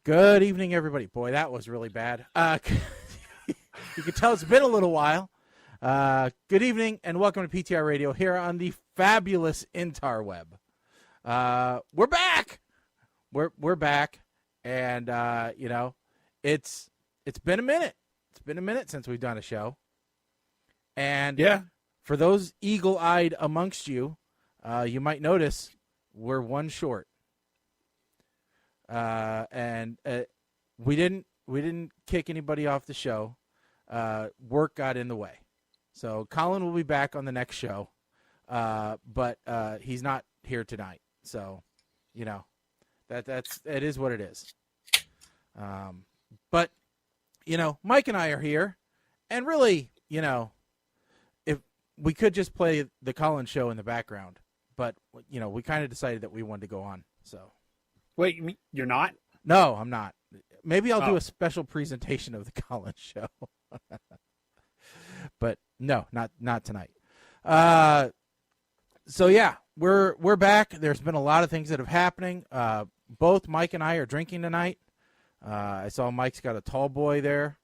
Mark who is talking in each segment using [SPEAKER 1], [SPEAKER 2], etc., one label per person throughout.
[SPEAKER 1] Good evening, everybody. Boy, that was really bad. You can tell it's been a little while. Good evening, and welcome to PTR Radio here on the fabulous Interweb. We're back. We're back, and it's been a minute. It's been a minute since we've done a show, and for those eagle-eyed amongst you, you might notice we're one short. And we didn't kick anybody off the show. Work got in the way. So Colin will be back on the next show. But he's not here tonight. So, it is what it is. But Mike and I are here, and really, if we could just play the Colin show in the background, but we kind of decided that we wanted to go on. So.
[SPEAKER 2] Wait, you mean you're not?
[SPEAKER 1] No, I'm not. Maybe I'll do a special presentation of the Collins show. But no, not tonight. So yeah, we're back. There's been a lot of things that have happening. Both Mike and I are drinking tonight. I saw Mike's got a tall boy there.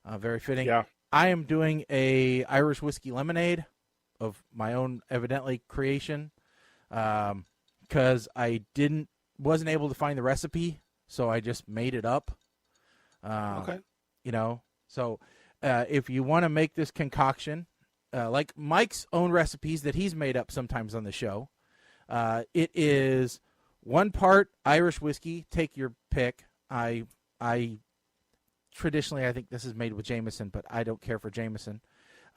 [SPEAKER 1] Very fitting.
[SPEAKER 2] Yeah.
[SPEAKER 1] I am doing a Irish whiskey lemonade of my own evidently creation. Because I wasn't able to find the recipe, so I just made it up.
[SPEAKER 2] Okay.
[SPEAKER 1] So if you want to make this concoction, like Mike's own recipes that he's made up sometimes on the show, it is 1 part Irish whiskey. Take your pick. I traditionally, I think this is made with Jameson, but I don't care for Jameson.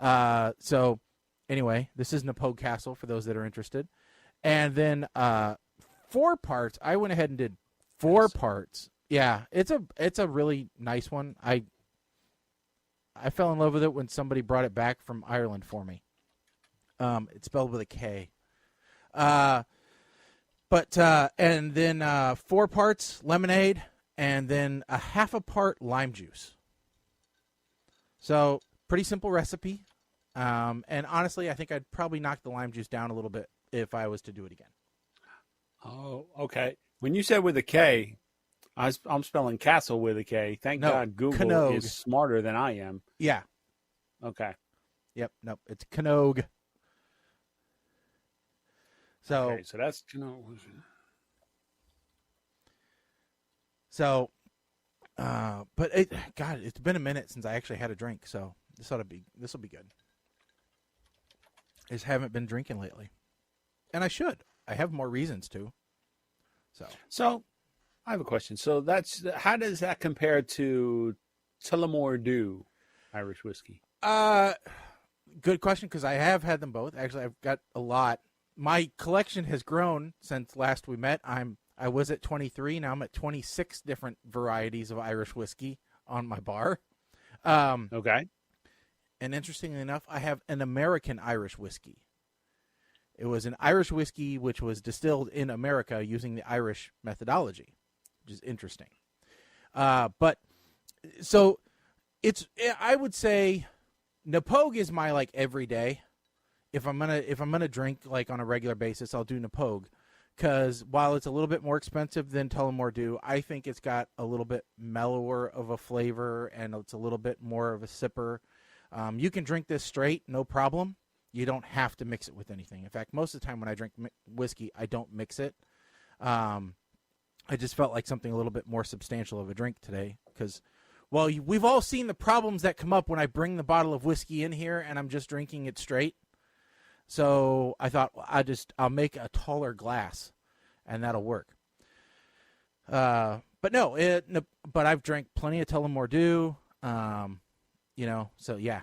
[SPEAKER 1] So anyway, this is Napogue Castle for those that are interested. And then 4 parts. I went ahead and did 4 parts. Yeah, it's a really nice one. I fell in love with it when somebody brought it back from Ireland for me. It's spelled with a K. And then 4 parts lemonade, and then a half a part lime juice. So pretty simple recipe. And honestly, I think I'd probably knock the lime juice down a little bit if I was to do it again.
[SPEAKER 2] Oh, okay. When you said with a K, I'm spelling castle with a K. Thank God Google
[SPEAKER 1] Knogue.
[SPEAKER 2] is smarter than I am.
[SPEAKER 1] Yeah.
[SPEAKER 2] Okay.
[SPEAKER 1] Yep. Nope. It's Knogue. So.
[SPEAKER 2] Okay, so that's Knogue.
[SPEAKER 1] So. But it's been a minute since I actually had a drink, so this will be good. I just haven't been drinking lately, and I should. I have more reasons to.
[SPEAKER 2] So, I have a question. So how does that compare to Tullamore Dew Irish whiskey?
[SPEAKER 1] Good question, because I have had them both. Actually, I've got a lot. My collection has grown since last we met. I was at 23. Now I'm at 26 different varieties of Irish whiskey on my bar.
[SPEAKER 2] Okay.
[SPEAKER 1] And interestingly enough, I have an American Irish whiskey. It was an Irish whiskey which was distilled in America using the Irish methodology, which is interesting. But so I would say Napogue is my everyday. If I'm gonna drink on a regular basis, I'll do Napogue, because while it's a little bit more expensive than Tullamore Dew, I think it's got a little bit mellower of a flavor and it's a little bit more of a sipper. You can drink this straight, no problem. You don't have to mix it with anything. In fact, most of the time when I drink whiskey, I don't mix it. I just felt like something a little bit more substantial of a drink today because, we've all seen the problems that come up when I bring the bottle of whiskey in here and I'm just drinking it straight. So I thought I'll make a taller glass and that'll work. But I've drank plenty of Tullamore Dew. So yeah.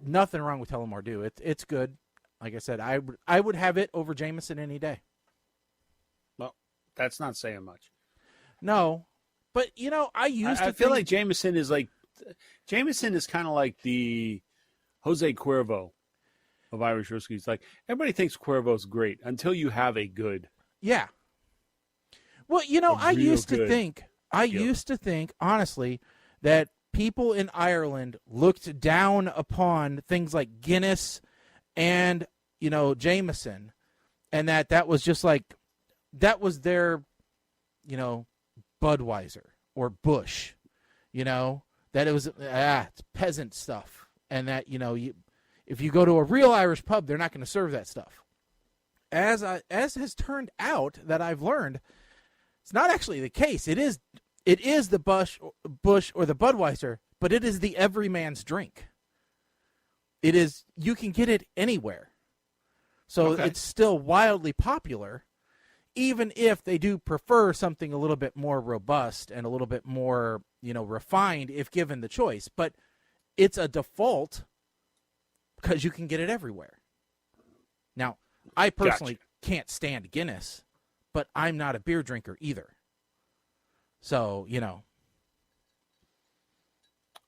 [SPEAKER 1] Nothing wrong with Tullamore Dew. It's good. Like I said, I would have it over Jameson any day.
[SPEAKER 2] Well, that's not saying much.
[SPEAKER 1] No, but I
[SPEAKER 2] feel like Jameson is kind of like the Jose Cuervo of Irish whiskeys. Like everybody thinks Cuervo's great until you have a good.
[SPEAKER 1] Yeah. Well, I used to think honestly that people in Ireland looked down upon things like Guinness and, Jameson, and that was just that was their, Budweiser. or Bush, that it was it's peasant stuff, and that if you go to a real Irish pub, they're not going to serve that stuff. As has turned out, that I've learned, it's not actually the case. It is the Bush or the Budweiser, but it is the everyman's drink. It is, you can get it anywhere. So It's still wildly popular, even if they do prefer something a little bit more robust and a little bit more, refined if given the choice. But it's a default because you can get it everywhere. Now, I personally can't stand Guinness, but I'm not a beer drinker either. So,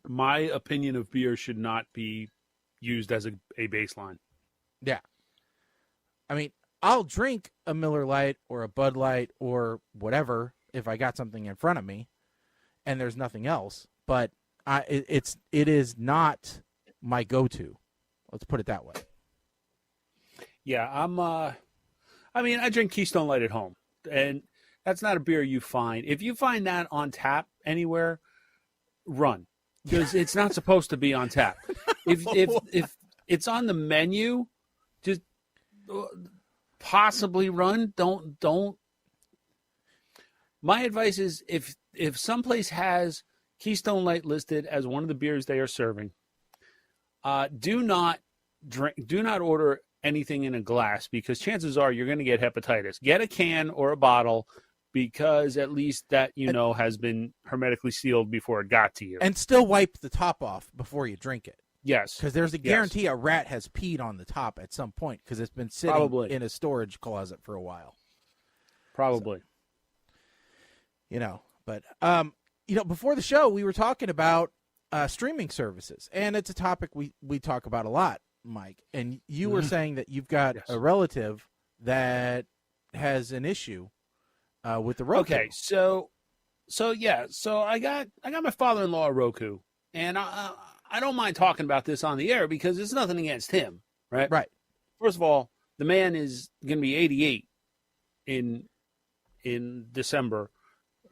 [SPEAKER 2] My opinion of beer should not be used as a baseline.
[SPEAKER 1] Yeah. I mean, I'll drink a Miller Lite or a Bud Light or whatever if I got something in front of me and there's nothing else, but it is not my go-to. Let's put it that way.
[SPEAKER 2] Yeah, I drink Keystone Light at home, and that's not a beer you find. If you find that on tap anywhere, run, because it's not supposed to be on tap. If it's on the menu, just possibly run. Don't. My advice is if someplace has Keystone Light listed as one of the beers they are serving, do not order anything in a glass, because chances are you're going to get hepatitis. Get a can or a bottle, because at least that has been hermetically sealed before it got to you.
[SPEAKER 1] And still wipe the top off before you drink it.
[SPEAKER 2] Yes.
[SPEAKER 1] Because there's a guarantee a rat has peed on the top at some point because it's been sitting in a storage closet for a while.
[SPEAKER 2] Probably.
[SPEAKER 1] So, but before the show we were talking about streaming services, and it's a topic we talk about a lot, Mike, and you were saying that you've got a relative that has an issue with the Roku.
[SPEAKER 2] Okay, so I got my father-in-law a Roku, and I don't mind talking about this on the air because it's nothing against him, right?
[SPEAKER 1] Right.
[SPEAKER 2] First of all, the man is going to be 88 in December.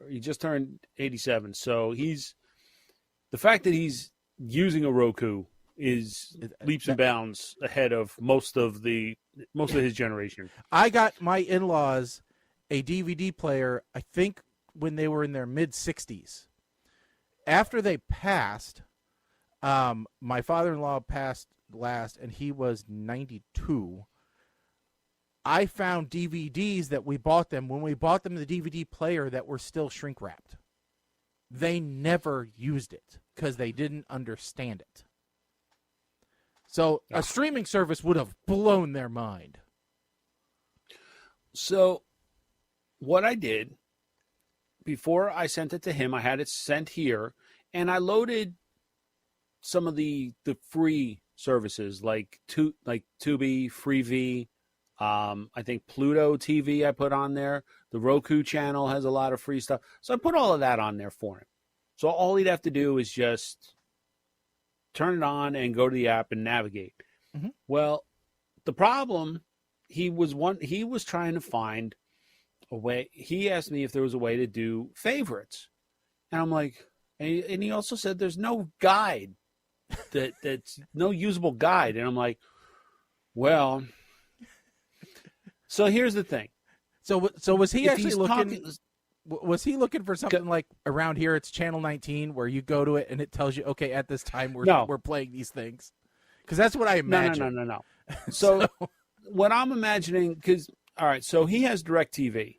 [SPEAKER 2] He just turned 87, so the fact that he's using a Roku is leaps and bounds ahead of most of his generation. I
[SPEAKER 1] got my in-laws a DVD player, I think, when they were in their mid-60s. After they passed, my father-in-law passed last, and he was 92. I found DVDs that we bought them when we bought them the DVD player that were still shrink-wrapped. They never used it because they didn't understand it. So a streaming service would have blown their mind.
[SPEAKER 2] So what I did, before I sent it to him, I had it sent here, and I loaded some of the free services like Tubi, Freevee, I think Pluto TV I put on there. The Roku channel has a lot of free stuff. So I put all of that on there for him. So all he'd have to do is just turn it on and go to the app and navigate. Mm-hmm. Well, the problem, he was trying to find a way. He asked me if there was a way to do favorites. And I'm like, and he also said there's no guide, that's no usable guide. And I'm like, well, so here's the thing.
[SPEAKER 1] So was he actually looking? Was he looking for something like around here? It's channel 19, where you go to it and it tells you, okay, at this time we're playing these things. Because that's what I imagine.
[SPEAKER 2] No. So what I'm imagining, because all right, so he has DirecTV,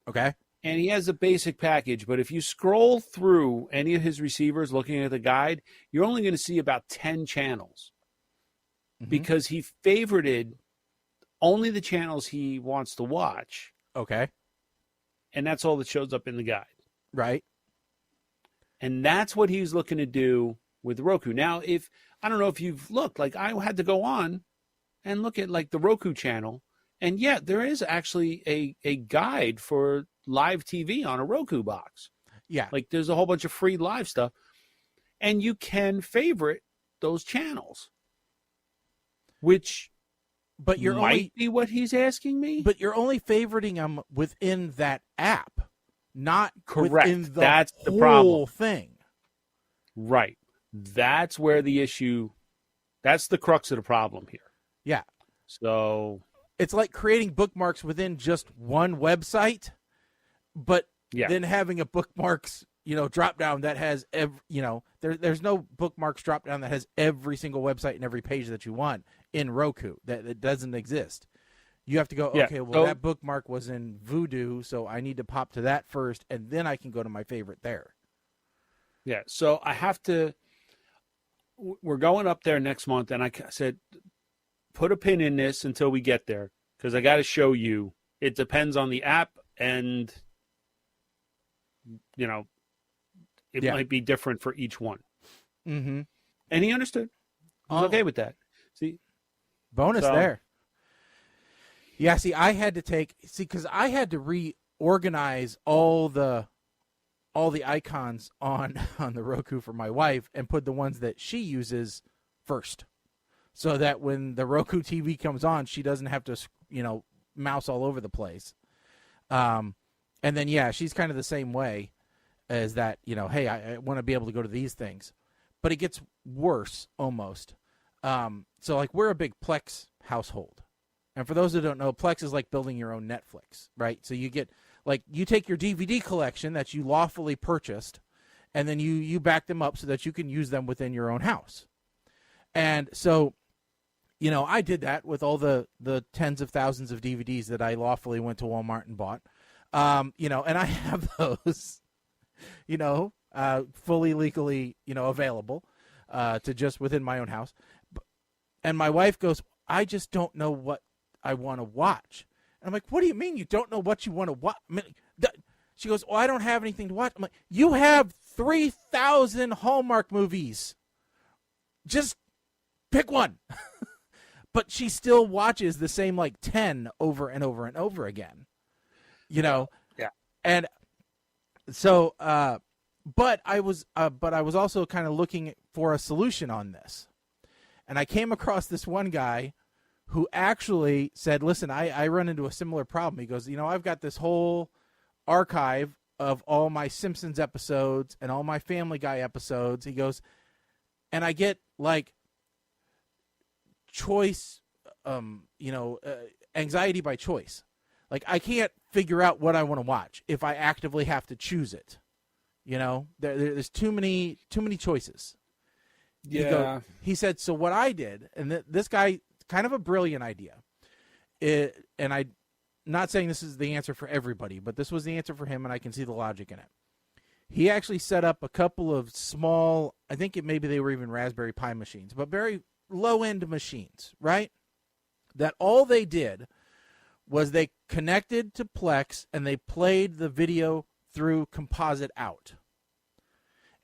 [SPEAKER 1] okay,
[SPEAKER 2] and he has a basic package. But if you scroll through any of his receivers, looking at the guide, you're only going to see about 10 channels, because he favorited only the channels he wants to watch.
[SPEAKER 1] Okay.
[SPEAKER 2] And that's all that shows up in the guide.
[SPEAKER 1] Right.
[SPEAKER 2] And that's what he's looking to do with Roku. Now, I don't know if you've looked, like I had to go on and look at like the Roku channel. And yeah, there is actually a guide for live TV on a Roku box.
[SPEAKER 1] Yeah.
[SPEAKER 2] Like there's a whole bunch of free live stuff. And you can favorite those channels, which might be what he's asking me.
[SPEAKER 1] But you're only favoriting them within that app. not
[SPEAKER 2] Correct.
[SPEAKER 1] within the
[SPEAKER 2] That's the
[SPEAKER 1] whole
[SPEAKER 2] problem.
[SPEAKER 1] thing.
[SPEAKER 2] Right. That's where the issue. That's the crux of the problem here.
[SPEAKER 1] Yeah.
[SPEAKER 2] So
[SPEAKER 1] It's like creating bookmarks within just one website, but
[SPEAKER 2] yeah,
[SPEAKER 1] then having a bookmarks, drop down that has there's no bookmarks drop down that has every single website and every page that you want in Roku. That doesn't exist. You have to go,
[SPEAKER 2] Yeah.
[SPEAKER 1] okay, well, that bookmark was in Voodoo, so I need to pop to that first, and then I can go to my favorite there.
[SPEAKER 2] yeah. So I have to. We're going up there next month, and I said, put a pin in this until we get there, because I got to show you. It depends on the app, and it might be different for each one.
[SPEAKER 1] Mm-hmm.
[SPEAKER 2] And he understood. He was okay with that. See,
[SPEAKER 1] bonus there. Yeah, see, because I had to reorganize all the icons on the Roku for my wife and put the ones that she uses first, so that when the Roku TV comes on, she doesn't have to, mouse all over the place. And then, yeah, she's kind of the same way as that, hey, I want to be able to go to these things. But it gets worse almost. So, like, we're a big Plex household. And for those who don't know, Plex is like building your own Netflix, right? So you get, like, you take your DVD collection that you lawfully purchased, and then you back them up so that you can use them within your own house. And so, I did that with all the tens of thousands of DVDs that I lawfully went to Walmart and bought. And I have those, fully legally, available to just within my own house. And my wife goes, I just don't know what I want to watch. And I'm like, what do you mean you don't know what you want to watch? I mean, she goes, I don't have anything to watch. I'm like, you have 3,000 Hallmark movies. Just pick one. But she still watches the same, 10 over and over and over again.
[SPEAKER 2] Yeah.
[SPEAKER 1] And so, but I was also kind of looking for a solution on this. And I came across this one guy who actually said, listen, I run into a similar problem. He goes, I've got this whole archive of all my Simpsons episodes and all my Family Guy episodes. He goes, and I get choice, anxiety by choice. Like, I can't figure out what I want to watch if I actively have to choose it. There's too many choices.
[SPEAKER 2] Yeah.
[SPEAKER 1] He said, so what I did, and this guy, kind of a brilliant idea, and I'm not saying this is the answer for everybody, but this was the answer for him, and I can see the logic in it. He actually set up a couple of small, I think maybe they were even Raspberry Pi machines, but very low-end machines, right? That all they did was they connected to Plex, and they played the video through composite out.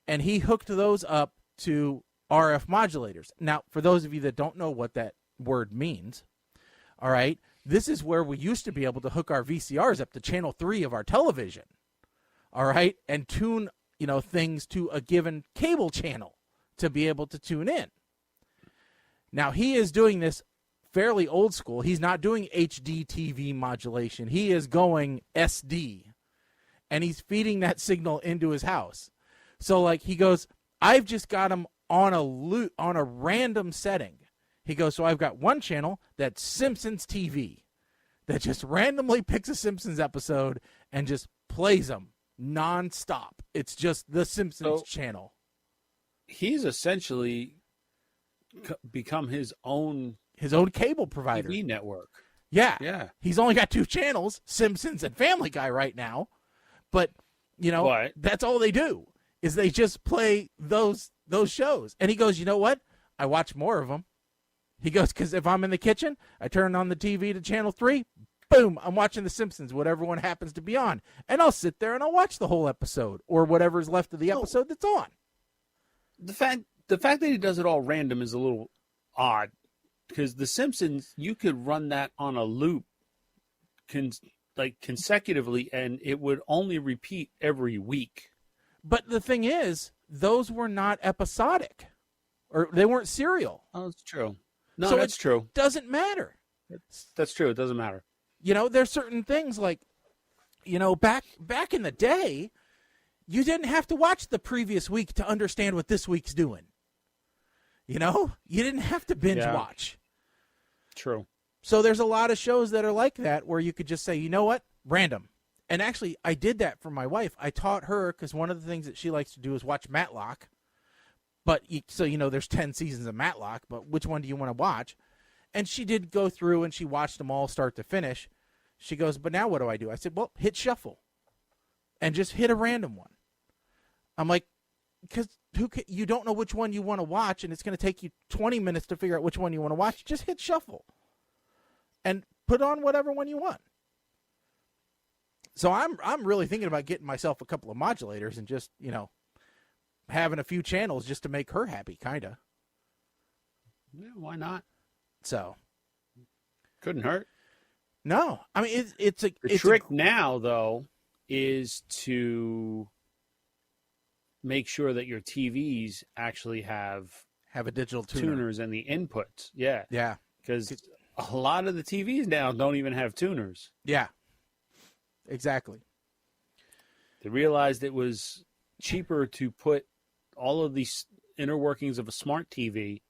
[SPEAKER 1] And he hooked those up to RF modulators. Now, for those of you that don't know what that word means, all right, this is where we used to be able to hook our VCRs up to channel 3 of our television, all right, and tune, things to a given cable channel to be able to tune in. Now, he is doing this fairly old school. He's not doing HD TV modulation. He is going SD, and he's feeding that signal into his house. So, he goes, I've just got him on a random setting. He goes, so I've got one channel that's Simpsons TV that just randomly picks a Simpsons episode and just plays them nonstop. It's just the Simpsons channel.
[SPEAKER 2] He's essentially become his own
[SPEAKER 1] cable provider.
[SPEAKER 2] TV network.
[SPEAKER 1] Yeah. He's only got 2 channels, Simpsons and Family Guy right now. But, that's all they do is they just play those shows. And he goes, you know what? I watch more of them. He goes, because if I'm in the kitchen, I turn on the TV to channel 3, boom, I'm watching The Simpsons, whatever one happens to be on. And I'll sit there and I'll watch the whole episode or whatever's left of the episode that's on.
[SPEAKER 2] The fact that he does it all random is a little odd, because The Simpsons, you could run that on a loop consecutively, and it would only repeat every week.
[SPEAKER 1] But the thing is, those were not episodic, or they weren't serial.
[SPEAKER 2] Oh, that's true. No,
[SPEAKER 1] so
[SPEAKER 2] that's true.
[SPEAKER 1] Doesn't matter.
[SPEAKER 2] That's true. It doesn't matter.
[SPEAKER 1] There's certain things like back in the day, you didn't have to watch the previous week to understand what this week's doing. You didn't have to binge watch.
[SPEAKER 2] True.
[SPEAKER 1] So there's a lot of shows that are like that where you could just say, you know what, random. And actually, I did that for my wife. I taught her, because one of the things that she likes to do is watch Matlock. But there's 10 seasons of Matlock, but which one do you want to watch? And she did go through and she watched them all start to finish. She goes, but now what do I do? I said, well, hit shuffle and just hit a random one. I'm like, because you don't know which one you want to watch, and it's going to take you 20 minutes to figure out which one you want to watch. Just hit shuffle and put on whatever one you want. So I'm really thinking about getting myself a couple of modulators and just, having a few channels just to make her happy, kind of.
[SPEAKER 2] Yeah, why not?
[SPEAKER 1] So.
[SPEAKER 2] Couldn't hurt.
[SPEAKER 1] No. I mean,
[SPEAKER 2] the trick now, though, is to make sure that your TVs actually have
[SPEAKER 1] a digital
[SPEAKER 2] tuners and the inputs. Yeah.
[SPEAKER 1] Yeah.
[SPEAKER 2] Because a lot of the TVs now don't even have tuners.
[SPEAKER 1] Yeah. Exactly.
[SPEAKER 2] They realized it was cheaper to put all of these inner workings of a smart TV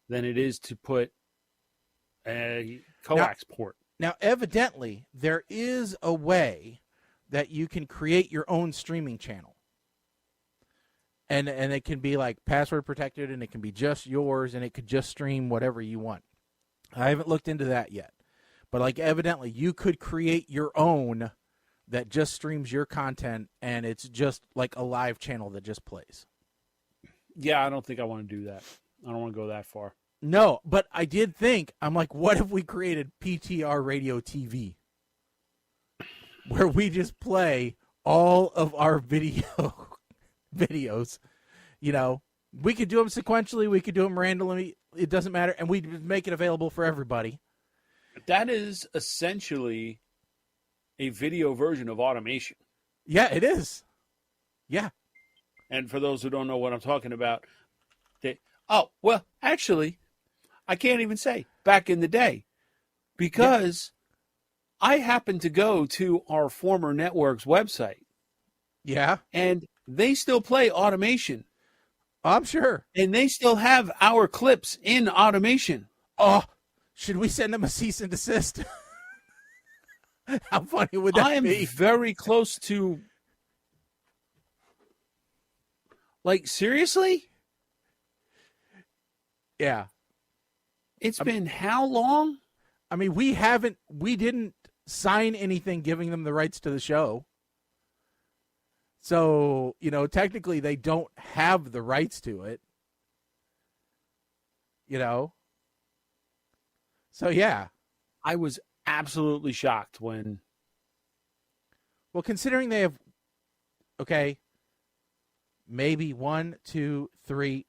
[SPEAKER 2] than it is to put a coax port.
[SPEAKER 1] Now, evidently, there is a way that you can create your own streaming channel. And it can be like password protected, and it can be just yours, and it could just stream whatever you want. I haven't looked into that yet. But evidently, you could create your own that just streams your content, and it's just like a live channel that just plays.
[SPEAKER 2] Yeah, I don't think I want to do that. I don't want to go that far.
[SPEAKER 1] No, but I did think, I'm like, what if we created PTR Radio TV? Where we just play all of our videos. We could do them sequentially, we could do them randomly, it doesn't matter, and we make it available for everybody.
[SPEAKER 2] That is essentially a video version of automation.
[SPEAKER 1] Yeah, it is. Yeah.
[SPEAKER 2] And for those who don't know what I'm talking about, actually, I can't even say back in the day, because I happened to go to our former network's website.
[SPEAKER 1] Yeah.
[SPEAKER 2] And they still play automation.
[SPEAKER 1] I'm sure.
[SPEAKER 2] And they still have our clips in automation.
[SPEAKER 1] Oh, should we send them a cease and desist? How funny would that be?
[SPEAKER 2] I am very close to... seriously?
[SPEAKER 1] Yeah.
[SPEAKER 2] It's been how long?
[SPEAKER 1] I mean, we didn't sign anything giving them the rights to the show. So, technically they don't have the rights to it. So, yeah.
[SPEAKER 2] I was absolutely shocked when...
[SPEAKER 1] Well, considering they have, maybe 1, 2, 3,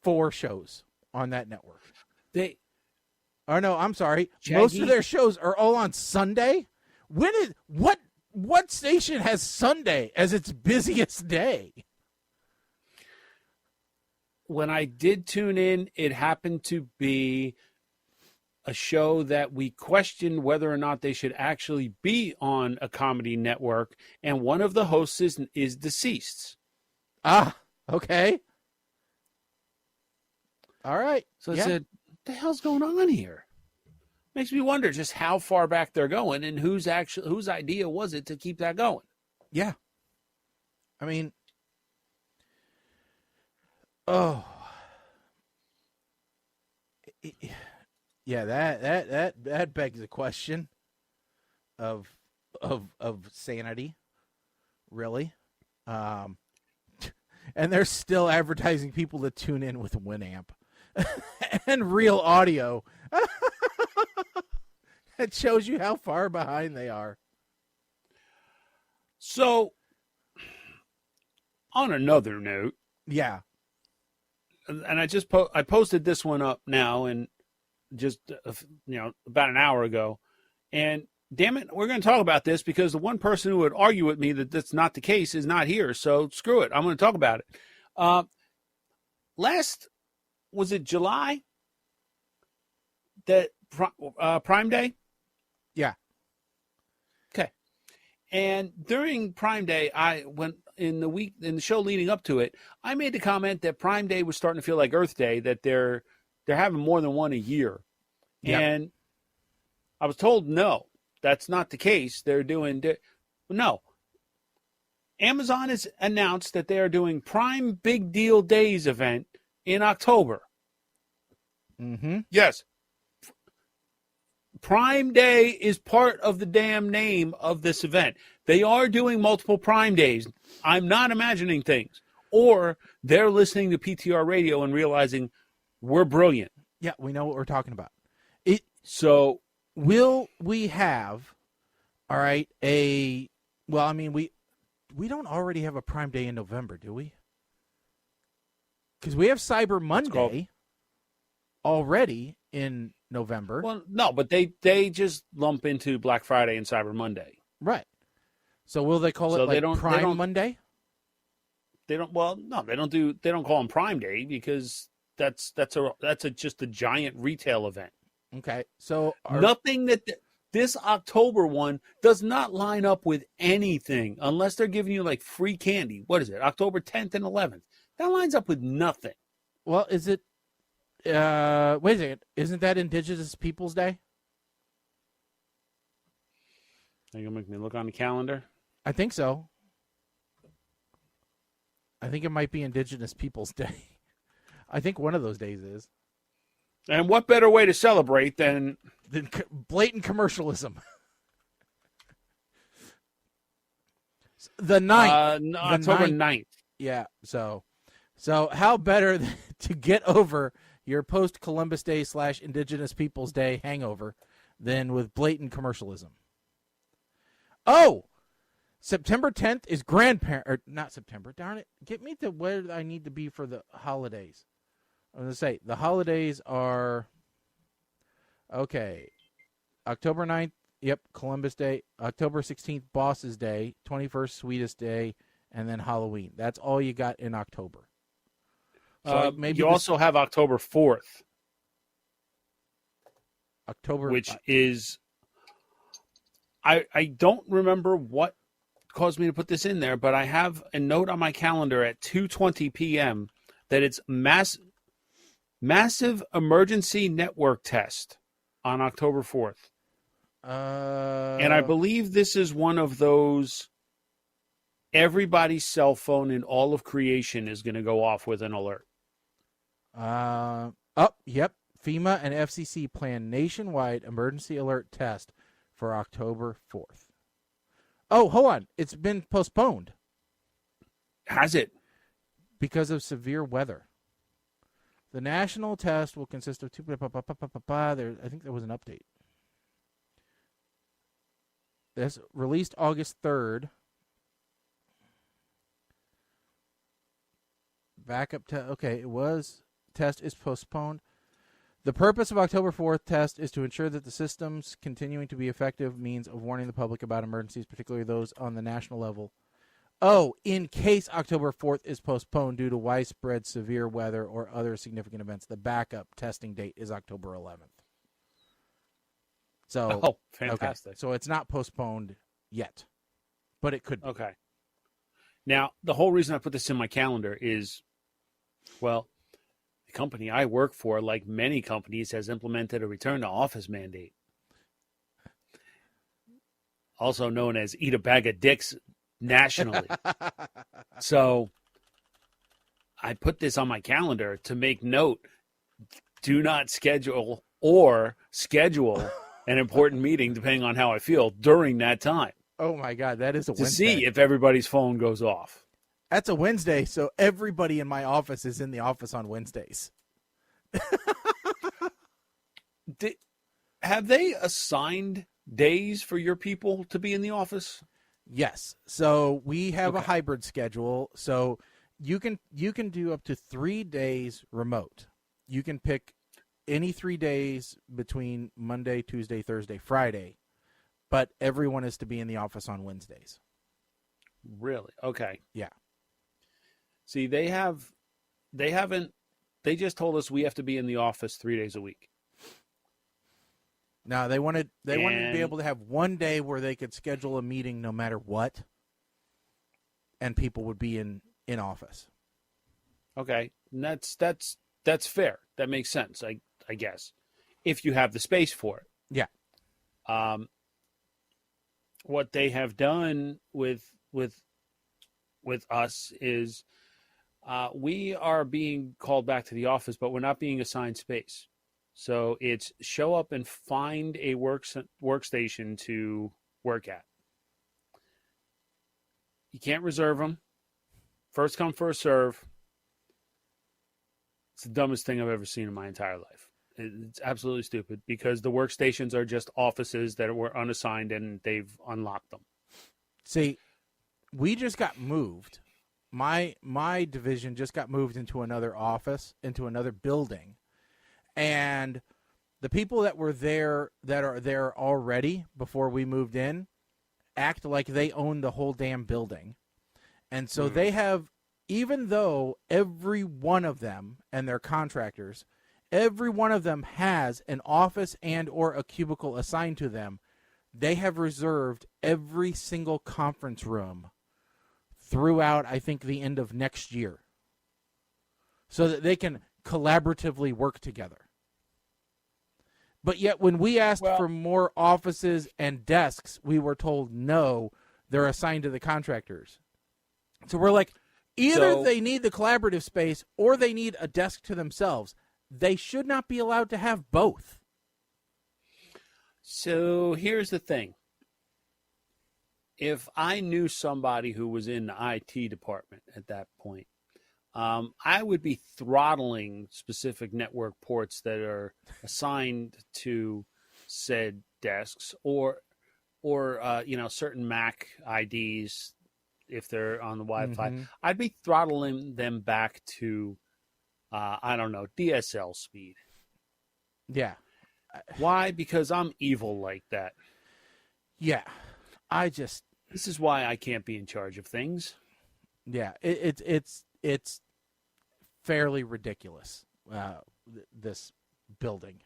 [SPEAKER 1] 4 shows on that network. I'm sorry.
[SPEAKER 2] Shaggy?
[SPEAKER 1] Most of their shows are all on Sunday. What station has Sunday as its busiest day?
[SPEAKER 2] When I did tune in, it happened to be a show that we questioned whether or not they should actually be on a comedy network, and one of the hosts is deceased.
[SPEAKER 1] Ah, okay. All right.
[SPEAKER 2] So I said, what the hell's going on here? Makes me wonder just how far back they're going and whose idea was it to keep that going.
[SPEAKER 1] Yeah. I mean, yeah, that begs a question of sanity, really. And they're still advertising people to tune in with Winamp and real audio. It shows you how far behind they are.
[SPEAKER 2] So, on another note,
[SPEAKER 1] yeah,
[SPEAKER 2] and I posted this one up now, and just about an hour ago, and damn it, we're going to talk about this because the one person who would argue with me that that's not the case is not here. So screw it, I'm going to talk about it. Was it July? That Prime Day?
[SPEAKER 1] Yeah.
[SPEAKER 2] Okay. And during Prime Day, I went in the show leading up to it, I made the comment that Prime Day was starting to feel like Earth Day, that they're having more than one a year.
[SPEAKER 1] Yep.
[SPEAKER 2] And I was told, no, that's not the case. They're doing no. Amazon has announced that they are doing Prime Big Deal Days event in October.
[SPEAKER 1] Mm-hmm.
[SPEAKER 2] Yes. Prime Day is part of the damn name of this event. They are doing multiple Prime Days. I'm not imagining things. Or they're listening to PTR radio and realizing we're brilliant.
[SPEAKER 1] Yeah, we know what we're talking about.
[SPEAKER 2] So
[SPEAKER 1] will we have, all right, we don't already have a Prime Day in November, do we? Because we have Cyber Monday already in November.
[SPEAKER 2] Well, no, but they just lump into Black Friday and Cyber Monday.
[SPEAKER 1] Right. So will they call it Prime Monday?
[SPEAKER 2] They don't. Well, no, they don't do. They don't call them Prime Day because that's just a giant retail event.
[SPEAKER 1] Okay. So
[SPEAKER 2] nothing that this October one does not line up with anything unless they're giving you like free candy. What is it? October 10th and 11th. That lines up with nothing.
[SPEAKER 1] Well, is it? Wait a second. Isn't that Indigenous Peoples Day?
[SPEAKER 2] Are you gonna make me look on the calendar?
[SPEAKER 1] I think so. I think it might be Indigenous Peoples Day. I think one of those days is.
[SPEAKER 2] And what better way to celebrate than
[SPEAKER 1] blatant commercialism? The 9th.
[SPEAKER 2] October 9th.
[SPEAKER 1] Yeah. So how better to get over your post-Columbus Day / Indigenous Peoples Day hangover than with blatant commercialism? Oh! September 10th is not September. Darn it. Get me to where I need to be for the holidays. I'm going to say the holidays are, okay, October 9th, yep, Columbus Day. October 16th, Boss's Day. 21st, Sweetest Day. And then Halloween. That's all you got in October. So maybe
[SPEAKER 2] you also have October 4th. Which is, I don't remember what caused me to put this in there, but I have a note on my calendar at 2:20 p.m. that it's massive emergency network test on October 4th. And I believe this is one of those, everybody's cell phone in all of creation is going to go off with an alert.
[SPEAKER 1] Yep. FEMA and FCC plan nationwide emergency alert test for October 4th. Oh, hold on. It's been postponed.
[SPEAKER 2] Has it?
[SPEAKER 1] Because of severe weather. The national test will consist of two. I think there was an update. This released August 3rd. Backup test. Okay, it was. Test is postponed. The purpose of October 4th test is to ensure that the system's continuing to be effective means of warning the public about emergencies, particularly those on the national level. Oh, in case October 4th is postponed due to widespread severe weather or other significant events, the backup testing date is October 11th. So,
[SPEAKER 2] fantastic.
[SPEAKER 1] Okay. So it's not postponed yet, but it could be.
[SPEAKER 2] Okay. Now, the whole reason I put this in my calendar is, well, the company I work for, like many companies, has implemented a return to office mandate, also known as eat a bag of dicks nationally. So I put this on my calendar to make note, do not schedule an important meeting, depending on how I feel, during that time.
[SPEAKER 1] Oh, my God, that is a
[SPEAKER 2] to
[SPEAKER 1] Wednesday.
[SPEAKER 2] See if everybody's phone goes off.
[SPEAKER 1] That's a Wednesday, so everybody in my office is in the office on Wednesdays.
[SPEAKER 2] Have they assigned days for your people to be in the office?
[SPEAKER 1] Yes. So we have a hybrid schedule. So you can do up to 3 days remote. You can pick any 3 days between Monday, Tuesday, Thursday, Friday, but everyone is to be in the office on Wednesdays.
[SPEAKER 2] Really? Okay.
[SPEAKER 1] Yeah.
[SPEAKER 2] See, they just told us we have to be in the office 3 days a week.
[SPEAKER 1] No, they wanted to be
[SPEAKER 2] And-
[SPEAKER 1] able to have one day where they could schedule a meeting no matter what, and people would be in office.
[SPEAKER 2] Okay, and that's fair. That makes sense. I guess if you have the space for it.
[SPEAKER 1] Yeah.
[SPEAKER 2] What they have done with us is we are being called back to the office, but we're not being assigned space. So it's show up and find a workstation to work at. You can't reserve them. First come, first serve. It's the dumbest thing I've ever seen in my entire life. It's absolutely stupid because the workstations are just offices that were unassigned and they've unlocked them.
[SPEAKER 1] See, we just got moved. My division just got moved into another office, into another building. And the people that were there, that are there already before we moved in, act like they own the whole damn building. And so they have, even though every one of them and their contractors, every one of them has an office and or a cubicle assigned to them, they have reserved every single conference room throughout, I think, the end of next year, so that they can collaboratively work together. But yet when we asked for more offices and desks, we were told no, they're assigned to the contractors. So we're like, either they need the collaborative space or they need a desk to themselves. They should not be allowed to have both.
[SPEAKER 2] So here's the thing. If I knew somebody who was in the IT department at that point, I would be throttling specific network ports that are assigned to said desks, or certain Mac IDs if they're on the Wi-Fi.
[SPEAKER 1] Mm-hmm.
[SPEAKER 2] I'd be throttling them back to DSL speed.
[SPEAKER 1] Yeah.
[SPEAKER 2] Why? Because I'm evil like that.
[SPEAKER 1] Yeah.
[SPEAKER 2] This is why I can't be in charge of things.
[SPEAKER 1] Yeah, it's fairly ridiculous, this building.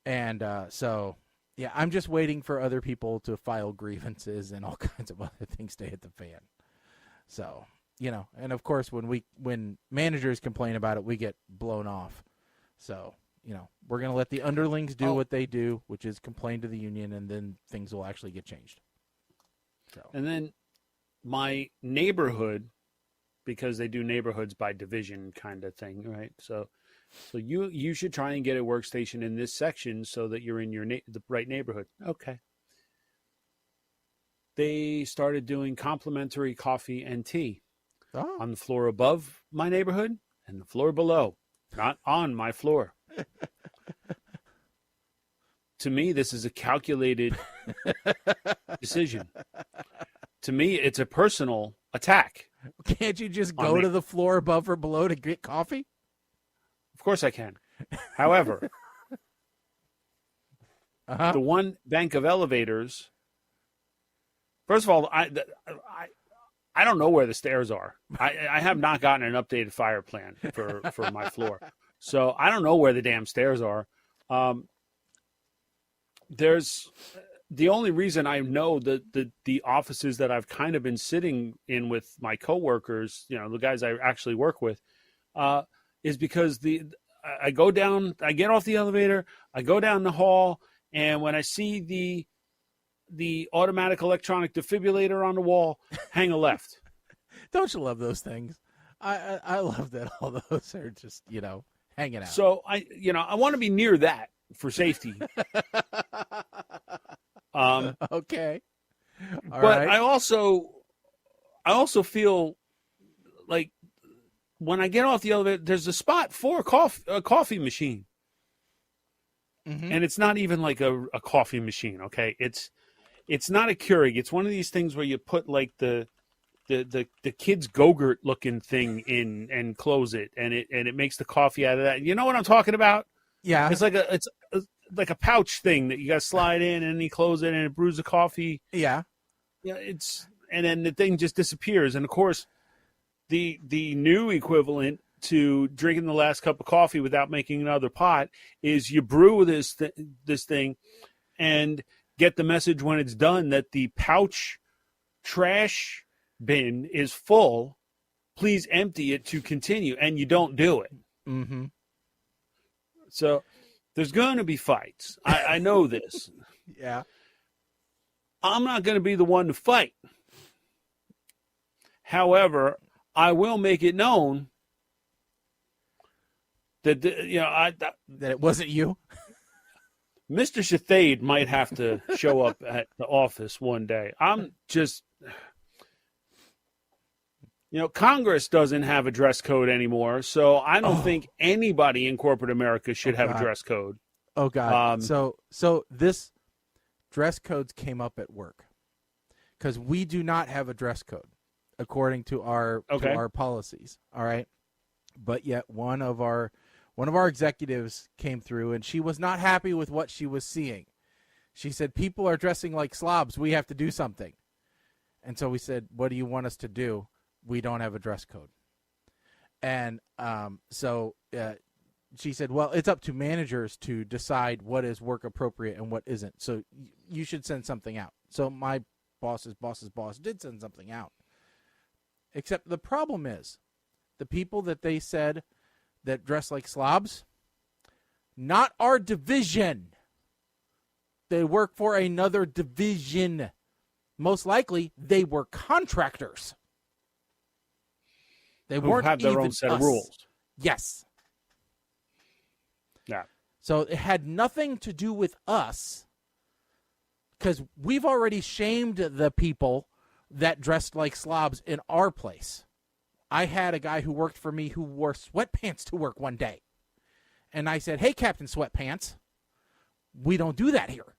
[SPEAKER 1] And so, yeah, I'm just waiting for other people to file grievances and all kinds of other things to hit the fan. So, and of course, when managers complain about it, we get blown off. So, we're going to let the underlings do what they do, which is complain to the union, and then things will actually get changed. So.
[SPEAKER 2] And then my neighborhood, because they do neighborhoods by division kind of thing, right? So you should try and get a workstation in this section so that you're in the right neighborhood. Okay. They started doing complimentary coffee and tea on the floor above my neighborhood and the floor below, not on my floor. To me, this is a calculated decision. To me, it's a personal attack.
[SPEAKER 1] Can't you just go to the floor above or below to get coffee?
[SPEAKER 2] Of course I can. However, the one bank of elevators, first of all, I don't know where the stairs are. I have not gotten an updated fire plan for my floor. So I don't know where the damn stairs are. There's the only reason I know the offices that I've kind of been sitting in with my coworkers, the guys I actually work with, is because I go down, I get off the elevator, I go down the hall, and when I see the automatic electronic defibrillator on the wall, hang a left.
[SPEAKER 1] Don't you love those things? I love that all those are just hanging out.
[SPEAKER 2] So I want to be near that for safety.
[SPEAKER 1] Okay. All
[SPEAKER 2] but
[SPEAKER 1] right.
[SPEAKER 2] I also feel like when I get off the elevator, there's a spot for a coffee machine.
[SPEAKER 1] Mm-hmm.
[SPEAKER 2] And it's not even like a coffee machine. Okay. It's not a Keurig. It's one of these things where you put like the kid's Go-Gurt looking thing in and close it. And it makes the coffee out of that. You know what I'm talking about?
[SPEAKER 1] Yeah.
[SPEAKER 2] It's like a pouch thing that you got to slide in and you close it and it brews the coffee.
[SPEAKER 1] Yeah.
[SPEAKER 2] Yeah, and then the thing just disappears. And of course, the new equivalent to drinking the last cup of coffee without making another pot is you brew this thing and get the message when it's done that the pouch trash bin is full. Please empty it to continue, and you don't do it.
[SPEAKER 1] Mm-hmm.
[SPEAKER 2] So there's going to be fights. I know this.
[SPEAKER 1] Yeah.
[SPEAKER 2] I'm not going to be the one to fight. However, I will make it known that
[SPEAKER 1] that it wasn't you.
[SPEAKER 2] Mr. Shathade might have to show up at the office one day. I'm just, Congress doesn't have a dress code anymore, so I don't think anybody in corporate America should have a dress code.
[SPEAKER 1] Oh God! So this dress codes came up at work because we do not have a dress code according to our policies. All right, but yet one of our executives came through and she was not happy with what she was seeing. She said, "People are dressing like slobs. We have to do something." And so we said, "What do you want us to do? We don't have a dress code." And she said, "Well, it's up to managers to decide what is work appropriate and what isn't. So you should send something out." So my boss's boss's boss did send something out. Except the problem is the people that they said that dress like slobs, not our division. They work for another division. Most likely, they were contractors. They weren't
[SPEAKER 2] have their
[SPEAKER 1] even
[SPEAKER 2] own set
[SPEAKER 1] us.
[SPEAKER 2] of rules.
[SPEAKER 1] Yes.
[SPEAKER 2] Yeah.
[SPEAKER 1] So it had nothing to do with us because we've already shamed the people that dressed like slobs in our place. I had a guy who worked for me who wore sweatpants to work one day. And I said, "Hey, Captain Sweatpants, we don't do that here.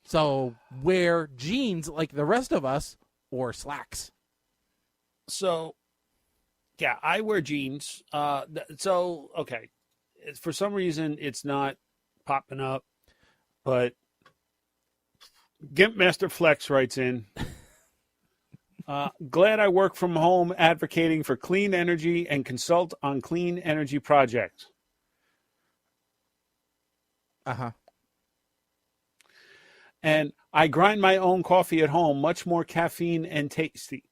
[SPEAKER 1] So wear jeans like the rest of us or slacks."
[SPEAKER 2] So, yeah, I wear jeans. Okay. For some reason, it's not popping up, but Gimp Master Flex writes in, glad I work from home advocating for clean energy and consult on clean energy projects.
[SPEAKER 1] Uh-huh.
[SPEAKER 2] And I grind my own coffee at home, much more caffeine and tasty.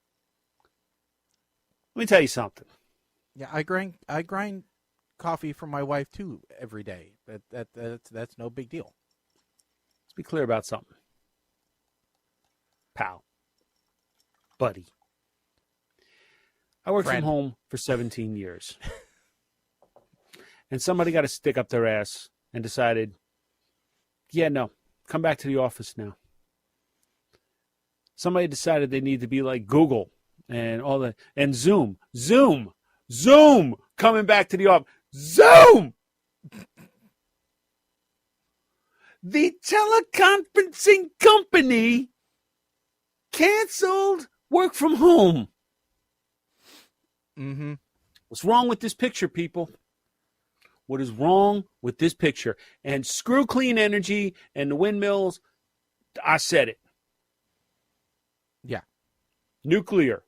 [SPEAKER 2] Let me tell you something.
[SPEAKER 1] Yeah, I grind coffee for my wife too every day. That's no big deal.
[SPEAKER 2] Let's be clear about something. Pal. Buddy. I worked from home for 17 years. And somebody got a stick up their ass and decided, yeah, no, come back to the office now. Somebody decided they need to be like Google and all that, and Zoom, coming back to the office. Zoom! The teleconferencing company canceled work from home.
[SPEAKER 1] Mm-hmm.
[SPEAKER 2] What's wrong with this picture, people? What is wrong with this picture? And screw clean energy and the windmills. I said it.
[SPEAKER 1] Yeah.
[SPEAKER 2] Nuclear.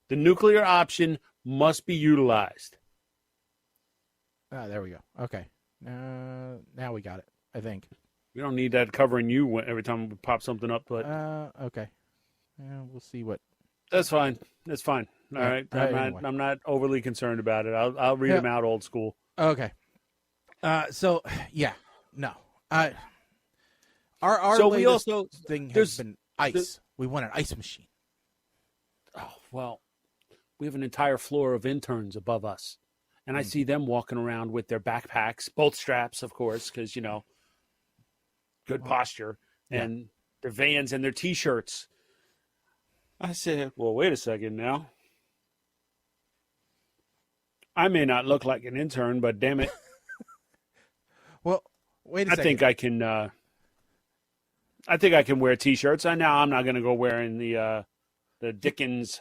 [SPEAKER 2] The nuclear option must be utilized.
[SPEAKER 1] There we go. Okay. Now we got it, I think.
[SPEAKER 2] We don't need that covering you every time we pop something up, but
[SPEAKER 1] okay. We'll see what.
[SPEAKER 2] That's fine. That's fine. All right. I'm not overly concerned about it. I'll read them out old school.
[SPEAKER 1] Okay. So yeah, no. Our
[SPEAKER 2] so
[SPEAKER 1] latest
[SPEAKER 2] we also
[SPEAKER 1] thing has been ice. We want an ice machine.
[SPEAKER 2] Oh well, we have an entire floor of interns above us, and I see them walking around with their backpacks, both straps, of course, because good posture, and their Vans and their T-shirts. I said, well, wait a second now. I may not look like an intern, but damn it.
[SPEAKER 1] Well, wait a second.
[SPEAKER 2] I think I can wear T-shirts. I'm not going to go wearing the Dickens.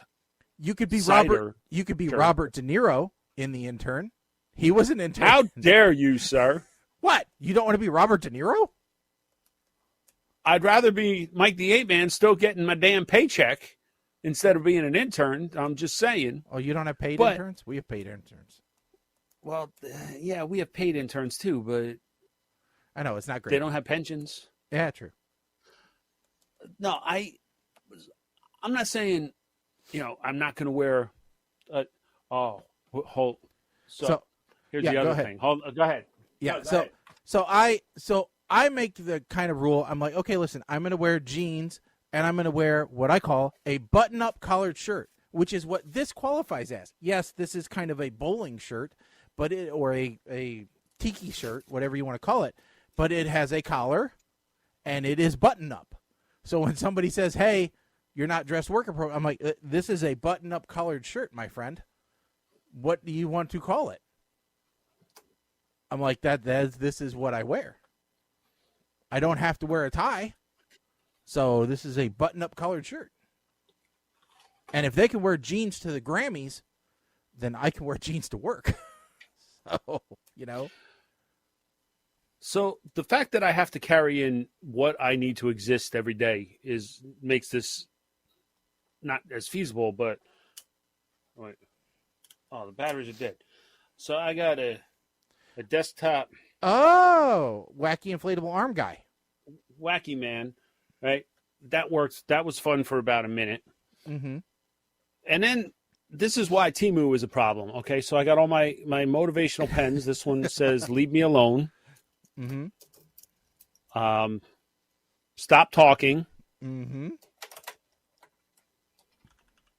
[SPEAKER 1] You could be
[SPEAKER 2] cider
[SPEAKER 1] Robert. You could be
[SPEAKER 2] shirt.
[SPEAKER 1] Robert De Niro in The Intern. He was an intern.
[SPEAKER 2] How dare you, sir?
[SPEAKER 1] What? You don't want to be Robert De Niro?
[SPEAKER 2] I'd rather be Mike the Ape Man, still getting my damn paycheck instead of being an intern. I'm just saying.
[SPEAKER 1] Oh, you don't have paid
[SPEAKER 2] But-
[SPEAKER 1] interns? We have paid interns.
[SPEAKER 2] Well, yeah, we have paid interns too, but
[SPEAKER 1] I know it's not great.
[SPEAKER 2] they don't have pensions.
[SPEAKER 1] Yeah, true.
[SPEAKER 2] No, I'm not saying, I'm not going to wear. Hold. So here's
[SPEAKER 1] yeah,
[SPEAKER 2] the
[SPEAKER 1] go
[SPEAKER 2] other
[SPEAKER 1] ahead.
[SPEAKER 2] thing. Go ahead.
[SPEAKER 1] Yeah.
[SPEAKER 2] No, go
[SPEAKER 1] So
[SPEAKER 2] ahead.
[SPEAKER 1] I make the kind of rule. I'm like, okay, listen, I'm going to wear jeans and I'm going to wear what I call a button-up collared shirt, which is what this qualifies as. Yes, this is kind of a bowling shirt, or a tiki shirt, whatever you want to call it, but it has a collar and it is button-up. So when somebody says, "Hey, you're not dressed work appropriate," I'm like, "This is a button-up collared shirt, my friend. What do you want to call it?" I'm like, this is what I wear. I don't have to wear a tie. So this is a button-up collared shirt. And if they can wear jeans to the Grammys, then I can wear jeans to work. So,
[SPEAKER 2] So the fact that I have to carry in what I need to exist every day makes this not as feasible. But wait, the batteries are dead. So I got a desktop
[SPEAKER 1] Oh, wacky inflatable arm guy.
[SPEAKER 2] wacky man, right? That works. That was fun for about a minute.
[SPEAKER 1] Mm-hmm.
[SPEAKER 2] And then this is why Temu is a problem. Okay, so I got all my motivational pens. This one says "Leave me alone."
[SPEAKER 1] Mm-hmm.
[SPEAKER 2] Stop talking.
[SPEAKER 1] Mm-hmm.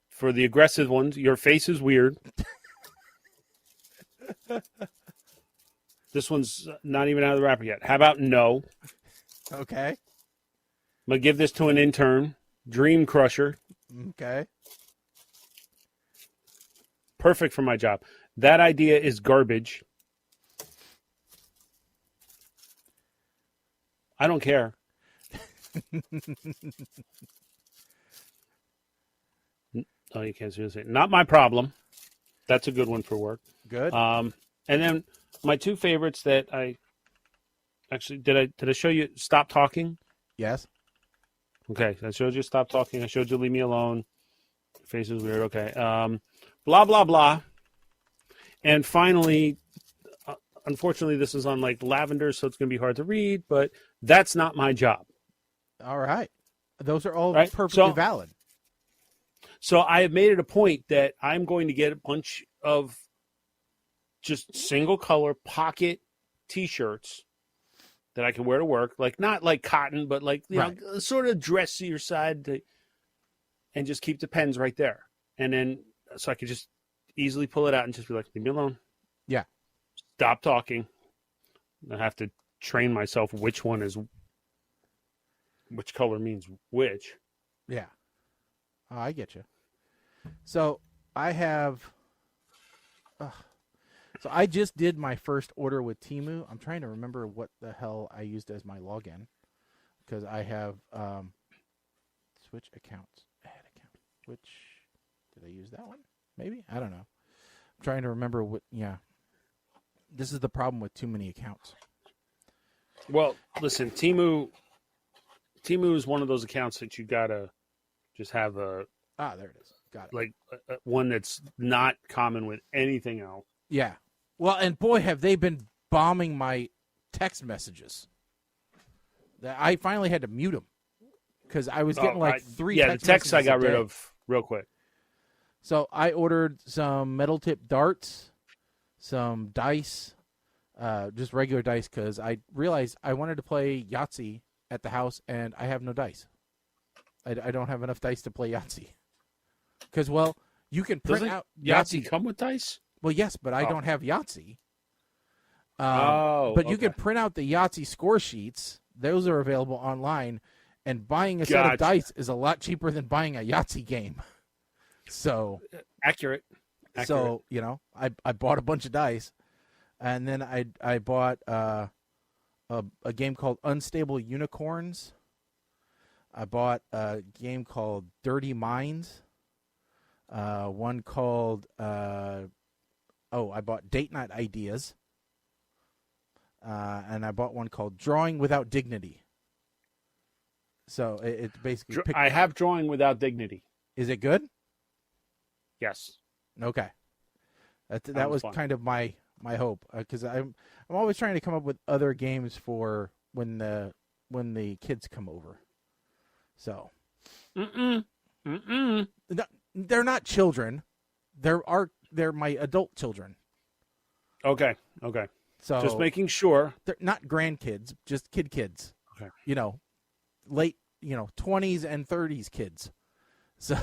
[SPEAKER 2] For the aggressive ones, your face is weird. This one's not even out of the wrapper yet. How about no?
[SPEAKER 1] Okay.
[SPEAKER 2] I'm gonna give this to an intern. Dream crusher.
[SPEAKER 1] Okay.
[SPEAKER 2] Perfect for my job. That idea is garbage. I don't care. Oh, you can't see this. Not my problem. That's a good one for work.
[SPEAKER 1] Good.
[SPEAKER 2] And then my two favorites that I actually did I show you Stop Talking?
[SPEAKER 1] Yes.
[SPEAKER 2] Okay, I showed you Stop Talking. I showed you Leave Me Alone. Your face is weird. Okay. Blah blah blah. And finally, unfortunately, this is on like lavender, so it's going to be hard to read. But that's not my job.
[SPEAKER 1] All right. Those are all
[SPEAKER 2] Right,
[SPEAKER 1] perfectly
[SPEAKER 2] so-
[SPEAKER 1] valid.
[SPEAKER 2] So I have made it a point that I'm going to get a bunch of just single color pocket T-shirts that I can wear to work, like not like cotton, but like
[SPEAKER 1] Right.
[SPEAKER 2] sort of dressier side, and just keep the pens right there, and then so I could just easily pull it out and just be like, "Leave me alone."
[SPEAKER 1] Yeah.
[SPEAKER 2] Stop talking. I have to train myself which color means which.
[SPEAKER 1] Yeah. Oh, I get you. So I have. So I just did my first order with Temu. I'm trying to remember what the hell I used as my login because I have switch accounts, add account. Which did I use that one? Maybe I don't know. I'm trying to remember what. Yeah. This is the problem with too many accounts.
[SPEAKER 2] Well, listen, Temu is one of those accounts that you gotta just have
[SPEAKER 1] There it is. Got it.
[SPEAKER 2] like one that's not common with anything else.
[SPEAKER 1] Yeah. Well, and boy, have they been bombing my text messages. I finally had to mute them because I was getting three.
[SPEAKER 2] Yeah, the texts I got
[SPEAKER 1] messages a
[SPEAKER 2] rid
[SPEAKER 1] day.
[SPEAKER 2] of real quick.
[SPEAKER 1] So I ordered some metal tip darts, some dice, just regular dice because I realized I wanted to play Yahtzee at the house and I have no dice. I don't have enough dice to play Yahtzee. Because, well, you can print
[SPEAKER 2] Doesn't
[SPEAKER 1] out
[SPEAKER 2] Yahtzee come with dice?
[SPEAKER 1] Well, yes, but I don't have Yahtzee.
[SPEAKER 2] Oh,
[SPEAKER 1] but you
[SPEAKER 2] okay.
[SPEAKER 1] can print out the Yahtzee score sheets. Those are available online. And buying a set of
[SPEAKER 2] Gotcha.
[SPEAKER 1] dice is a lot cheaper than buying a Yahtzee game. So,
[SPEAKER 2] Accurate.
[SPEAKER 1] so I bought a bunch of dice. And then I bought a game called Unstable Unicorns. I bought a game called Dirty Minds. One called I bought Date Night Ideas. And I bought one called Drawing Without Dignity. So it basically
[SPEAKER 2] I have Drawing Without Dignity.
[SPEAKER 1] Is it good?
[SPEAKER 2] Yes.
[SPEAKER 1] Okay. That was
[SPEAKER 2] fun.
[SPEAKER 1] kind of my hope, because I'm always trying to come up with other games for when the kids come over. So. No, they're not children. They're my adult children.
[SPEAKER 2] Okay.
[SPEAKER 1] So
[SPEAKER 2] Just making sure.
[SPEAKER 1] they're not grandkids, just kids.
[SPEAKER 2] Okay.
[SPEAKER 1] Late 20s and 30s kids. So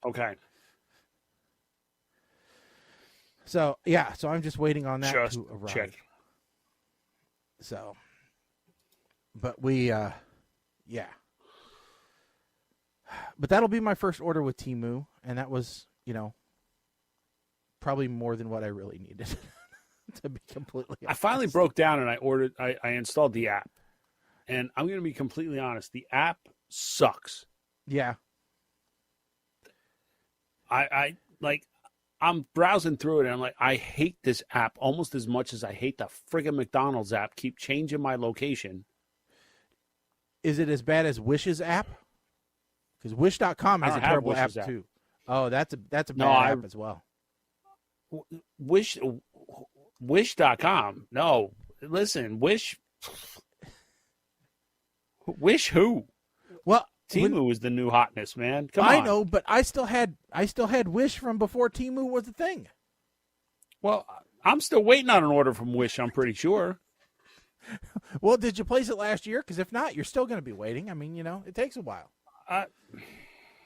[SPEAKER 2] Okay.
[SPEAKER 1] So yeah, so I'm just waiting on that
[SPEAKER 2] Just
[SPEAKER 1] to arrive.
[SPEAKER 2] check.
[SPEAKER 1] So, but we, yeah. But that'll be my first order with Temu, and that was, probably more than what I really needed. To be completely honest.
[SPEAKER 2] I finally broke down and I installed the app. And I'm going to be completely honest, the app sucks.
[SPEAKER 1] Yeah.
[SPEAKER 2] I'm browsing through it and I'm like, I hate this app almost as much as I hate the friggin' McDonald's app. Keep changing my location.
[SPEAKER 1] Is it as bad as Wish's app? Because Wish.com has a terrible app too. Oh, that's a bad app as well.
[SPEAKER 2] Wish.com. No, listen, Wish who?
[SPEAKER 1] Well,
[SPEAKER 2] Temu is the new hotness, man. Come on.
[SPEAKER 1] I know, but I still had Wish from before Temu was a thing.
[SPEAKER 2] Well, I'm still waiting on an order from Wish, I'm pretty sure.
[SPEAKER 1] Well, did you place it last year? Because if not, you're still going to be waiting. I mean, it takes a while.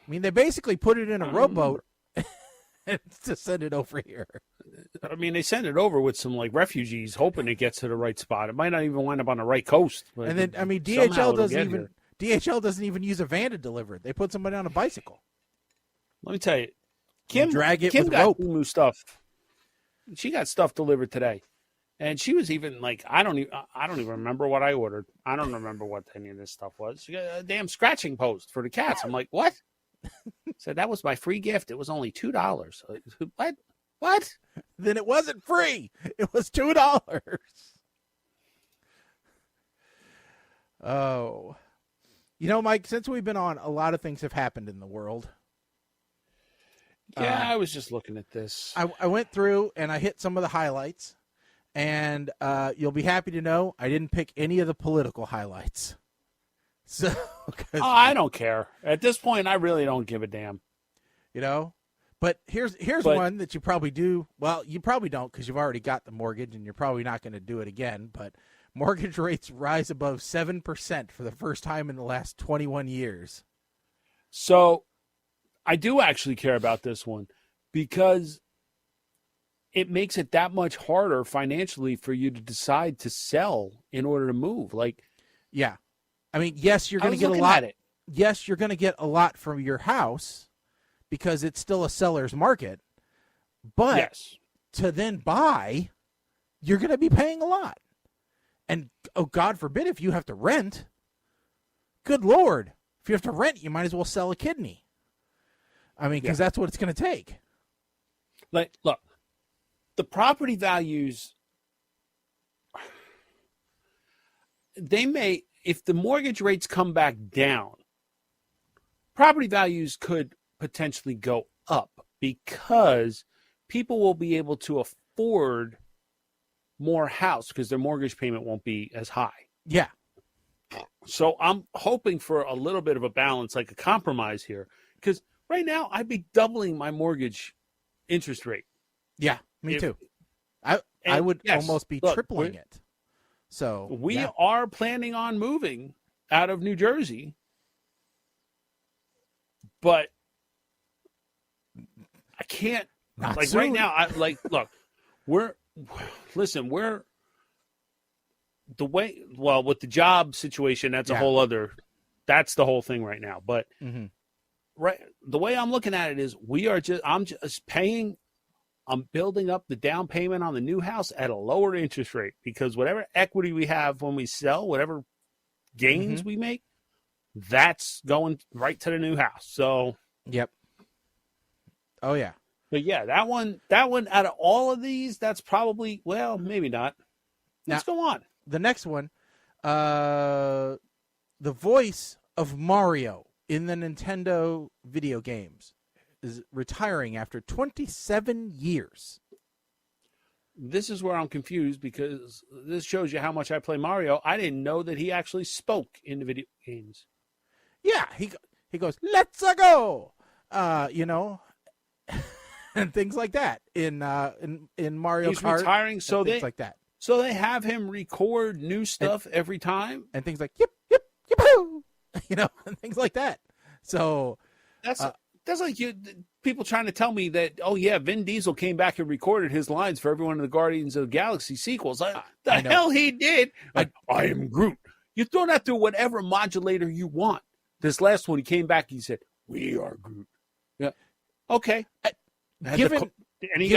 [SPEAKER 1] They basically put it in a rowboat to send it over here.
[SPEAKER 2] I mean, they send it over with some refugees, hoping it gets to the right spot. It might not even wind up on the right coast. But
[SPEAKER 1] and then, DHL doesn't even use a van to deliver it. They put somebody on a bicycle.
[SPEAKER 2] Let me tell you, Kim
[SPEAKER 1] got
[SPEAKER 2] rope.
[SPEAKER 1] rope.
[SPEAKER 2] New stuff. She got stuff delivered today, and she was even I don't even remember what I ordered. I don't remember what any of this stuff was. She got a damn scratching post for the cats. I'm like, what? Said that was my free gift. It was only $2. What?
[SPEAKER 1] Then it wasn't free. It was $2. Oh. Mike, since we've been on, a lot of things have happened in the world.
[SPEAKER 2] Yeah, I was just looking at this.
[SPEAKER 1] I went through and I hit some of the highlights, and you'll be happy to know I didn't pick any of the political highlights. So,
[SPEAKER 2] I don't care. At this point, I really don't give a damn.
[SPEAKER 1] But here's one that you probably do. Well, you probably don't because you've already got the mortgage and you're probably not going to do it again. But mortgage rates rise above 7% for the first time in the last 21 years.
[SPEAKER 2] So I do actually care about this one because it makes it that much harder financially for you to decide to sell in order to move.
[SPEAKER 1] Yeah. I mean, yes, you're going to get a lot. Yes, you're going to get a lot from your house because it's still a seller's market. But
[SPEAKER 2] yes,
[SPEAKER 1] to then buy, you're going to be paying a lot. And, oh, God forbid, if you have to rent, good Lord, if you have to rent, you might as well sell a kidney. I mean, because that's what it's going to take.
[SPEAKER 2] Look, the property values, they may, if the mortgage rates come back down, property values could potentially go up because people will be able to afford more house because their mortgage payment won't be as high.
[SPEAKER 1] Yeah.
[SPEAKER 2] So I'm hoping for a little bit of a balance, like a compromise here, because right now I'd be doubling my mortgage interest rate.
[SPEAKER 1] Yeah, me too. I would almost be tripling it. So
[SPEAKER 2] we are planning on moving out of New Jersey, but I can't.
[SPEAKER 1] Not soon.
[SPEAKER 2] Right now, look, we're the way. Well, with the job situation, that's a whole other. That's the whole thing right now. But right, the way I'm looking at it is, I'm just paying. I'm building up the down payment on the new house at a lower interest rate because whatever equity we have when we sell, whatever gains we make, that's going right to the new house. So,
[SPEAKER 1] yep. Oh yeah.
[SPEAKER 2] But yeah, that one out of all of these, that's probably, well, maybe not. Let's go on.
[SPEAKER 1] The next one, the voice of Mario in the Nintendo video games is retiring after 27 years.
[SPEAKER 2] This is where I'm confused because this shows you how much I play Mario. I didn't know that he actually spoke in the video games.
[SPEAKER 1] Yeah, he goes, "Let's go," and things like that in Mario
[SPEAKER 2] He's
[SPEAKER 1] Kart.
[SPEAKER 2] Retiring, so
[SPEAKER 1] things like that.
[SPEAKER 2] So they have him record new stuff every time,
[SPEAKER 1] and things like yip yip yip, and things like that. So
[SPEAKER 2] that's like people trying to tell me that, oh yeah, Vin Diesel came back and recorded his lines for every one of the Guardians of the Galaxy sequels. The hell he did. I am Groot. You throw that through whatever modulator you want. This last one, he came back and he said, "We are Groot." Yeah. Okay.
[SPEAKER 1] Given
[SPEAKER 2] got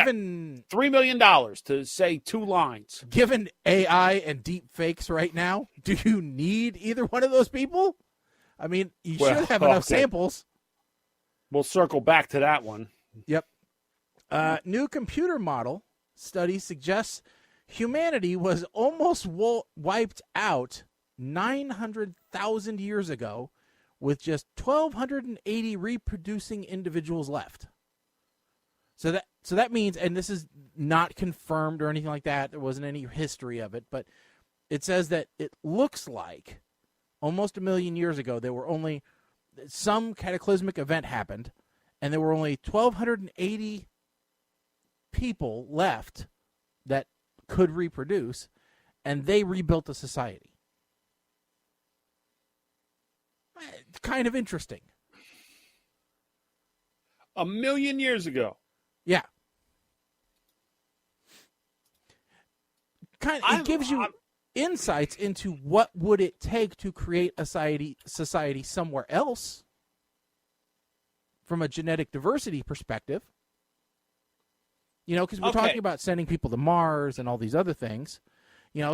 [SPEAKER 2] $3 million to say 2 lines.
[SPEAKER 1] Given AI and deep fakes right now, do you need either one of those people? I mean, you should have enough samples.
[SPEAKER 2] We'll circle back to that one.
[SPEAKER 1] Yep. New computer model study suggests humanity was almost wiped out 900,000 years ago with just 1,280 reproducing individuals left. So that means, and this is not confirmed or anything like that, there wasn't any history of it, but it says that it looks like almost 1 million years ago there were only some cataclysmic event happened, and there were only 1,280 people left that could reproduce, and they rebuilt the society. Kind of interesting.
[SPEAKER 2] 1 million years ago.
[SPEAKER 1] Yeah. It gives you insights into what would it take to create a society somewhere else from a genetic diversity perspective. Because we're talking about sending people to Mars and all these other things.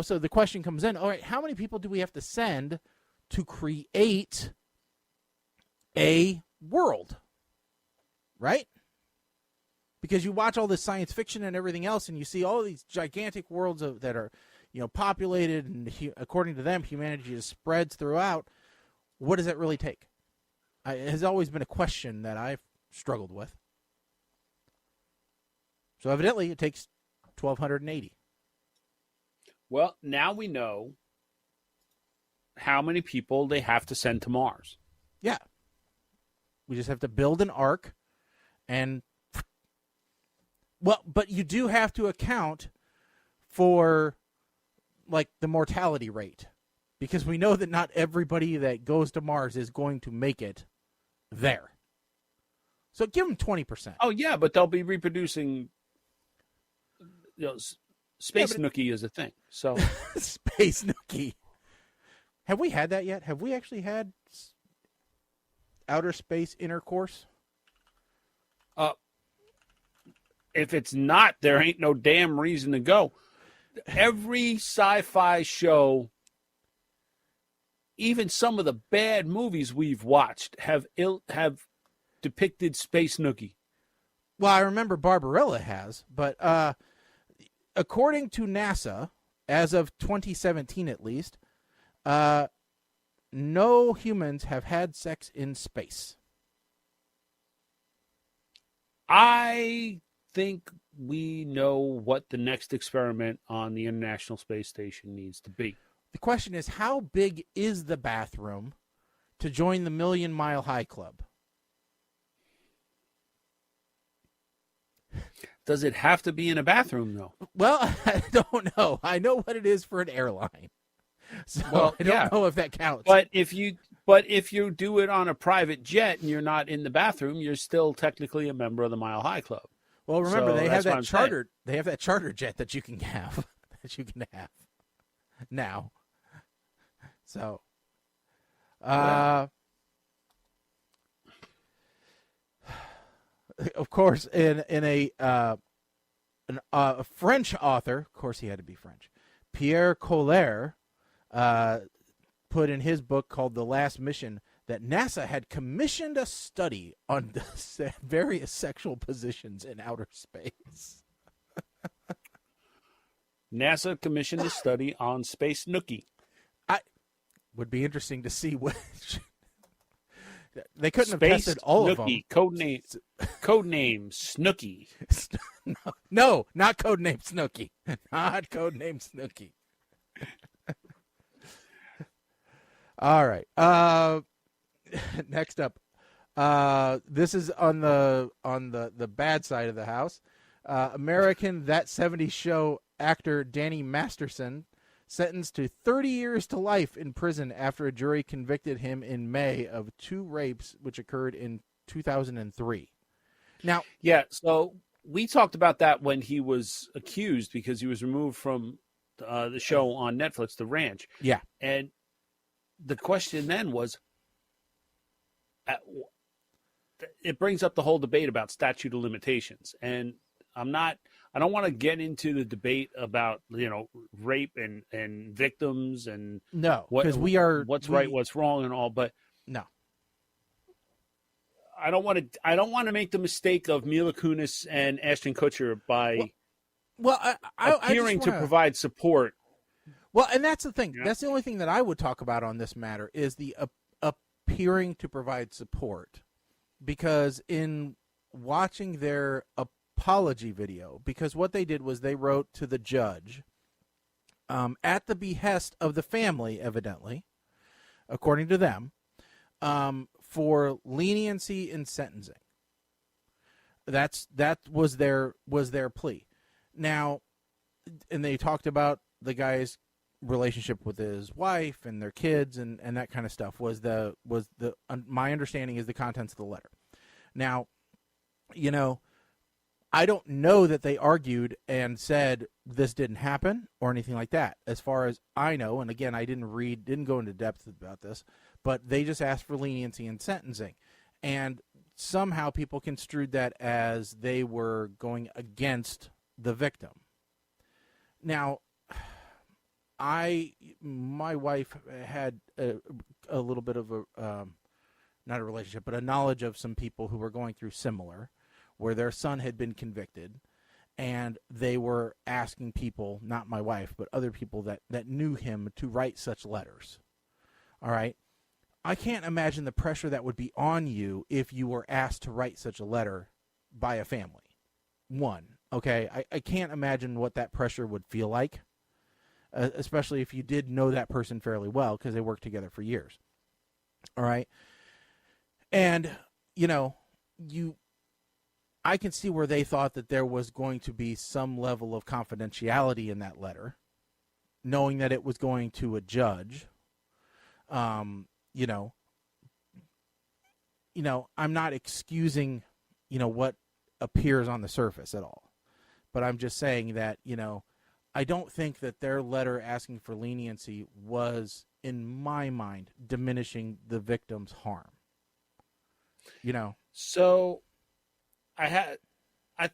[SPEAKER 1] So the question comes in, all right, how many people do we have to send to create a world? Right? Because you watch all this science fiction and everything else, and you see all these gigantic worlds that are, populated, and according to them, humanity just spreads throughout. What does that really take? It has always been a question that I've struggled with. So evidently, it takes 1,280.
[SPEAKER 2] Well, now we know how many people they have to send to Mars.
[SPEAKER 1] Yeah. We just have to build an ark and... Well, but you do have to account for, the mortality rate. Because we know that not everybody that goes to Mars is going to make it there. So give them 20%.
[SPEAKER 2] Oh, yeah, but they'll be reproducing... Space Nookie is a thing. So
[SPEAKER 1] Space Nookie. Have we had that yet? Have we actually had outer space intercourse?
[SPEAKER 2] If it's not, there ain't no damn reason to go. Every sci-fi show, even some of the bad movies we've watched, have depicted Space Nookie.
[SPEAKER 1] Well, I remember Barbarella has, but according to NASA, as of 2017 at least, no humans have had sex in space.
[SPEAKER 2] I think we know what the next experiment on the International Space Station needs to be.
[SPEAKER 1] The question is, how big is the bathroom to join the Million Mile High Club?
[SPEAKER 2] Does it have to be in a bathroom, though?
[SPEAKER 1] Well, I don't know. I know what it is for an airline. So I don't know if that counts.
[SPEAKER 2] But if you do it on a private jet and you're not in the bathroom, you're still technically a member of the Mile High Club.
[SPEAKER 1] Well, remember, they have that chartered. They have that charter jet that you can have. Now. So, of course, in a French author, of course, he had to be French. Pierre Collier put in his book called "The Last Mission" that NASA had commissioned a study on the various sexual positions in outer space.
[SPEAKER 2] NASA commissioned a study on Space Nookie.
[SPEAKER 1] Would be interesting to see which. They couldn't have
[SPEAKER 2] Space
[SPEAKER 1] tested all
[SPEAKER 2] Snooky,
[SPEAKER 1] of them.
[SPEAKER 2] codename Snooky.
[SPEAKER 1] No, not codename Snooky. Not codename Snooky. All right. Next up, this is on the bad side of the house. American That 70s Show actor Danny Masterson sentenced to 30 years to life in prison after a jury convicted him in May of 2 rapes which occurred in 2003. Now,
[SPEAKER 2] yeah, so we talked about that when he was accused because he was removed from the show on Netflix, The Ranch.
[SPEAKER 1] Yeah.
[SPEAKER 2] And the question then was, it brings up the whole debate about statute of limitations. And I don't want to get into the debate about, rape and victims and
[SPEAKER 1] no, because
[SPEAKER 2] what's right, what's wrong and all, but
[SPEAKER 1] no.
[SPEAKER 2] I don't want to make the mistake of Mila Kunis and Ashton Kutcher by appearing to provide support.
[SPEAKER 1] Well, and that's the thing.
[SPEAKER 2] Yeah.
[SPEAKER 1] That's the only thing that I would talk about on this matter is the appearing to provide support. Because in watching their apology video, because what they did was they wrote to the judge at the behest of the family, evidently, according to them, for leniency in sentencing. That was their plea. Now, and they talked about the guy's relationship with his wife and their kids and that kind of stuff was my understanding is the contents of the letter. Now, I don't know that they argued and said this didn't happen or anything like that. As far as I know, and again, I didn't go into depth about this, but they just asked for leniency in sentencing. And somehow people construed that as they were going against the victim. Now, my wife had a little bit of not a relationship, but a knowledge of some people who were going through similar, where their son had been convicted, and they were asking people, not my wife, but other people that knew him to write such letters. All right? I can't imagine the pressure that would be on you if you were asked to write such a letter by a family. One, okay? I can't imagine what that pressure would feel like. Especially if you did know that person fairly well because they worked together for years. All right? And, I can see where they thought that there was going to be some level of confidentiality in that letter, knowing that it was going to a judge. I'm not excusing, what appears on the surface at all. But I'm just saying that, I don't think that their letter asking for leniency was, in my mind, diminishing the victim's harm.
[SPEAKER 2] So I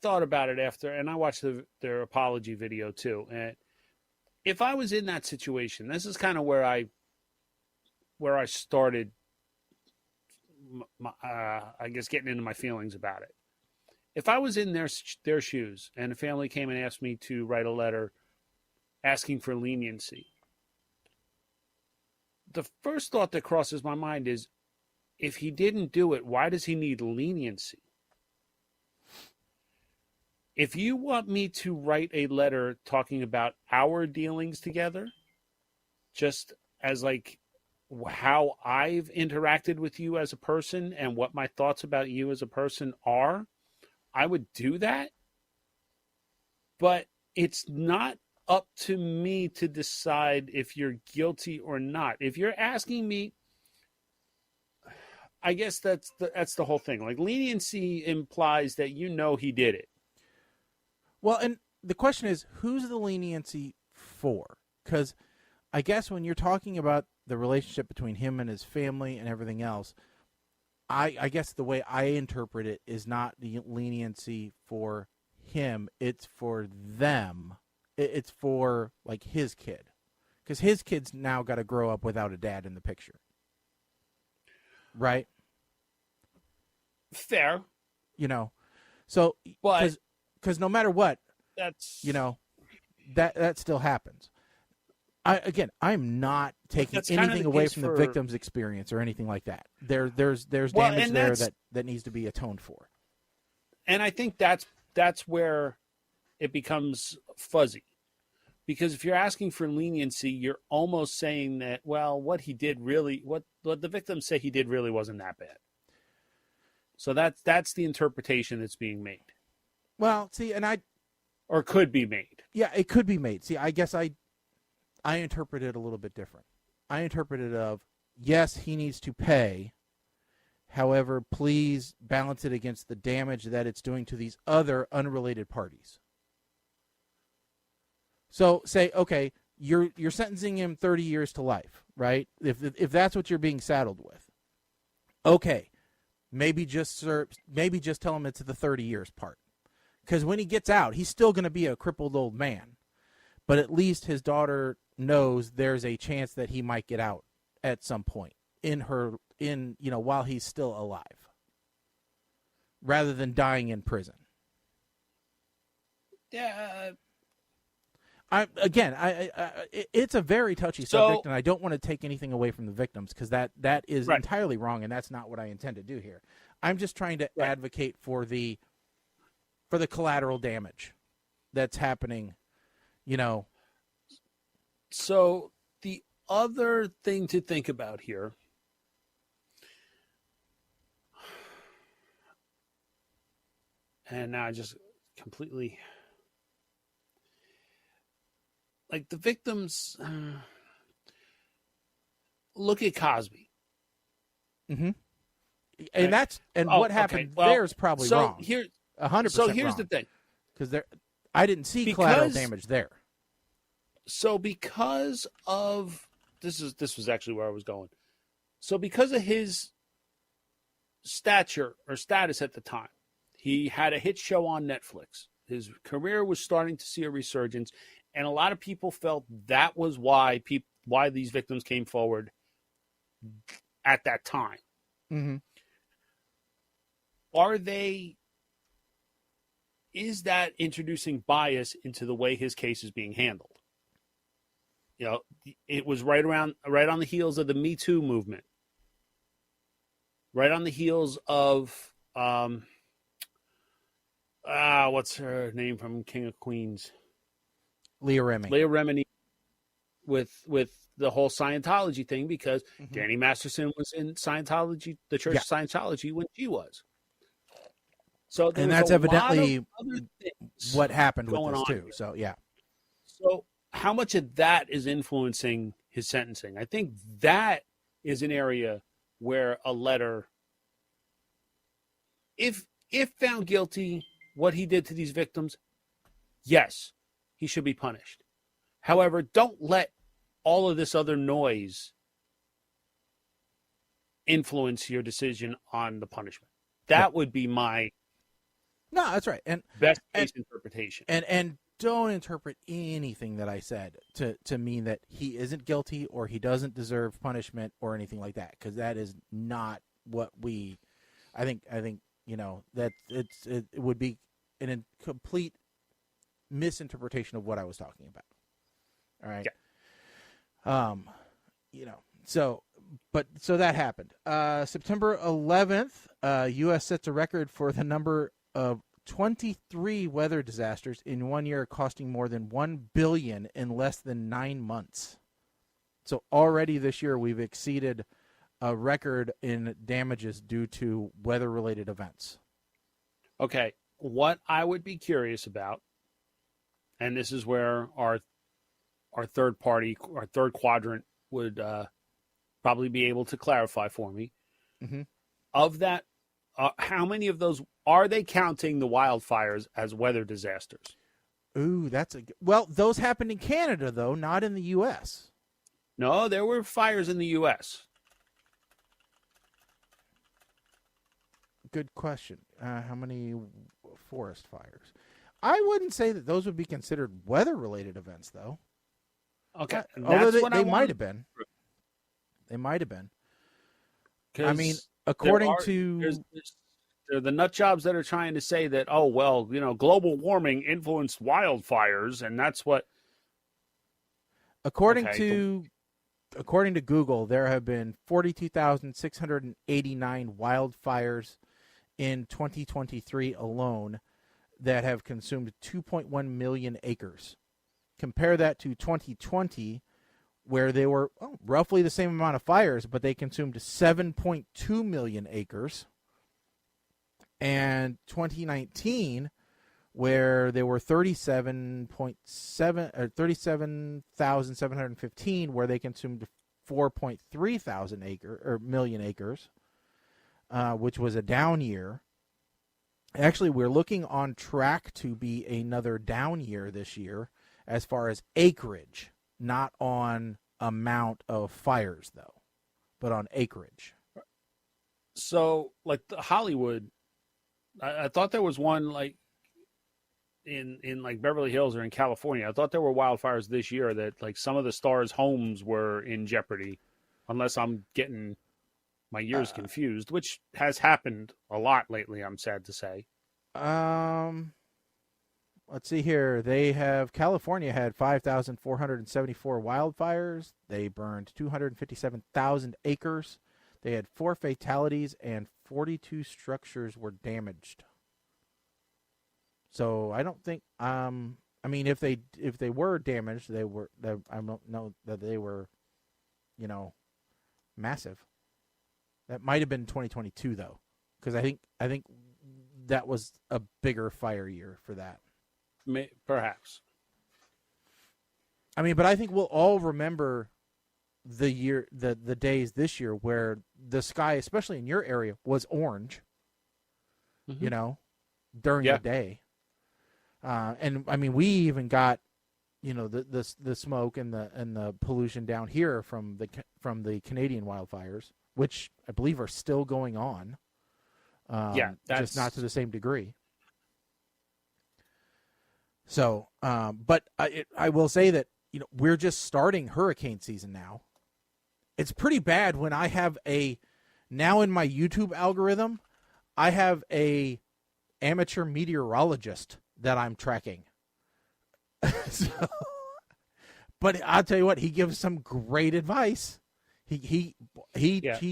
[SPEAKER 2] thought about it after, and I watched their apology video too. And if I was in that situation, this is kind of where I started, I guess, getting into my feelings about it. If I was in their shoes and a family came and asked me to write a letter asking for leniency, the first thought that crosses my mind is, if he didn't do it, why does he need leniency? If you want me to write a letter talking about our dealings together, just as like how I've interacted with you as a person and what my thoughts about you as a person are, I would do that. But it's not up to me to decide if you're guilty or not. If you're asking me, I guess that's the whole thing. Like, leniency implies that he did it.
[SPEAKER 1] Well, and the question is, who's the leniency for? Because I guess when you're talking about the relationship between him and his family and everything else, I guess the way I interpret it is not the leniency for him. It's for them. It's for, like, his kid. Because his kid's now got to grow up without a dad in the picture. Right?
[SPEAKER 2] Fair.
[SPEAKER 1] So,
[SPEAKER 2] but
[SPEAKER 1] because no matter what,
[SPEAKER 2] that's,
[SPEAKER 1] that still happens. I'm not taking
[SPEAKER 2] That's kind of
[SPEAKER 1] anything
[SPEAKER 2] the
[SPEAKER 1] away
[SPEAKER 2] case
[SPEAKER 1] from the
[SPEAKER 2] for-
[SPEAKER 1] victim's experience or anything like that. There's
[SPEAKER 2] Well,
[SPEAKER 1] damage
[SPEAKER 2] and
[SPEAKER 1] there
[SPEAKER 2] that's-
[SPEAKER 1] that needs to be atoned for.
[SPEAKER 2] And I think that's where it becomes fuzzy. Because if you're asking for leniency, you're almost saying that, well, what the victims say he did really wasn't that bad. So that's the interpretation that's being made.
[SPEAKER 1] Well, see,
[SPEAKER 2] Or could be made.
[SPEAKER 1] yeah, it could be made. See, I guess I interpret it a little bit different. I interpret it of, yes, he needs to pay. However, please balance it against the damage that it's doing to these other unrelated parties. So say, okay, you're sentencing him 30 years to life, right? If that's what you're being saddled with. Okay, maybe just tell him it's the 30 years part. Because when he gets out, he's still going to be a crippled old man. But at least his daughter knows there's a chance that he might get out at some point while he's still alive, rather than dying in prison.
[SPEAKER 2] Yeah.
[SPEAKER 1] It's a very touchy subject, and I don't want to take anything away from the victims because that is
[SPEAKER 2] Right.
[SPEAKER 1] entirely wrong, and that's not what I intend to do here. I'm just trying to advocate for the collateral damage that's happening,
[SPEAKER 2] So the other thing to think about here, and now I just completely, like, the victims, look at Cosby.
[SPEAKER 1] Mm-hmm. And what happened there is probably wrong. 100%.
[SPEAKER 2] So here's
[SPEAKER 1] wrong.
[SPEAKER 2] the thing,
[SPEAKER 1] because I didn't see collateral damage there.
[SPEAKER 2] So because of this was actually where I was going. So because of his stature or status at the time, he had a hit show on Netflix. His career was starting to see a resurgence, and a lot of people felt that was why these victims came forward at that time.
[SPEAKER 1] Mm-hmm.
[SPEAKER 2] Is that introducing bias into the way his case is being handled? It was right on the heels of the Me Too movement, right on the heels of what's her name from King of Queens?
[SPEAKER 1] Leah Remini.
[SPEAKER 2] Leah Remini, with the whole Scientology thing, because Danny Masterson was in Scientology, the Church of Scientology, when she was. So
[SPEAKER 1] and that's evidently what happened with this too. Here. So yeah.
[SPEAKER 2] So how much of that is influencing his sentencing? I think that is an area where a letter, if found guilty, what he did to these victims, yes, he should be punished. However, don't let all of this other noise influence your decision on the punishment. That would be my
[SPEAKER 1] that's right. And
[SPEAKER 2] best case interpretation.
[SPEAKER 1] And don't interpret anything that I said to mean that he isn't guilty or he doesn't deserve punishment or anything like that, because that is not what we. I think that it would be a complete misinterpretation of what I was talking about. All right.
[SPEAKER 2] Yeah.
[SPEAKER 1] So that happened. September 11th, U.S. sets a record for the number of 23 weather disasters in 1 year, costing more than $1 billion in less than 9 months. So already this year we've exceeded a record in damages due to weather-related events.
[SPEAKER 2] Okay, what I would be curious about, and this is where our third quadrant would probably be able to clarify for me.
[SPEAKER 1] Mm-hmm.
[SPEAKER 2] Of that, how many of those are they counting the wildfires as weather disasters?
[SPEAKER 1] Ooh, those happened in Canada though, not in the U.S.
[SPEAKER 2] No, there were fires in the U.S.
[SPEAKER 1] Good question. How many forest fires? I wouldn't say that those would be considered weather-related events, though.
[SPEAKER 2] Okay,
[SPEAKER 1] although they might have been. They might have been. I mean, according to
[SPEAKER 2] there are the nut jobs that are trying to say that, oh well, global warming influenced wildfires, and that's what.
[SPEAKER 1] According
[SPEAKER 2] Okay.
[SPEAKER 1] to according to Google, there have been 42,689 wildfires in 2023 alone that have consumed 2.1 million acres. Compare that to 2020, where they were roughly the same amount of fires, but they consumed 7.2 million acres. And 2019, where there were 37,715, where they consumed 4.3 thousand million acres, which was a down year. Actually, we're looking on track to be another down year this year as far as acreage, not on amount of fires though, but on acreage.
[SPEAKER 2] So, like the Hollywood, I thought there was one like in like Beverly Hills or in California. I thought there were wildfires this year that like some of the stars' homes were in jeopardy, unless I'm getting my years confused, which has happened a lot lately. I'm sad to say.
[SPEAKER 1] Let's see here. California had 5,474 wildfires. They burned 257,000 acres. They had 4 fatalities and 42 structures were damaged. So I don't think. I mean, if they were damaged, I don't know that they were, massive. That might have been 2022 though, because I think that was a bigger fire year for that.
[SPEAKER 2] Perhaps.
[SPEAKER 1] I mean, but I think we'll all remember the days this year where the sky, especially in your area, was orange.
[SPEAKER 2] Mm-hmm.
[SPEAKER 1] During the day. And I mean, we even got, the smoke and the pollution down here from the Canadian wildfires, which I believe are still going on. Just not to the same degree. So, but I will say that we're just starting hurricane season now. It's pretty bad when I have now in my YouTube algorithm, I have a amateur meteorologist that I'm tracking. But I'll tell you what, he gives some great advice. He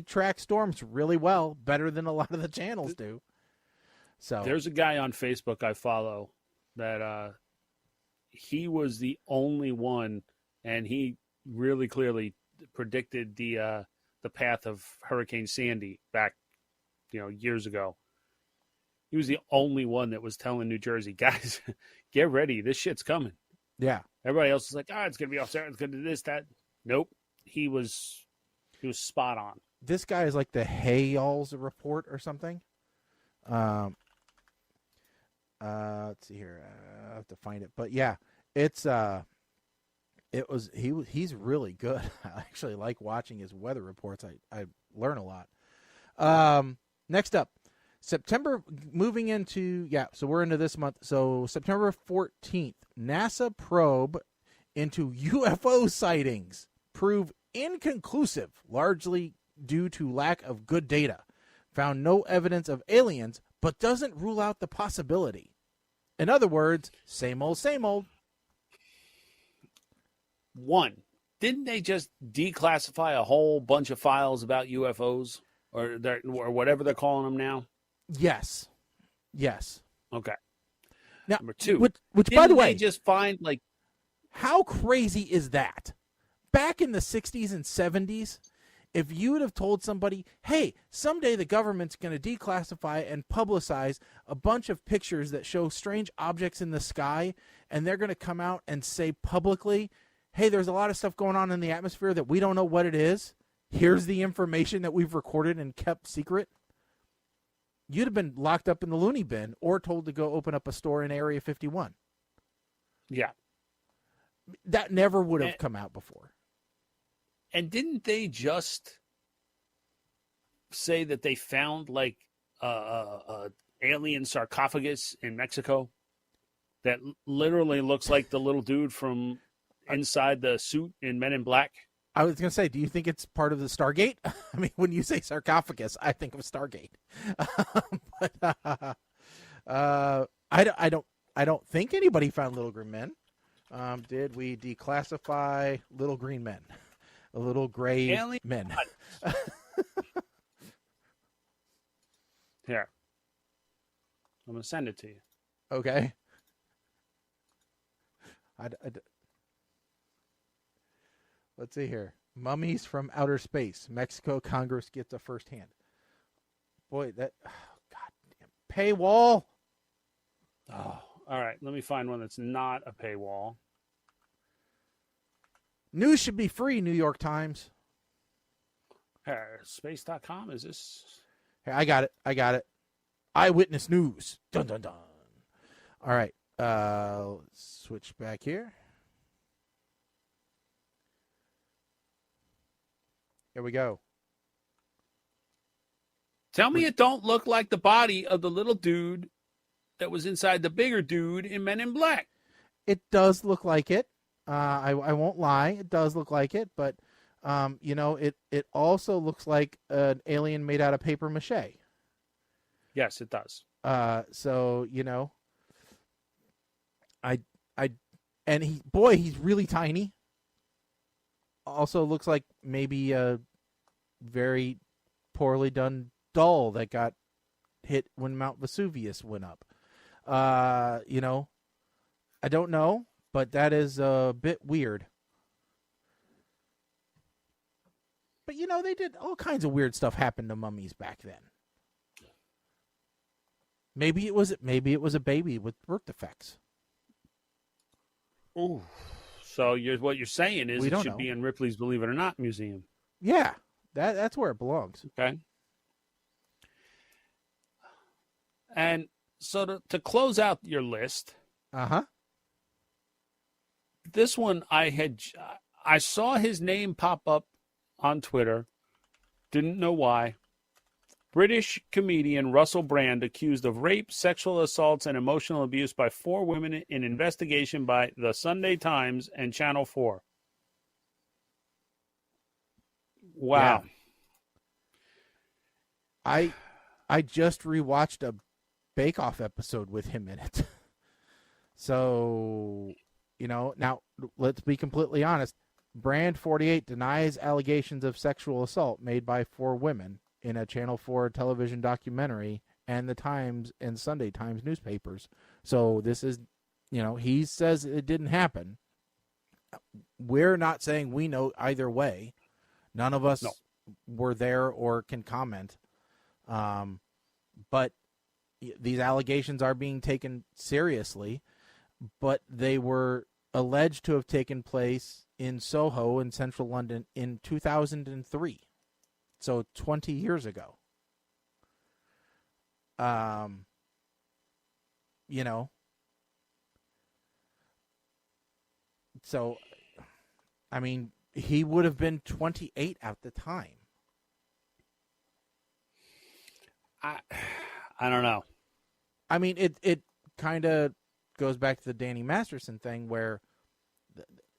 [SPEAKER 1] tracks storms really well, better than a lot of the channels do. So
[SPEAKER 2] there's a guy on Facebook I follow that he was the only one, and he really clearly predicted the path of Hurricane Sandy back, years ago. He was the only one that was telling New Jersey, guys, get ready. This shit's coming.
[SPEAKER 1] Yeah.
[SPEAKER 2] Everybody else is like, it's going to be off there. It's going to do this, that. Nope. He was spot on.
[SPEAKER 1] This guy is like the Hayalls report or something. Let's see here. I have to find it. But yeah, he's really good. I actually like watching his weather reports. I learn a lot. Next up. September, moving into, so we're into this month. So September 14th, NASA probe into UFO sightings prove inconclusive, largely due to lack of good data. Found no evidence of aliens, but doesn't rule out the possibility. In other words, same old, same old.
[SPEAKER 2] One, didn't they just declassify a whole bunch of files about UFOs or whatever they're calling them now?
[SPEAKER 1] Yes.
[SPEAKER 2] Okay.
[SPEAKER 1] Now,
[SPEAKER 2] number two,
[SPEAKER 1] which by the way,
[SPEAKER 2] they just find like,
[SPEAKER 1] how crazy is that? Back in the 60s and 70s, if you would have told somebody, hey, someday the government's going to declassify and publicize a bunch of pictures that show strange objects in the sky, and they're going to come out and say publicly, hey, there's a lot of stuff going on in the atmosphere that we don't know what it is. Here's the information that we've recorded and kept secret. You'd have been locked up in the loony bin or told to go open up a store in Area 51.
[SPEAKER 2] Yeah.
[SPEAKER 1] That never would have come out before.
[SPEAKER 2] And didn't they just say that they found like a alien sarcophagus in Mexico that literally looks like the little dude from inside the suit in Men in Black?
[SPEAKER 1] I was going to say, do you think it's part of the Stargate? I mean, when you say sarcophagus, I think of Stargate. I don't think anybody found Little Green Men. Did we declassify little green men? Little gray
[SPEAKER 2] Alien
[SPEAKER 1] men.
[SPEAKER 2] Here. I'm going to send it to you.
[SPEAKER 1] Okay. Let's see here. Mummies from outer space. Mexico Congress gets a first hand. Boy, that... goddamn. Paywall.
[SPEAKER 2] Oh, all right. Let me find one that's not a paywall.
[SPEAKER 1] News should be free, New York Times.
[SPEAKER 2] Here, space.com, is this?
[SPEAKER 1] Here, I got it. Eyewitness News. Dun, dun, dun. All right. Let's switch back here. Here we go.
[SPEAKER 2] Tell me it don't look like the body of the little dude that was inside the bigger dude in Men in Black.
[SPEAKER 1] It does look like it. I won't lie. It does look like it, but it also looks like an alien made out of paper mache.
[SPEAKER 2] Yes, it does.
[SPEAKER 1] So he's really tiny. Also looks like maybe a very poorly done doll that got hit when Mount Vesuvius went up. I don't know, but that is a bit weird. But they did all kinds of weird stuff happen to mummies back then. Maybe it was a baby with birth defects.
[SPEAKER 2] Ooh. So what you're saying is it should be in Ripley's Believe It or Not museum.
[SPEAKER 1] Yeah, that's where it belongs.
[SPEAKER 2] Okay. And so to close out your list, this one I saw his name pop up on Twitter. Didn't know why. British comedian Russell Brand accused of rape, sexual assaults, and emotional abuse by 4 women in investigation by the Sunday Times and Channel 4. Wow.
[SPEAKER 1] Yeah. I just rewatched a Bake Off episode with him in it. So, now let's be completely honest. Brand 48 denies allegations of sexual assault made by 4 women in a Channel 4 television documentary and the Times and Sunday Times newspapers. So this is, he says it didn't happen. We're not saying we know either way. None of us were there or can comment. But these allegations are being taken seriously, but they were alleged to have taken place in Soho in central London in 2003. So 20 years ago. So, I mean, he would have been 28 at the time.
[SPEAKER 2] I don't know.
[SPEAKER 1] I mean, it kind of goes back to the Danny Masterson thing where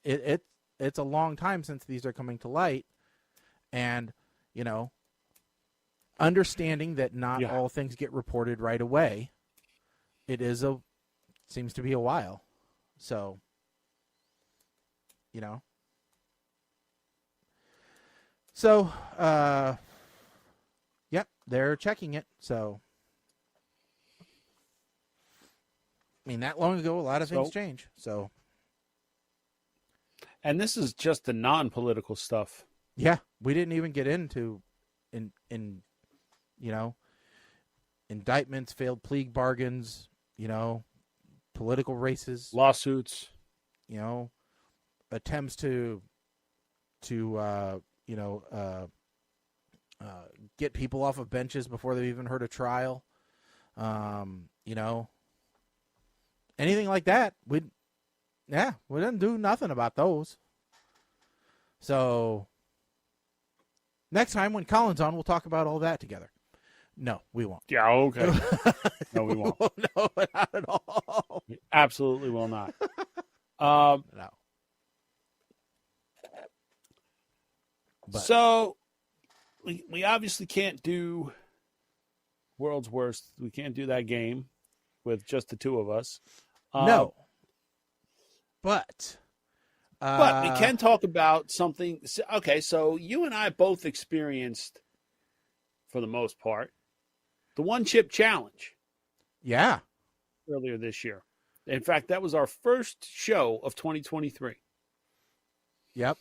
[SPEAKER 1] it's a long time since these are coming to light, and understanding that not all things get reported right away, seems to be a while. So, So, yep, they're checking it. So, I mean, that long ago, a lot of things change. So,
[SPEAKER 2] and this is just the non-political stuff.
[SPEAKER 1] Yeah, we didn't even get into indictments, failed plea bargains, political races,
[SPEAKER 2] lawsuits,
[SPEAKER 1] attempts to get people off of benches before they've even heard a trial. Anything like that, we didn't do nothing about those. So next time when Colin's on, we'll talk about all that together. No, we won't.
[SPEAKER 2] Yeah, okay. No, we won't.
[SPEAKER 1] No, not at all.
[SPEAKER 2] We absolutely will not.
[SPEAKER 1] No. But.
[SPEAKER 2] So we obviously can't do World's Worst. We can't do that game with just the two of us.
[SPEAKER 1] No. But
[SPEAKER 2] But we can talk about something. Okay, so you and I both experienced, for the most part, the one chip challenge.
[SPEAKER 1] Yeah.
[SPEAKER 2] Earlier this year. In fact, that was our first show of 2023.
[SPEAKER 1] Yep.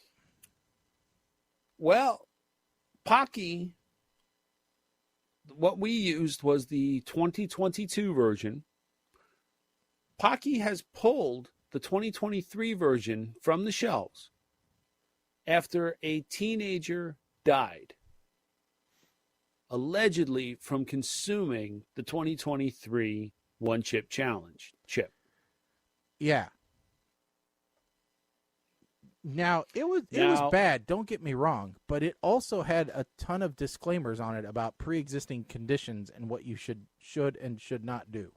[SPEAKER 2] Well, Pocky, what we used was the 2022 version. Pocky has pulled the 2023 version from the shelves after a teenager died, allegedly from consuming the 2023 one chip challenge chip.
[SPEAKER 1] Yeah. Now it was bad, don't get me wrong, but it also had a ton of disclaimers on it about pre-existing conditions and what you should and should not do.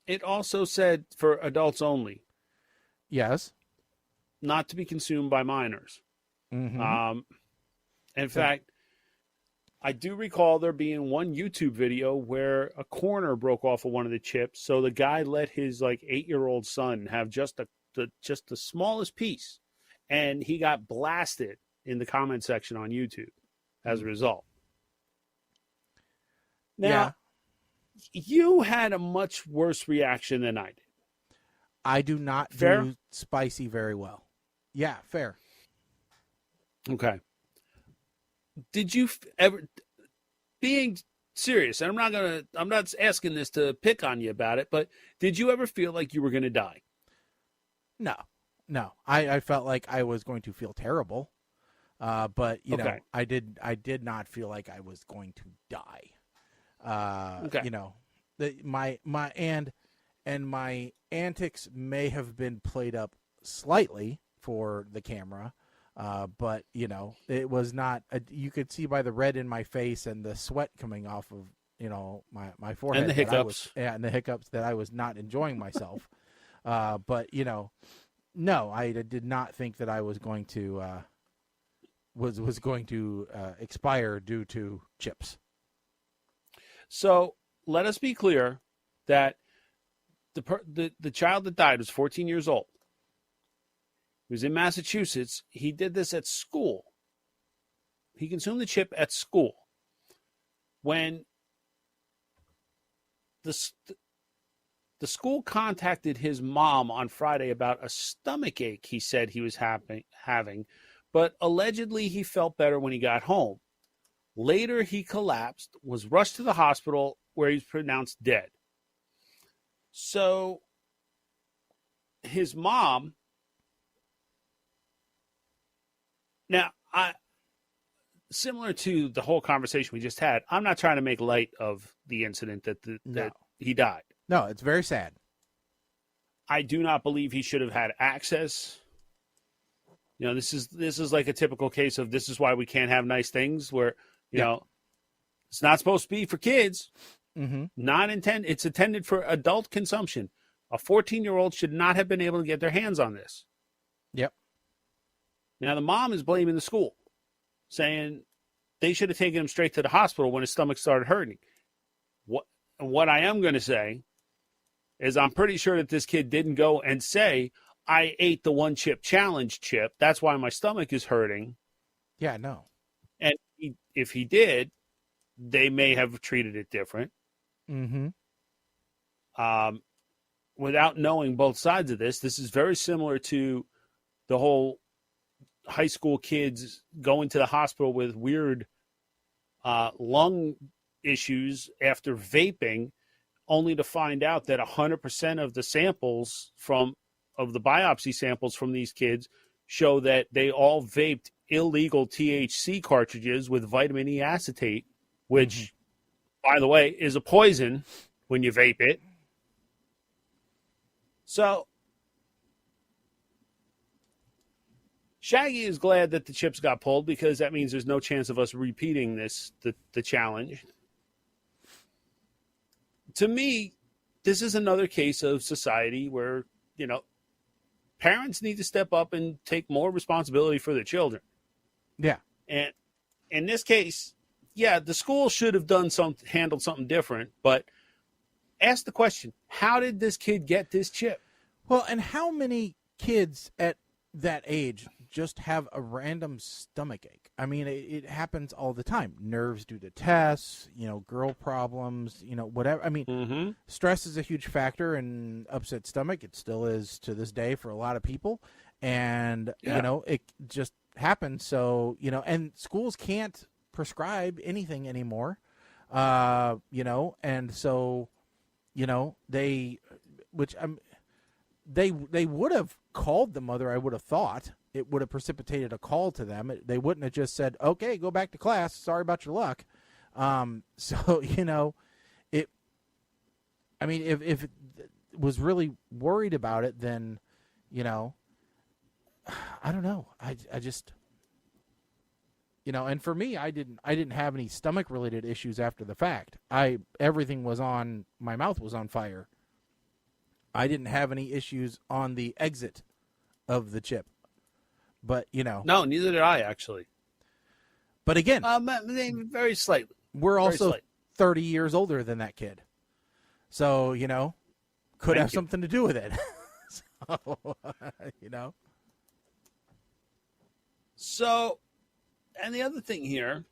[SPEAKER 2] It also said for adults only.
[SPEAKER 1] Yes.
[SPEAKER 2] Not to be consumed by minors.
[SPEAKER 1] Mm-hmm.
[SPEAKER 2] In fact, I do recall there being one YouTube video where a corner broke off of one of the chips, so the guy let his 8-year-old son have just the smallest piece, and he got blasted in the comment section on YouTube as a result. Now, you had a much worse reaction than I did.
[SPEAKER 1] I do not do spicy very well. Yeah, fair.
[SPEAKER 2] Okay. Did you ever, being serious, and I'm not asking this to pick on you about it, but did you ever feel like you were going to die?
[SPEAKER 1] No. I felt like I was going to feel terrible. But you know, I did not feel like I was going to die. You know, my antics may have been played up slightly for the camera. But you know, it was not. You could see by the red in my face and the sweat coming off of my forehead
[SPEAKER 2] and the hiccups.
[SPEAKER 1] And the hiccups that I was not enjoying myself. But you know, no, I did not think that I was going to was going to expire due to chips.
[SPEAKER 2] So let us be clear that the child that died was 14 years old. He was in Massachusetts. He did this at school. He consumed the chip at school. When the school contacted his mom on Friday about a stomach ache he said he was having, but allegedly he felt better when he got home. Later, he collapsed, was rushed to the hospital where he was pronounced dead. So his mom... Now, similar to the whole conversation we just had, I'm not trying to make light of the incident that he died.
[SPEAKER 1] No, it's very sad.
[SPEAKER 2] I do not believe he should have had access. You know, this is like a typical case of this is why we can't have nice things where, you know, it's not supposed to be for kids.
[SPEAKER 1] Mm-hmm.
[SPEAKER 2] It's intended for adult consumption. A 14-year-old should not have been able to get their hands on this.
[SPEAKER 1] Yep.
[SPEAKER 2] Now, the mom is blaming the school, saying they should have taken him straight to the hospital when his stomach started hurting. What I am going to say is I'm pretty sure that this kid didn't go and say, I ate the one chip challenge chip. That's why my stomach is hurting.
[SPEAKER 1] Yeah, no.
[SPEAKER 2] And if he did, they may have treated it different.
[SPEAKER 1] Mm-hmm.
[SPEAKER 2] Without knowing both sides of this is very similar to the whole high school kids going to the hospital with weird lung issues after vaping, only to find out that 100% of the samples of the biopsy samples from these kids show that they all vaped illegal THC cartridges with vitamin E acetate, which, by the way, is a poison when you vape it. So Shaggy is glad that the chips got pulled because that means there's no chance of us repeating the challenge. To me, this is another case of society where, you know, parents need to step up and take more responsibility for their children.
[SPEAKER 1] Yeah.
[SPEAKER 2] And in this case, yeah, the school should have handled something different, but ask the question, how did this kid get this chip?
[SPEAKER 1] Well, and how many kids at that age just have a random stomach ache. I mean, it happens all the time. Nerves due to tests, girl problems, whatever. I mean, stress is a huge factor in upset stomach. It still is to this day for a lot of people. And, it just happens. So, and schools can't prescribe anything anymore, and so, they would have called the mother, I would have thought. It would have precipitated a call to them. They wouldn't have just said, okay, go back to class. Sorry about your luck. So, if it was really worried about it, then, I don't know. I just, and for me, I didn't have any stomach related issues after the fact. Everything was on, my mouth was on fire. I didn't have any issues on the exit of the chip, but
[SPEAKER 2] no, neither did I actually.
[SPEAKER 1] But again,
[SPEAKER 2] very slightly.
[SPEAKER 1] We're also 30 years older than that kid, so could have something to do with it. So,
[SPEAKER 2] So, and the other thing here,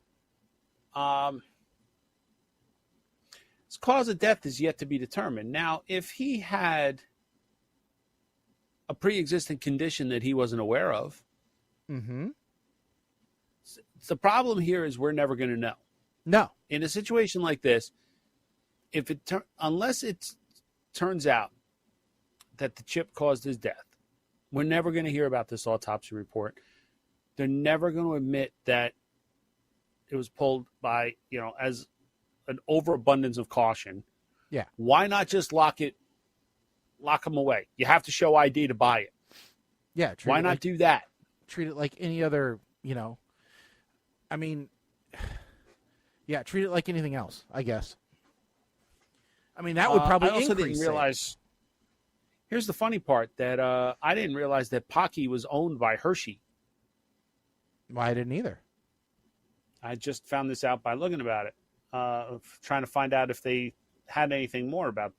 [SPEAKER 2] his cause of death is yet to be determined. Now, if he had a pre-existing condition that he wasn't aware of, the problem here is we're never going to know.
[SPEAKER 1] No.
[SPEAKER 2] In a situation like this, unless it turns out that the chip caused his death, we're never going to hear about this autopsy report. They're never going to admit that it was pulled by, as an overabundance of caution.
[SPEAKER 1] Yeah.
[SPEAKER 2] Why not just lock him away? You have to show ID to buy it.
[SPEAKER 1] Yeah.
[SPEAKER 2] Why not do that?
[SPEAKER 1] Treat it like any other, I mean, yeah, treat it like anything else, I guess. I mean, that would probably
[SPEAKER 2] I also
[SPEAKER 1] increase
[SPEAKER 2] didn't realize. Here's the funny part, that I didn't realize that Pocky was owned by Hershey.
[SPEAKER 1] Well, I didn't either.
[SPEAKER 2] I just found this out by looking about it, trying to find out if they had anything more about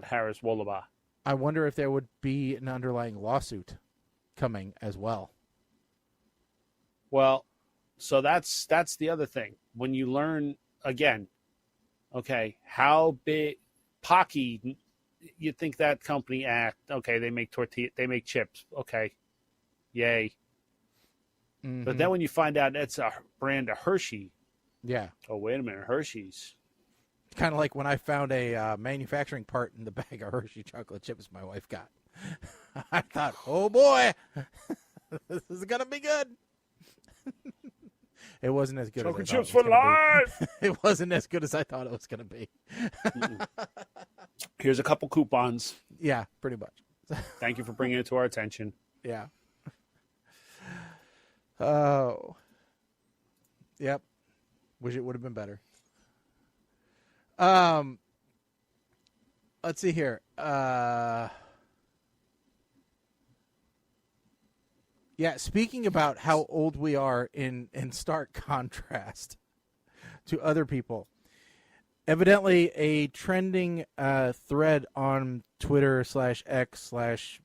[SPEAKER 2] Harris Wollaba.
[SPEAKER 1] I wonder if there would be an underlying lawsuit coming as well.
[SPEAKER 2] Well, so that's the other thing. When you learn again, okay, how big Pocky, you think that company okay, they make they make chips, okay, yay. Mm-hmm. But then when you find out it's a brand of Hershey,
[SPEAKER 1] yeah.
[SPEAKER 2] Oh, wait a minute, Hershey's.
[SPEAKER 1] Kind of like when I found a manufacturing part in the bag of Hershey chocolate chips my wife got. I thought, oh boy, this is gonna be good. It wasn't as good.
[SPEAKER 2] Chocolate
[SPEAKER 1] as I
[SPEAKER 2] chips for life.
[SPEAKER 1] It wasn't as good as I thought it was gonna be.
[SPEAKER 2] Here's a couple coupons.
[SPEAKER 1] Yeah, pretty much.
[SPEAKER 2] Thank you for bringing it to our attention.
[SPEAKER 1] Yeah. Oh. Yep. Wish it would have been better. Let's see here. Yeah, speaking about how old we are in stark contrast to other people. Evidently, a trending thread on Twitter /X/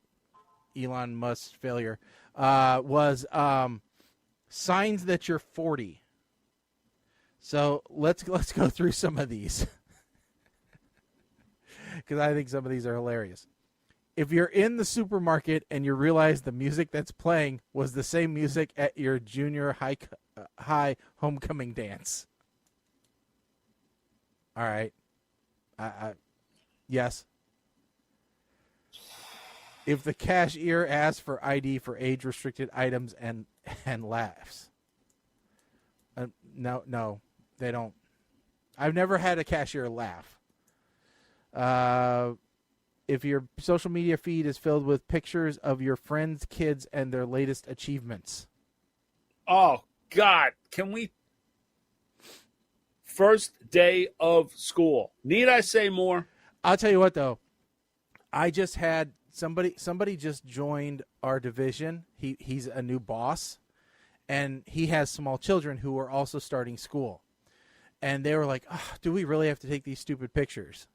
[SPEAKER 1] Elon Musk's failure was signs that you're 40. So let's go through some of these because I think some of these are hilarious. If you're in the supermarket and you realize the music that's playing was the same music at your junior high homecoming dance. All right. Yes. If the cashier asks for ID for age-restricted items and laughs. No, they don't. I've never had a cashier laugh. If your social media feed is filled with pictures of your friends' kids and their latest achievements.
[SPEAKER 2] Oh, God. Can we... First day of school. Need I say more?
[SPEAKER 1] I'll tell you what, though. I just had... Somebody just joined our division. He's a new boss, and he has small children who are also starting school. And they were like, oh, do we really have to take these stupid pictures?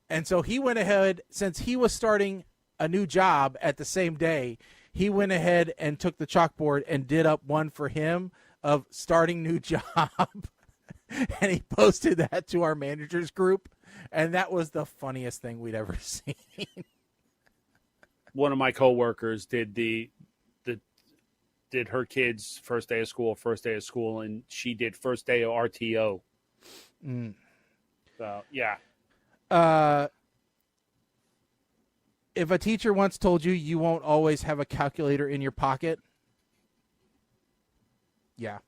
[SPEAKER 1] And so he went ahead, since he was starting a new job at the same day, he went ahead and took the chalkboard and did up one for him of starting new job. And he posted that to our managers group. And that was the funniest thing we'd ever seen.
[SPEAKER 2] One of my coworkers did did her kids' first day of school, and she did first day of RTO. So, yeah.
[SPEAKER 1] If a teacher once told you you won't always have a calculator in your pocket, yeah.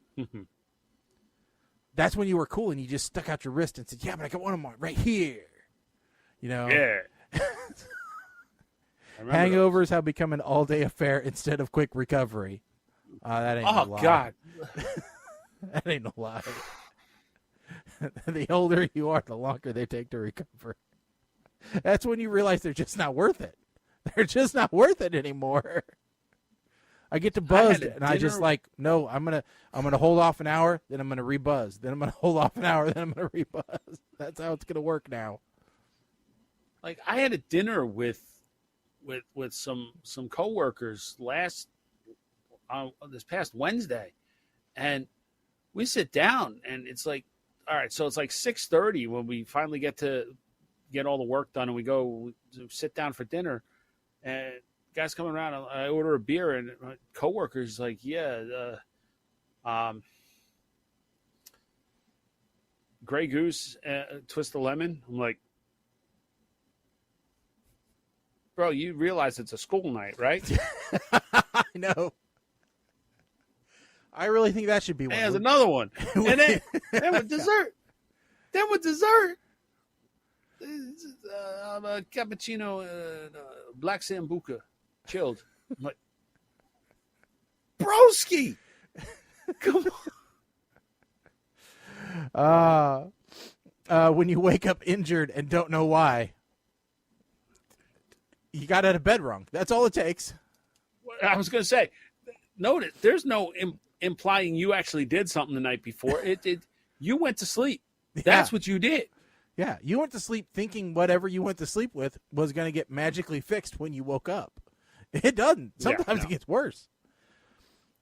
[SPEAKER 1] That's when you were cool and you just stuck out your wrist and said, yeah, but I got one of them right here. You know?
[SPEAKER 2] Yeah.
[SPEAKER 1] Hangovers have become an all-day affair instead of quick recovery. That ain't no lie.
[SPEAKER 2] God.
[SPEAKER 1] That ain't no lie. The older you are, the longer they take to recover. That's when you realize they're just not worth it. They're just not worth it anymore. I get to buzz and I just no, I'm gonna hold off an hour, then I'm gonna rebuzz, then I'm gonna hold off an hour, then I'm gonna rebuzz. That's how it's gonna work now.
[SPEAKER 2] Like, I had a dinner with some coworkers this past Wednesday, and we sit down and it's like, all right, so it's like 6:30 when we finally get all the work done, and we go to sit down for dinner, and guys coming around, I order a beer, and my coworker's like, Grey Goose, twist of lemon. I'm like, bro, you realize it's a school night, right?
[SPEAKER 1] I know. I really think that should be one.
[SPEAKER 2] There's another one. And then with dessert. A cappuccino, black sambuca, chilled. I'm like, broski, come
[SPEAKER 1] on. When you wake up injured and don't know why, you got out of bed wrong. That's all it takes.
[SPEAKER 2] I was going to say, notice there's no implying you actually did something the night before. You went to sleep. That's what you did.
[SPEAKER 1] Yeah, you went to sleep thinking whatever you went to sleep with was going to get magically fixed when you woke up. It doesn't. Sometimes it gets worse.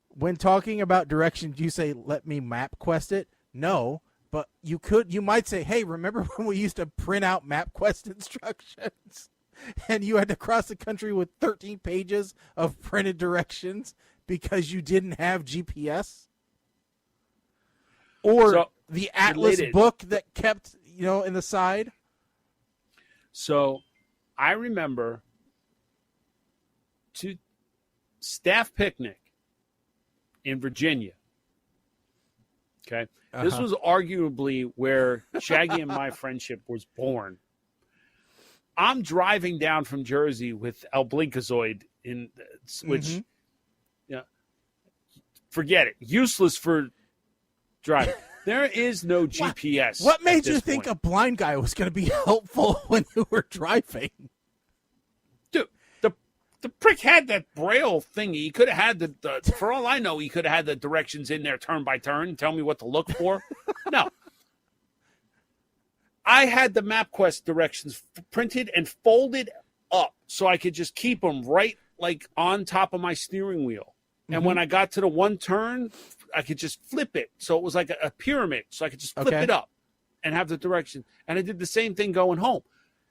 [SPEAKER 1] When talking about directions, you say, let me map quest it. No, but you might say, hey, remember when we used to print out MapQuest instructions and you had to cross the country with 13 pages of printed directions because you didn't have GPS? Or the Atlas book that kept, in the side?
[SPEAKER 2] So I remember staff picnic in Virginia. Okay. This was arguably where Shaggy and my friendship was born. I'm driving down from Jersey with El Blinkazoid which, forget it. Useless for driving. There is no GPS.
[SPEAKER 1] What made you think a blind guy was going to be helpful when you were driving?
[SPEAKER 2] Dude, the prick had that braille thingy. He could have had for all I know, he could have had the directions in there turn by turn and tell me what to look for. No. I had the MapQuest directions printed and folded up so I could just keep them right on top of my steering wheel. And when I got to the one turn, I could just flip it. So it was like a pyramid. So I could just flip it up and have the direction. And I did the same thing going home.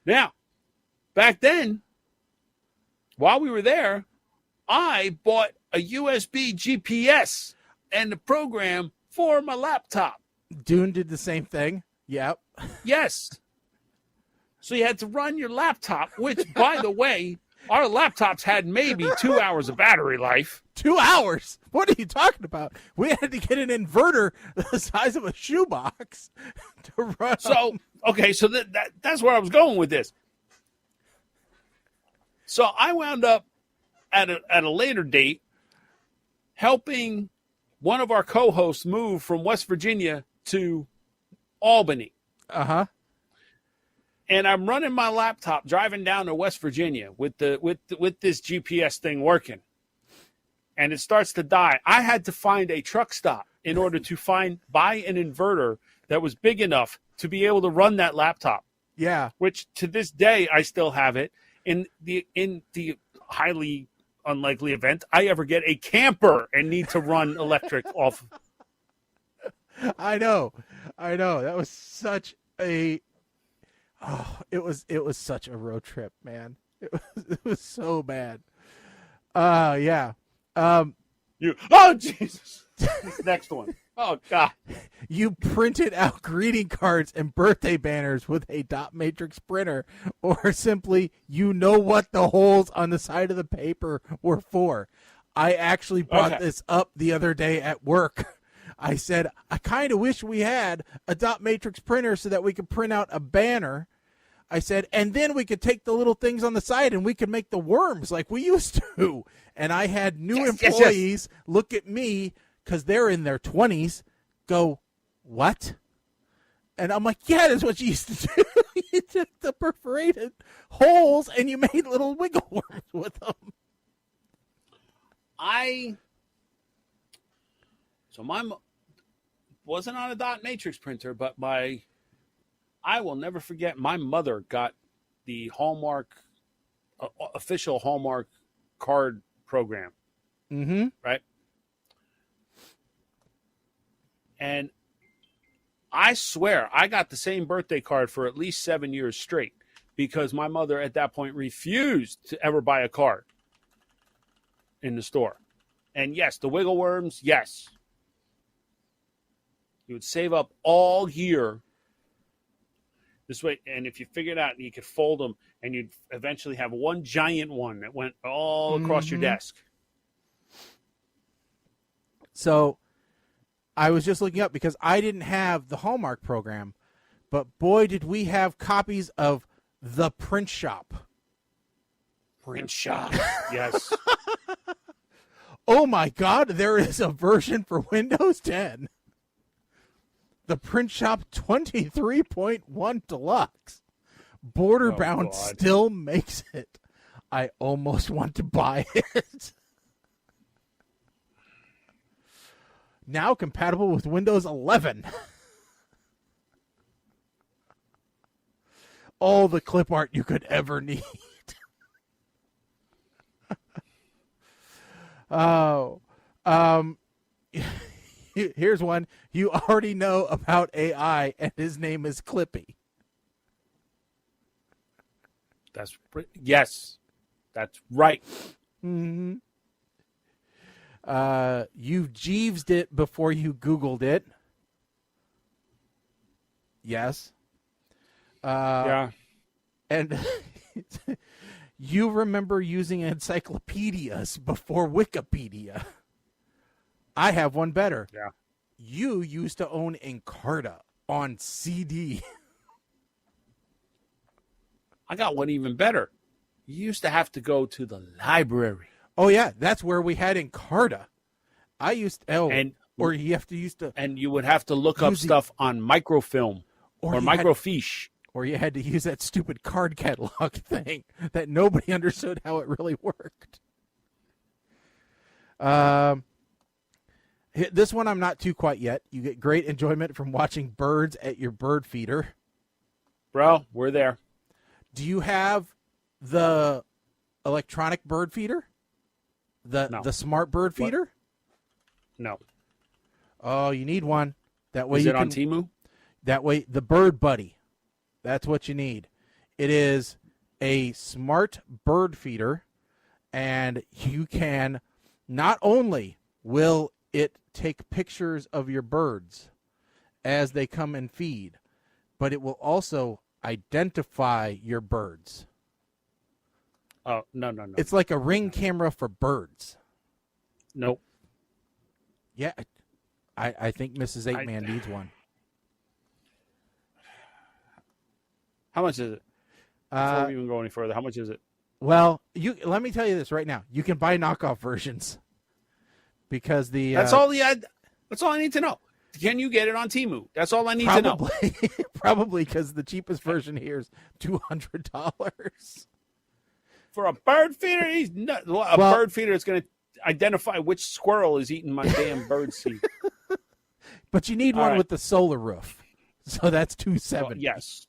[SPEAKER 2] Now, back then, while we were there, I bought a USB GPS and the program for my laptop.
[SPEAKER 1] Dune did the same thing. Yep.
[SPEAKER 2] Yes. So you had to run your laptop, which, by the way, our laptops had maybe 2 hours of battery life.
[SPEAKER 1] 2 hours? What are you talking about? We had to get an inverter the size of a shoebox to run.
[SPEAKER 2] So, okay, so that's where I was going with this. So I wound up at a later date helping one of our co-hosts move from West Virginia to Albany.
[SPEAKER 1] Uh-huh.
[SPEAKER 2] And I'm running my laptop driving down to West Virginia with this GPS thing working. And it starts to die. I had to find a truck stop in order to buy an inverter that was big enough to be able to run that laptop.
[SPEAKER 1] Yeah.
[SPEAKER 2] Which to this day I still have it. in the highly unlikely event I ever get a camper and need to run electric off.
[SPEAKER 1] I know. That was such a it was such a road trip, man. It was so bad. Yeah.
[SPEAKER 2] Oh Jesus. This next one. Oh God.
[SPEAKER 1] You printed out greeting cards and birthday banners with a dot matrix printer, or simply you know what the holes on the side of the paper were for. I actually brought this up the other day at work. I said, I kind of wish we had a dot matrix printer so that we could print out a banner. I said, and then we could take the little things on the side and we could make the worms like we used to. And I had new employees look at me because they're in their 20s, go, what? And I'm like, yeah, that's what you used to do. You took the perforated holes and you made little wiggle worms with them.
[SPEAKER 2] So mine wasn't on a dot matrix printer, but I will never forget, my mother got the Hallmark, official Hallmark card program.
[SPEAKER 1] Mm-hmm.
[SPEAKER 2] Right? And I swear I got the same birthday card for at least 7 years straight because my mother at that point refused to ever buy a card in the store. And yes, the wiggle worms, yes. You would save up all year this way, and if you figured out you could fold them, and you'd eventually have one giant one that went all across your desk.
[SPEAKER 1] So I was just looking up because I didn't have the Hallmark program, but boy, did we have copies of The Print Shop.
[SPEAKER 2] Print Shop, yes.
[SPEAKER 1] Oh my God, there is a version for Windows 10. The Print Shop 23.1 Deluxe. Borderbound still makes it. I almost want to buy it. Now compatible with Windows 11. All the clip art you could ever need. Oh, here's one you already know about AI, and his name is Clippy.
[SPEAKER 2] Yes, that's right.
[SPEAKER 1] Mm-hmm. You Jeeves'd it before you Googled it. Yes.
[SPEAKER 2] Yeah.
[SPEAKER 1] And you remember using encyclopedias before Wikipedia. I have one better.
[SPEAKER 2] Yeah.
[SPEAKER 1] You used to own Encarta on CD.
[SPEAKER 2] I got one even better. You used to have to go to the library.
[SPEAKER 1] Oh yeah, that's where we had Encarta. I used and
[SPEAKER 2] you would have to look up stuff on microfilm or microfiche.
[SPEAKER 1] Or you had to use that stupid card catalog thing that nobody understood how it really worked. This one I'm not too quite yet. You get great enjoyment from watching birds at your bird feeder.
[SPEAKER 2] Bro, we're there.
[SPEAKER 1] Do you have the electronic bird feeder? The smart bird feeder?
[SPEAKER 2] What? No.
[SPEAKER 1] Oh, you need one. That way
[SPEAKER 2] Is it on Temu?
[SPEAKER 1] That way, the Bird Buddy. That's what you need. It is a smart bird feeder, and you can not only will it take pictures of your birds as they come and feed, but it will also identify your birds.
[SPEAKER 2] Oh, no.
[SPEAKER 1] It's like a Ring camera for birds.
[SPEAKER 2] Nope.
[SPEAKER 1] Yeah, I think Mrs. 8-Man needs one.
[SPEAKER 2] How much is it? Before we even go any further, how much is it?
[SPEAKER 1] Well, let me tell you this right now. You can buy knockoff versions because
[SPEAKER 2] that's all I need to know. Can you get it on Temu? That's all I need to know.
[SPEAKER 1] Probably because the cheapest version here is $200
[SPEAKER 2] for a bird feeder. Bird feeder is going to identify which squirrel is eating my damn bird seed.
[SPEAKER 1] But you need one with the solar roof, so that's $270.
[SPEAKER 2] Yes.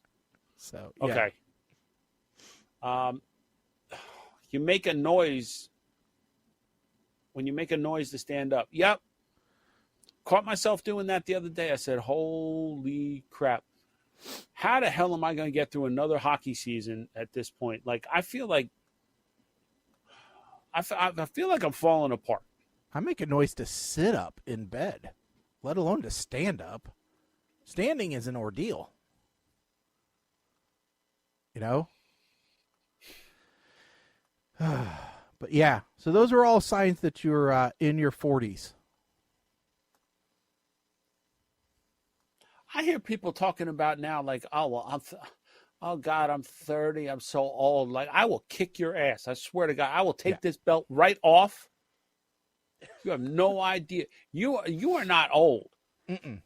[SPEAKER 1] So yeah.
[SPEAKER 2] Okay. you make a noise when you make a noise to stand up. Yep. Caught myself doing that the other day. I said, holy crap. How the hell am I going to get through another hockey season at this point? Like, I feel like I'm falling apart.
[SPEAKER 1] I make a noise to sit up in bed, let alone to stand up. Standing is an ordeal. You know? But yeah, so those are all signs that you're in your 40s.
[SPEAKER 2] I hear people talking about now, like, oh, well, oh, God, I'm 30. I'm so old. Like, I will kick your ass. I swear to God, I will take this belt right off. You have no idea. You are not old.
[SPEAKER 1] Mm-mm.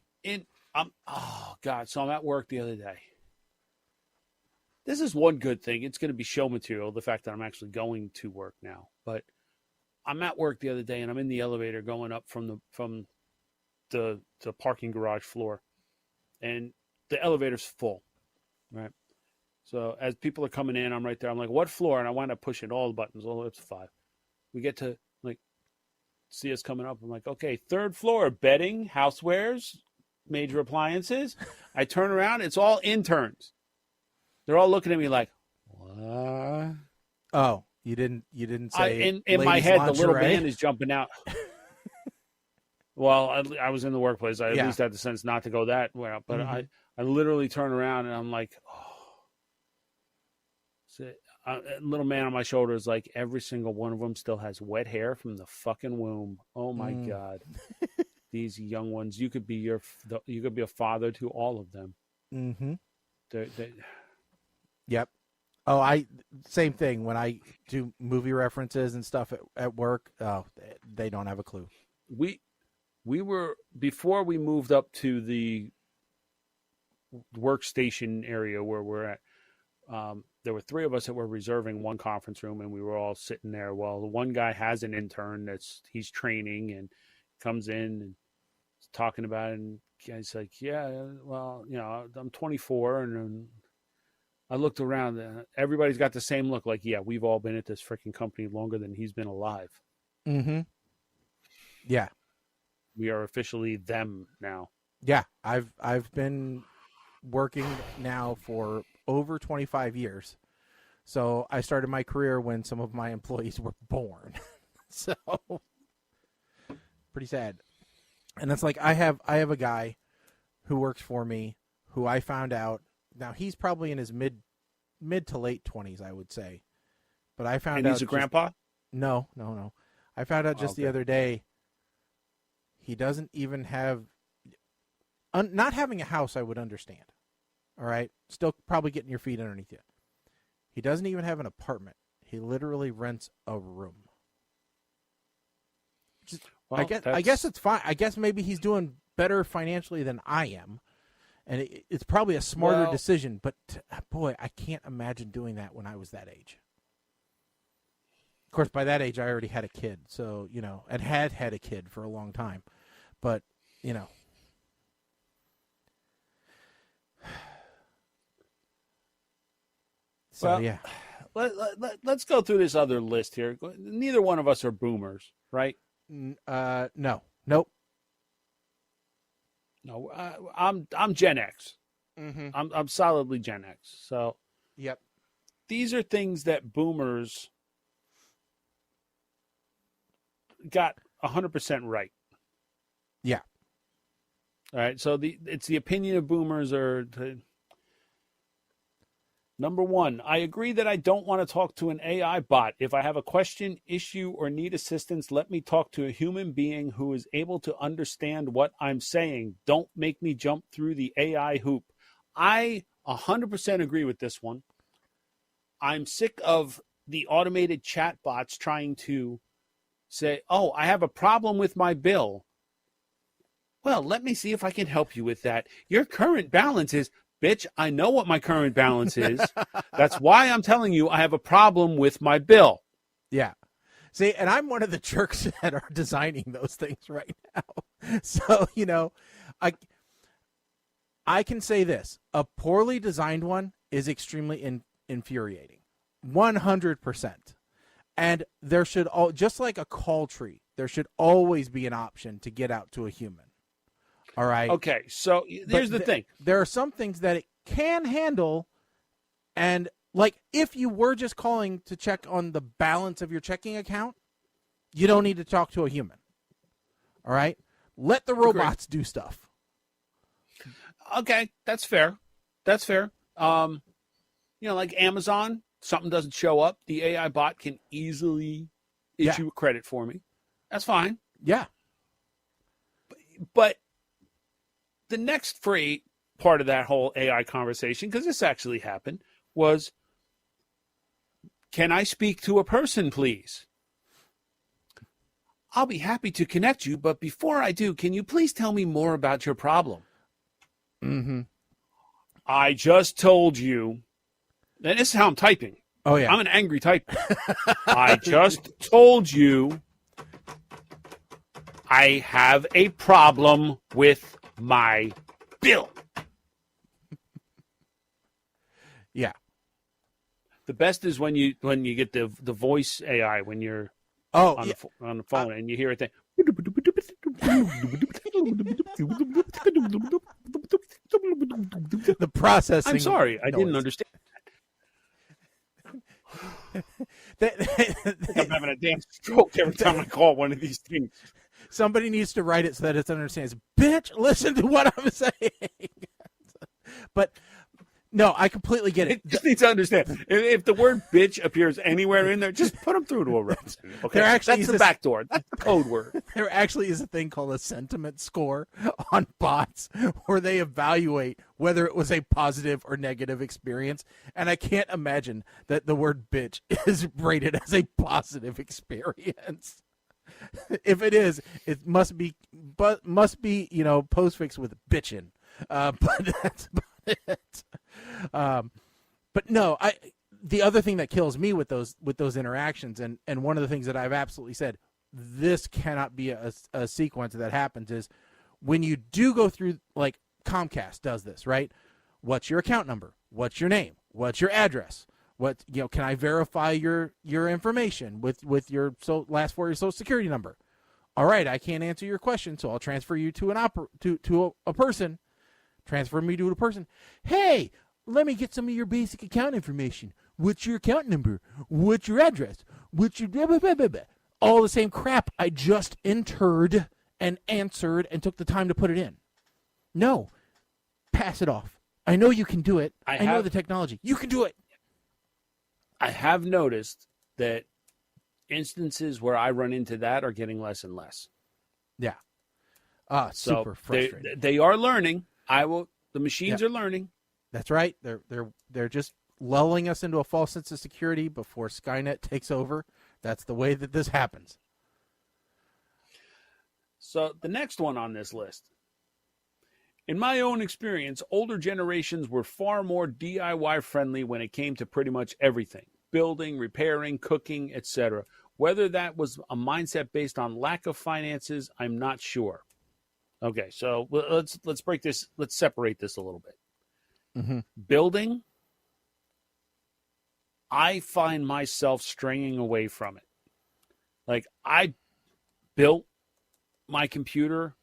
[SPEAKER 2] Oh, God. So I'm at work the other day. This is one good thing. It's going to be show material, the fact that I'm actually going to work now. But I'm at work the other day, and I'm in the elevator going up from the parking garage floor. And the elevator's full, right? So as people are coming in, I'm right there. I'm like, what floor? And I wind up pushing all the buttons all the way up to 5. We get to, like, see us coming up. I'm like, okay, 3rd floor, bedding, housewares, major appliances. I turn around. It's all interns. They're all looking at me like, what?
[SPEAKER 1] Oh, you didn't say
[SPEAKER 2] in my head,
[SPEAKER 1] lingerie?
[SPEAKER 2] The little man is jumping out. Well, I was in the workplace. I at least had the sense not to go that way. But I literally turn around and I'm like, oh. So, little man on my shoulder is like, every single one of them still has wet hair from the fucking womb. Oh my God. These young ones, you could be a father to all of them.
[SPEAKER 1] Mm-hmm.
[SPEAKER 2] They
[SPEAKER 1] Yep. Oh, same thing when I do movie references and stuff at work. Oh, they don't have a clue.
[SPEAKER 2] We were, before we moved up to the workstation area where we're at, there were 3 of us that were reserving one conference room, and we were all sitting there. Well, the one guy has an intern he's training and comes in and is talking about it, and he's like, yeah, well, I'm 24, and I looked around, and everybody's got the same look, like, yeah, we've all been at this freaking company longer than he's been alive.
[SPEAKER 1] Mm-hmm. Yeah.
[SPEAKER 2] We are officially them now.
[SPEAKER 1] Yeah, I've been working now for over 25 years. So I started my career when some of my employees were born. So pretty sad. And it's like I have a guy who works for me who I found out, now he's probably in his mid to late 20s, I would say. But I found out.
[SPEAKER 2] And he's a grandpa?
[SPEAKER 1] No. I found out just the other day. He doesn't even have, not having a house, I would understand. All right? Still probably getting your feet underneath you. He doesn't even have an apartment. He literally rents a room. Well, I guess it's fine. I guess maybe he's doing better financially than I am. And it's probably a smarter decision. But, boy, I can't imagine doing that when I was that age. Of course, by that age, I already had a kid. So, and had a kid for a long time. But, So, yeah.
[SPEAKER 2] Let's go through this other list here. Neither one of us are boomers, right?
[SPEAKER 1] No. Nope.
[SPEAKER 2] No, I'm Gen X.
[SPEAKER 1] Mm-hmm.
[SPEAKER 2] I'm solidly Gen X. So,
[SPEAKER 1] yep.
[SPEAKER 2] These are things that boomers got 100% right.
[SPEAKER 1] Yeah.
[SPEAKER 2] All right. So it's the opinion of boomers Number 1, I agree that I don't want to talk to an AI bot. If I have a question, issue, or need assistance, let me talk to a human being who is able to understand what I'm saying. Don't make me jump through the AI hoop. I 100% agree with this one. I'm sick of the automated chat bots trying to say, oh, I have a problem with my bill. Well, let me see if I can help you with that. Your current balance is... Bitch, I know what my current balance is. That's why I'm telling you I have a problem with my bill.
[SPEAKER 1] Yeah. See, and I'm one of the jerks that are designing those things right now. So, I can say this. A poorly designed one is extremely infuriating. 100%. And there should just like a call tree, there should always be an option to get out to a human. All right.
[SPEAKER 2] Okay, so here's the thing.
[SPEAKER 1] There are some things that it can handle, and like if you were just calling to check on the balance of your checking account, you don't need to talk to a human. All right? Let the robots do stuff.
[SPEAKER 2] Okay, that's fair. That's fair. Like Amazon, something doesn't show up, the AI bot can easily issue a credit for me. That's fine.
[SPEAKER 1] Yeah.
[SPEAKER 2] But the next free part of that whole AI conversation, because this actually happened, was, can I speak to a person, please? I'll be happy to connect you, but before I do, can you please tell me more about your problem?
[SPEAKER 1] Mm-hmm.
[SPEAKER 2] I just told you, and this is how I'm typing.
[SPEAKER 1] Oh, yeah.
[SPEAKER 2] I'm an angry typer. I just told you I have a problem with my bill.
[SPEAKER 1] Yeah.
[SPEAKER 2] The best is when you get the voice AI when you're on the phone and you hear it think.
[SPEAKER 1] The processing.
[SPEAKER 2] I'm sorry, I
[SPEAKER 1] noise.
[SPEAKER 2] didn't understand. I'm having a damn stroke every time I call one of these things.
[SPEAKER 1] Somebody needs to write it so that it understands. Bitch, listen to what I'm saying. But no, I completely get it.
[SPEAKER 2] It just needs to understand. If the word bitch appears anywhere in there, just put them through to a representative. Okay, that's the back door. That's the code word.
[SPEAKER 1] There actually is a thing called a sentiment score on bots where they evaluate whether it was a positive or negative experience. And I can't imagine that the word bitch is rated as a positive experience. If it is, it must be postfix with bitchin'. But that's about it. But no, the other thing that kills me with those interactions, and one of the things that I've absolutely said, this cannot be a sequence that happens, is when you do go through, like Comcast does this, right? What's your account number? What's your name? What's your address? Can I verify your information with your last four of your social security number? All right, I can't answer your question, so I'll transfer you to a person. Transfer me to a person. Hey, let me get some of your basic account information. What's your account number? What's your address? What's your blah, blah, blah, blah, blah. All the same crap I just entered and answered and took the time to put it in. No, pass it off. I know you can do it. I know the technology. You can do it.
[SPEAKER 2] I have noticed that instances where I run into that are getting less and less.
[SPEAKER 1] Yeah. Super frustrating.
[SPEAKER 2] They are learning. The machines are learning.
[SPEAKER 1] That's right. They're just lulling us into a false sense of security before Skynet takes over. That's the way that this happens.
[SPEAKER 2] So the next one on this list. In my own experience, older generations were far more DIY friendly when it came to pretty much everything. Building, repairing, cooking, etc. Whether that was a mindset based on lack of finances, I'm not sure. Okay, so let's break this. Let's separate this a little bit.
[SPEAKER 1] Mm-hmm.
[SPEAKER 2] Building, I find myself straying away from it. Like, I built my computer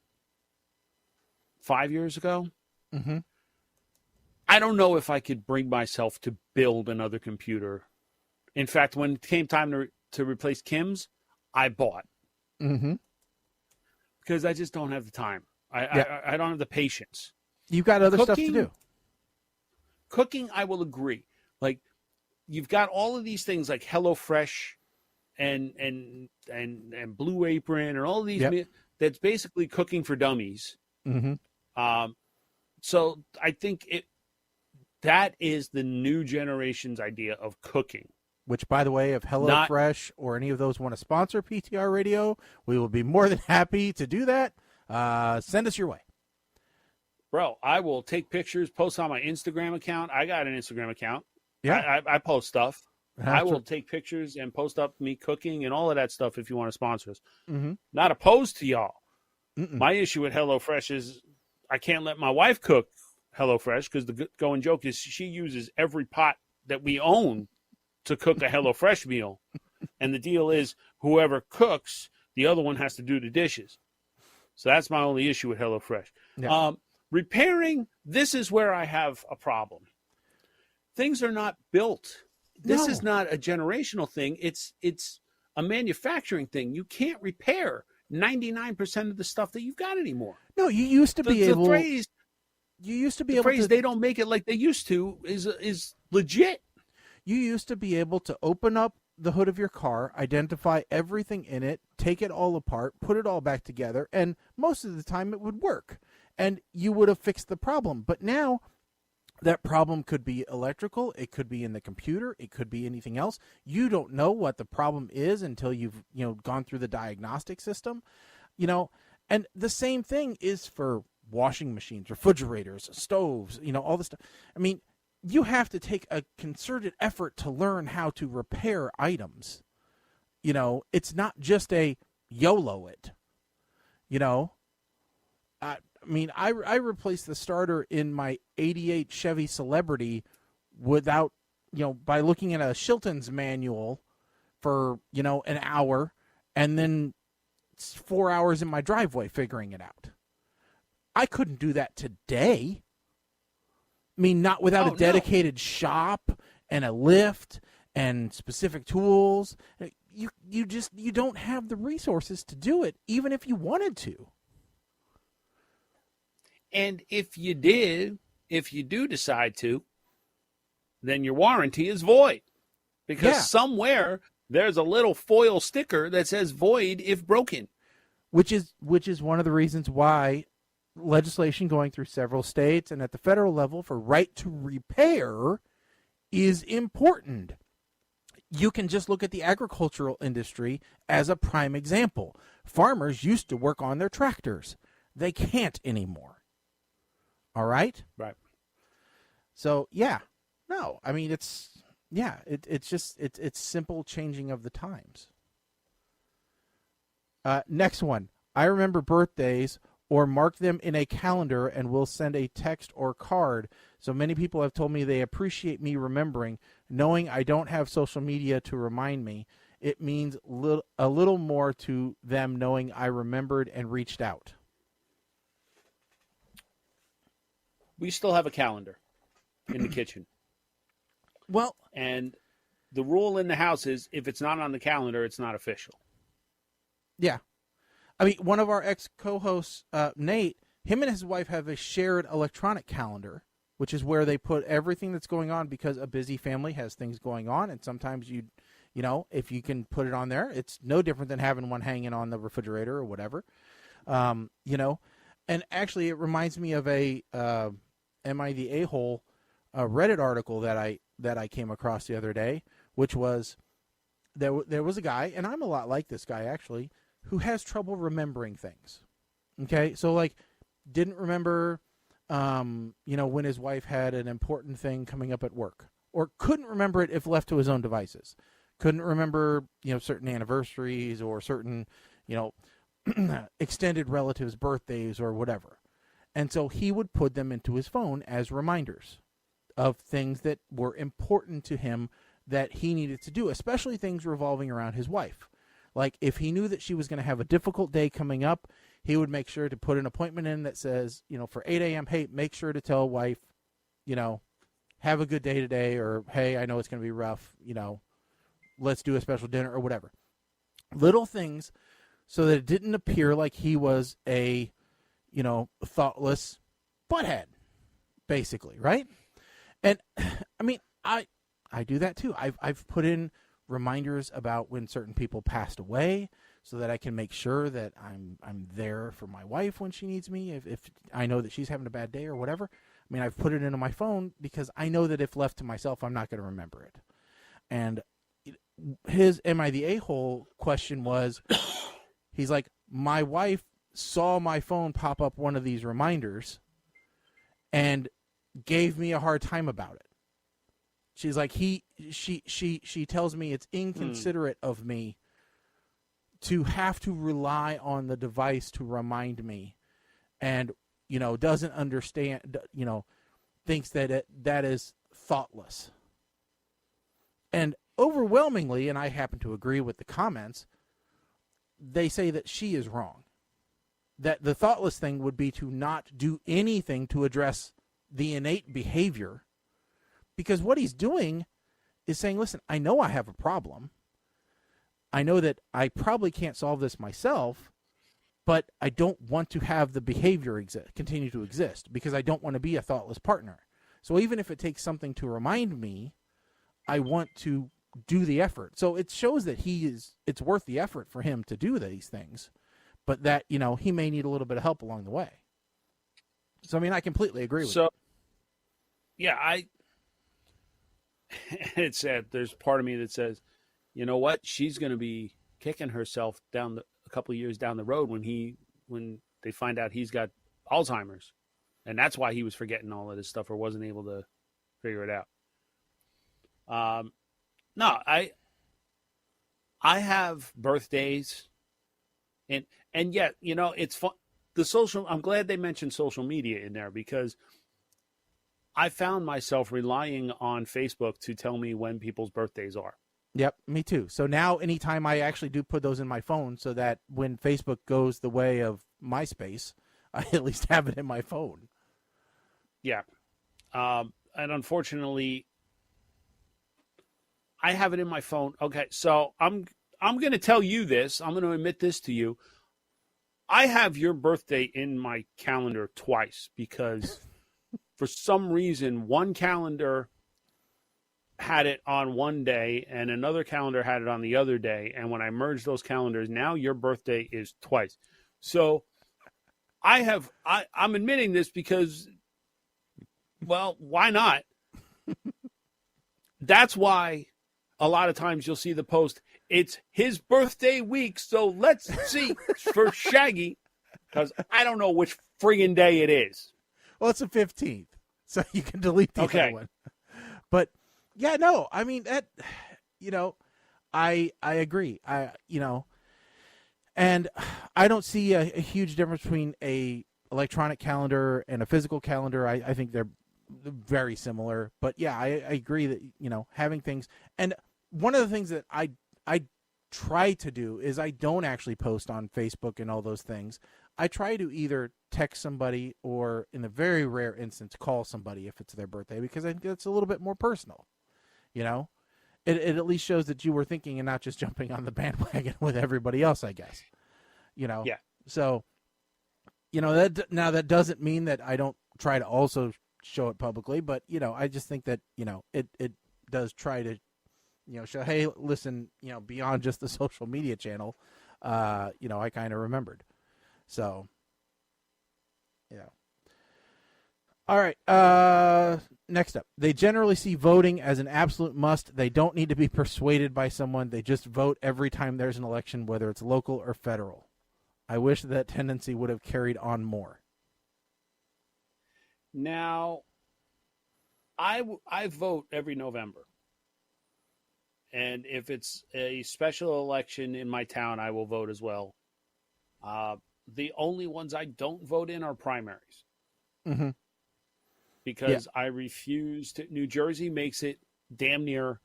[SPEAKER 2] 5 years ago.
[SPEAKER 1] Mm-hmm.
[SPEAKER 2] I don't know if I could bring myself to build another computer. In fact, when it came time to replace Kim's, I bought.
[SPEAKER 1] Mm-hmm.
[SPEAKER 2] Because I just don't have the time. I don't have the patience.
[SPEAKER 1] You've got other stuff to do.
[SPEAKER 2] Cooking, I will agree. Like, you've got all of these things like HelloFresh and Blue Apron and all of these that's basically cooking for dummies.
[SPEAKER 1] Mm-hmm.
[SPEAKER 2] So I think that is the new generation's idea of cooking.
[SPEAKER 1] Which, by the way, if HelloFresh or any of those want to sponsor PTR Radio, we will be more than happy to do that. Send us your way.
[SPEAKER 2] Bro, I will take pictures, post on my Instagram account. I got an Instagram account.
[SPEAKER 1] Yeah.
[SPEAKER 2] I post stuff. I will take pictures and post up me cooking and all of that stuff if you want to sponsor us.
[SPEAKER 1] Mm-hmm.
[SPEAKER 2] Not opposed to y'all.
[SPEAKER 1] Mm-mm.
[SPEAKER 2] My issue with HelloFresh is I can't let my wife cook HelloFresh because the going joke is she uses every pot that we own to cook a HelloFresh meal. And the deal is whoever cooks, the other one has to do the dishes. So that's my only issue with HelloFresh.
[SPEAKER 1] Yeah.
[SPEAKER 2] Repairing, this is where I have a problem. Things are not built. This is not a generational thing. It's a manufacturing thing. You can't repair 99% of the stuff that you've got anymore.
[SPEAKER 1] No, you used to be able.
[SPEAKER 2] The phrase
[SPEAKER 1] to.
[SPEAKER 2] "they don't make it like they used to" is legit.
[SPEAKER 1] You used to be able to open up the hood of your car, identify everything in it, take it all apart, put it all back together, and most of the time it would work, and you would have fixed the problem. But now, that problem could be electrical, it could be in the computer, it could be anything else. You don't know what the problem is until you've gone through the diagnostic system, and the same thing is for washing machines, refrigerators, stoves, all this stuff. I mean, you have to take a concerted effort to learn how to repair items. It's not just a YOLO it. I replaced the starter in my '88 Chevy Celebrity without, by looking at a Shilton's manual for, an hour, and then 4 hours in my driveway figuring it out. I couldn't do that today. Not without a dedicated shop and a lift and specific tools. You don't have the resources to do it, even if you wanted to.
[SPEAKER 2] And if you do decide to, then your warranty is void. Because somewhere there's a little foil sticker that says void if broken.
[SPEAKER 1] Which is one of the reasons why legislation going through several states and at the federal level for right to repair is important. You can just look at the agricultural industry as a prime example. Farmers used to work on their tractors. They can't anymore. All right?
[SPEAKER 2] Right.
[SPEAKER 1] So, it's simple changing of the times. Next one. I remember birthdays or mark them in a calendar and will send a text or card. So many people have told me they appreciate me remembering, knowing I don't have social media to remind me. It means a little more to them knowing I remembered and reached out.
[SPEAKER 2] We still have a calendar in the kitchen.
[SPEAKER 1] Well,
[SPEAKER 2] and the rule in the house is if it's not on the calendar, it's not official.
[SPEAKER 1] Yeah. One of our ex-co-hosts, Nate, him and his wife have a shared electronic calendar, which is where they put everything that's going on because a busy family has things going on. And sometimes if you can put it on there, it's no different than having one hanging on the refrigerator or whatever. And actually it reminds me of a Am I the A-hole Reddit article that I came across the other day, which was there was a guy, and I'm a lot like this guy actually, who has trouble remembering things. Okay, so didn't remember, when his wife had an important thing coming up at work, or couldn't remember it if left to his own devices. Couldn't remember, certain anniversaries or certain, extended relatives' birthdays or whatever. And so he would put them into his phone as reminders of things that were important to him that he needed to do, especially things revolving around his wife. Like if he knew that she was going to have a difficult day coming up, he would make sure to put an appointment in that says, for 8 a.m., hey, make sure to tell wife, have a good day today, or hey, I know it's going to be rough, let's do a special dinner or whatever. Little things so that it didn't appear like he was a, thoughtless butthead, basically, right? And I do that too. I've put in reminders about when certain people passed away so that I can make sure that I'm there for my wife when she needs me, if I know that she's having a bad day or whatever. I've put it into my phone because I know that if left to myself, I'm not going to remember it. And his am I the a-hole question was, he's like, my wife saw my phone pop up one of these reminders and gave me a hard time about it. She's like, she tells me it's inconsiderate of me to have to rely on the device to remind me, and, doesn't understand, thinks that that is thoughtless. And overwhelmingly, and I happen to agree with the comments, they say that she is wrong. That the thoughtless thing would be to not do anything to address the innate behavior, because what he's doing is saying, listen, I know I have a problem. I know that I probably can't solve this myself, but I don't want to have the behavior continue to exist because I don't want to be a thoughtless partner. So even if it takes something to remind me, I want to do the effort. So it shows that it's worth the effort for him to do these things, but that, he may need a little bit of help along the way. So, I mean, I completely agree with you.
[SPEAKER 2] So, yeah, it's sad. There's part of me that says, you know what? She's going to be kicking herself a couple of years down the road when they find out he's got Alzheimer's, and that's why he was forgetting all of this stuff or wasn't able to figure it out. No, I have birthdays, and yet, it's fun. I'm glad they mentioned social media in there, because I found myself relying on Facebook to tell me when people's birthdays are.
[SPEAKER 1] Yep, me too. So now anytime I actually do put those in my phone, so that when Facebook goes the way of MySpace, I at least have it in my phone.
[SPEAKER 2] Yeah. And unfortunately, I have it in my phone. Okay, so I'm going to tell you this. I'm going to admit this to you. I have your birthday in my calendar twice because for some reason one calendar had it on one day and another calendar had it on the other day. And when I merged those calendars, now your birthday is twice. So I'm admitting this because, well, why not? That's why a lot of times you'll see the post, it's his birthday week, so let's see for Shaggy, because I don't know which friggin' day it is.
[SPEAKER 1] Well, it's the 15th, so you can delete the other one. But yeah, no, I mean that, I agree. And I don't see a huge difference between a electronic calendar and a physical calendar. I think they're very similar. But yeah, I agree that, having things. And one of the things that I try to do is I don't actually post on Facebook and all those things. I try to either text somebody or, in the very rare instance, call somebody if it's their birthday, because I think that's a little bit more personal. It at least shows that you were thinking and not just jumping on the bandwagon with everybody else, I guess. Yeah. So, that doesn't mean that I don't try to also show it publicly, but, I just think that, it does try to, show, hey, listen, beyond just the social media channel, I kind of remembered. So, yeah. All right. Next up, they generally see voting as an absolute must. They don't need to be persuaded by someone. They just vote every time there's an election, whether it's local or federal. I wish that tendency would have carried on more.
[SPEAKER 2] Now, I vote every November. And if it's a special election in my town, I will vote as well. The only ones I don't vote in are primaries.
[SPEAKER 1] Mm-hmm.
[SPEAKER 2] Because I refuse to. New Jersey makes it damn near.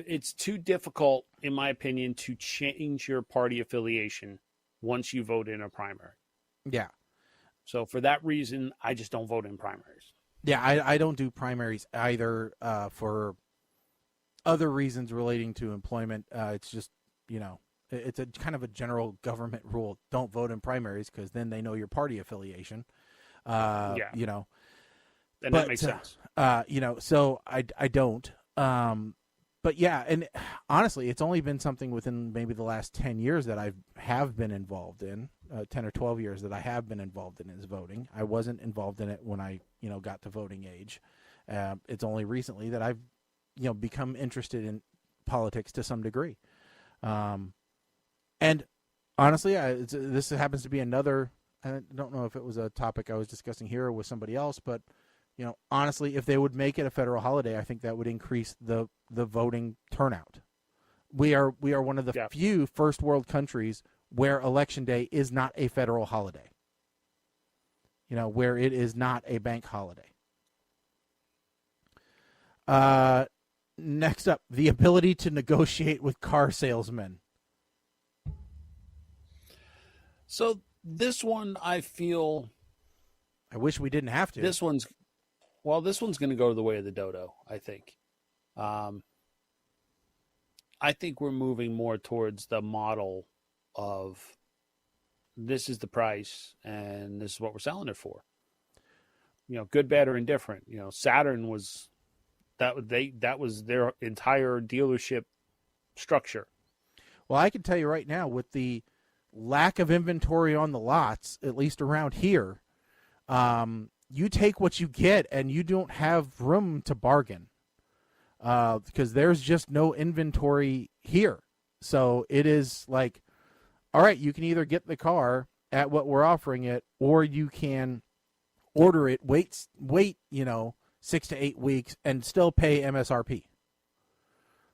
[SPEAKER 2] It's too difficult, in my opinion, to change your party affiliation once you vote in a primary.
[SPEAKER 1] Yeah.
[SPEAKER 2] So for that reason, I just don't vote in primaries.
[SPEAKER 1] Yeah, I don't do primaries either for other reasons relating to employment. It's just, it's a kind of a general government rule. Don't vote in primaries because then they know your party affiliation.
[SPEAKER 2] And that makes sense.
[SPEAKER 1] So I don't. But yeah, and honestly, it's only been something within maybe the last 10 years that I have been involved in, 10 or 12 years that I have been involved in is voting. I wasn't involved in it when I, got to voting age. It's only recently that I've, become interested in politics to some degree. And honestly, this happens to be another, I don't know if it was a topic I was discussing here or with somebody else, but honestly, if they would make it a federal holiday, I think that would increase the voting turnout. We are one of the few first world countries where Election Day is not a federal holiday. Where it is not a bank holiday. Next up, the ability to negotiate with car salesmen.
[SPEAKER 2] So this one, I feel
[SPEAKER 1] I wish we didn't have to.
[SPEAKER 2] this one's going to go the way of the dodo. I think. I think we're moving more towards the model of this is the price and this is what we're selling it for. Good, bad, or indifferent. Saturn was that was their entire dealership structure.
[SPEAKER 1] Well, I can tell you right now, with the lack of inventory on the lots, at least around here, you take what you get and you don't have room to bargain because there's just no inventory here. So it is like, all right, you can either get the car at what we're offering it, or you can order it, wait, 6 to 8 weeks and still pay MSRP.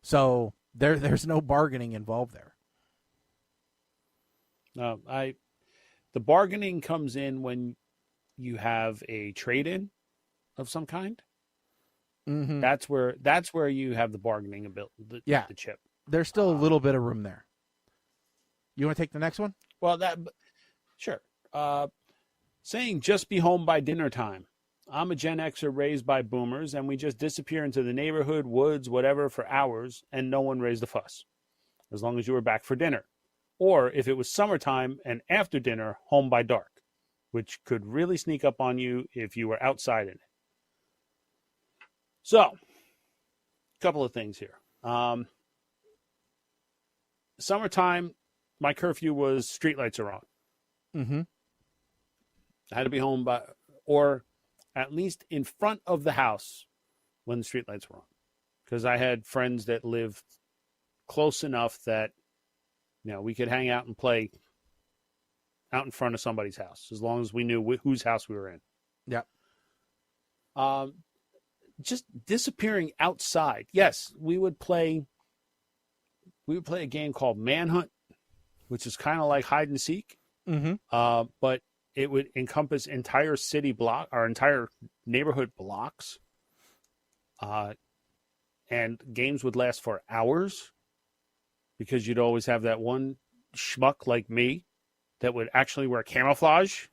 [SPEAKER 1] So there's no bargaining involved there.
[SPEAKER 2] No, the bargaining comes in when you have a trade-in of some kind.
[SPEAKER 1] Mm-hmm.
[SPEAKER 2] That's where you have the bargaining ability. The chip.
[SPEAKER 1] There's still a little bit of room there. You want to take the next one?
[SPEAKER 2] Well, sure. Saying just be home by dinner time. I'm a Gen Xer raised by boomers, and we just disappear into the neighborhood, woods, whatever, for hours, and no one raised a fuss, as long as you were back for dinner. Or if it was summertime and after dinner, home by dark, which could really sneak up on you if you were outside in it. So, a couple of things here. Summertime, my curfew was streetlights are on.
[SPEAKER 1] Mm-hmm.
[SPEAKER 2] I had to be home or at least in front of the house when the streetlights were on, because I had friends that lived close enough that we could hang out and play out in front of somebody's house as long as we knew whose house we were in.
[SPEAKER 1] Yep.
[SPEAKER 2] Just disappearing outside. Yes, we would play a game called Manhunt, which is kind of like hide and seek.
[SPEAKER 1] Mm-hmm.
[SPEAKER 2] But it would encompass entire city block or entire neighborhood blocks. And games would last for hours because you'd always have that one schmuck like me that would actually wear camouflage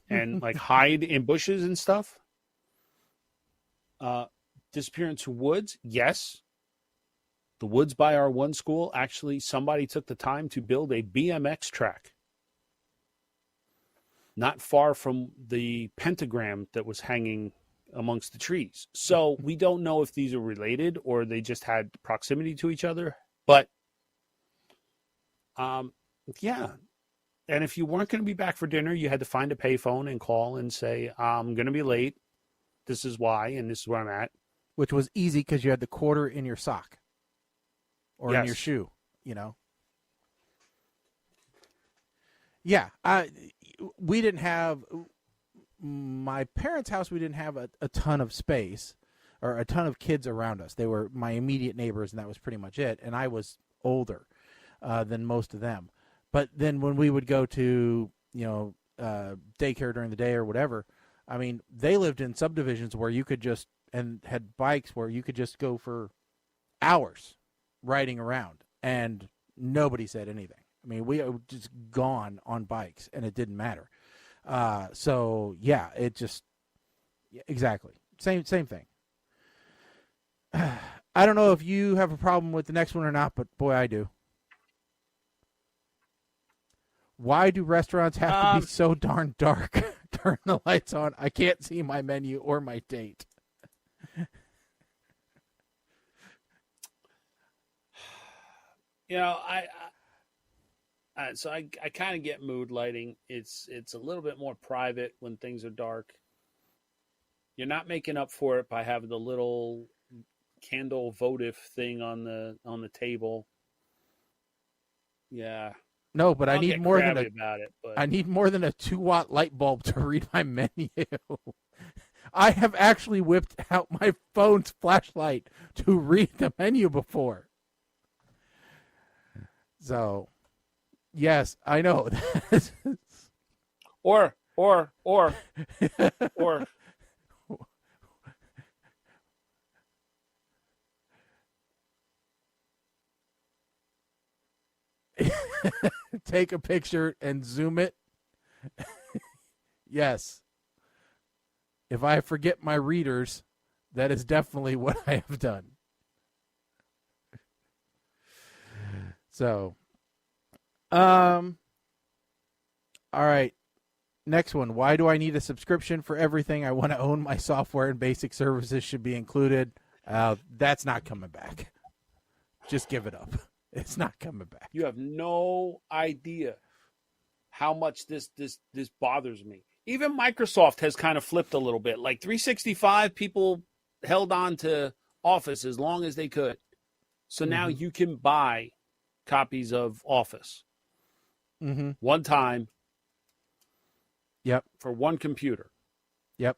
[SPEAKER 2] and like hide in bushes and stuff. Disappear into woods. Yes. The woods by our one school, actually somebody took the time to build a BMX track not far from the pentagram that was hanging amongst the trees. So we don't know if these are related or they just had proximity to each other. But, yeah. And if you weren't going to be back for dinner, you had to find a payphone and call and say, I'm going to be late. This is why, and this is where I'm at.
[SPEAKER 1] Which was easy because you had the quarter in your sock or in your shoe, Yeah. We didn't have my parents' house. We didn't have a ton of space or a ton of kids around us. They were my immediate neighbors, and that was pretty much it. And I was older than most of them. But then when we would go to daycare during the day or whatever, I mean, they lived in subdivisions where you could just and had bikes where you could just go for hours riding around, and nobody said anything. I mean, we were just gone on bikes, and it didn't matter. So yeah, exactly same thing. I don't know if you have a problem with the next one or not, but boy, I do. Why do restaurants have to be so darn dark? Turn the lights on. I can't see my menu or my date.
[SPEAKER 2] I kind of get mood lighting. It's a little bit more private when things are dark. You're not making up for it by having the little candle votive thing on the table. Yeah.
[SPEAKER 1] No, but I need more than
[SPEAKER 2] I
[SPEAKER 1] need more than a 2-watt light bulb to read my menu. I have actually whipped out my phone's flashlight to read the menu before. So, yes, I know.
[SPEAKER 2] or
[SPEAKER 1] take a picture and zoom it. Yes. If I forget my readers, that is definitely what I have done. So, all right. Next one. Why do I need a subscription for everything? I want to own my software and basic services should be included. That's not coming back. Just give it up. It's not coming back.
[SPEAKER 2] You have no idea how much this bothers me. Even Microsoft has kind of flipped a little bit. Like 365, people held on to Office as long as they could. So now you can buy copies of Office one time.
[SPEAKER 1] Yep.
[SPEAKER 2] For one computer.
[SPEAKER 1] Yep.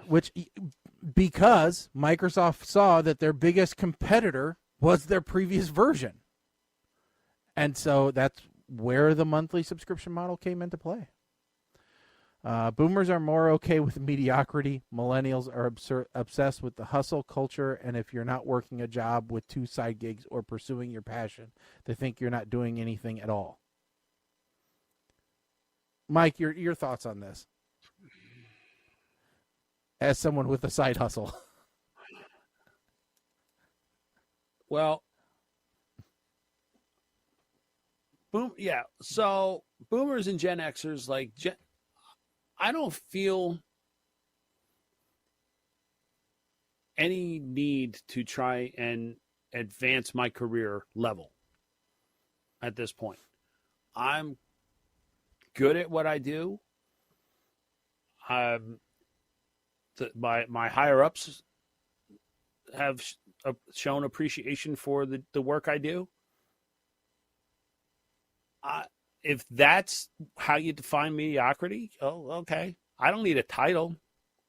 [SPEAKER 1] Which, because Microsoft saw that their biggest competitor was their previous version. And so that's where the monthly subscription model came into play. Boomers are more okay with mediocrity. Millennials are obsessed with the hustle culture. And if you're not working a job with 2 side gigs or pursuing your passion, they think you're not doing anything at all. Mike, your thoughts on this? As someone with a side hustle.
[SPEAKER 2] Well, so boomers and Gen Xers, I don't feel any need to try and advance my career level at this point. I'm good at what I do. My higher ups have shown appreciation for the work I do. If that's how you define mediocrity, okay. I don't need a title.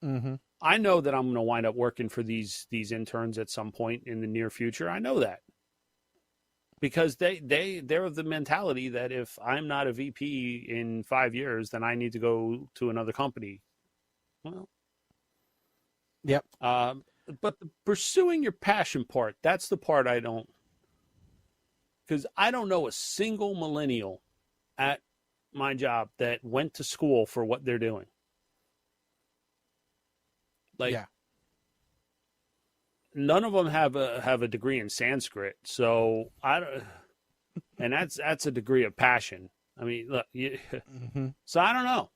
[SPEAKER 2] I know that I'm going to wind up working for these interns at some point in the near future. I know that. Because they're of the mentality that if I'm not a VP in 5 years, then I need to go to another company. Well,
[SPEAKER 1] yep.
[SPEAKER 2] But the pursuing your passion part, that's the part I don't. Because I don't know a single millennial at my job that went to school for what they're doing. None of them have a degree in Sanskrit, so I don't, and that's a degree of passion. I mean, look, so I don't know.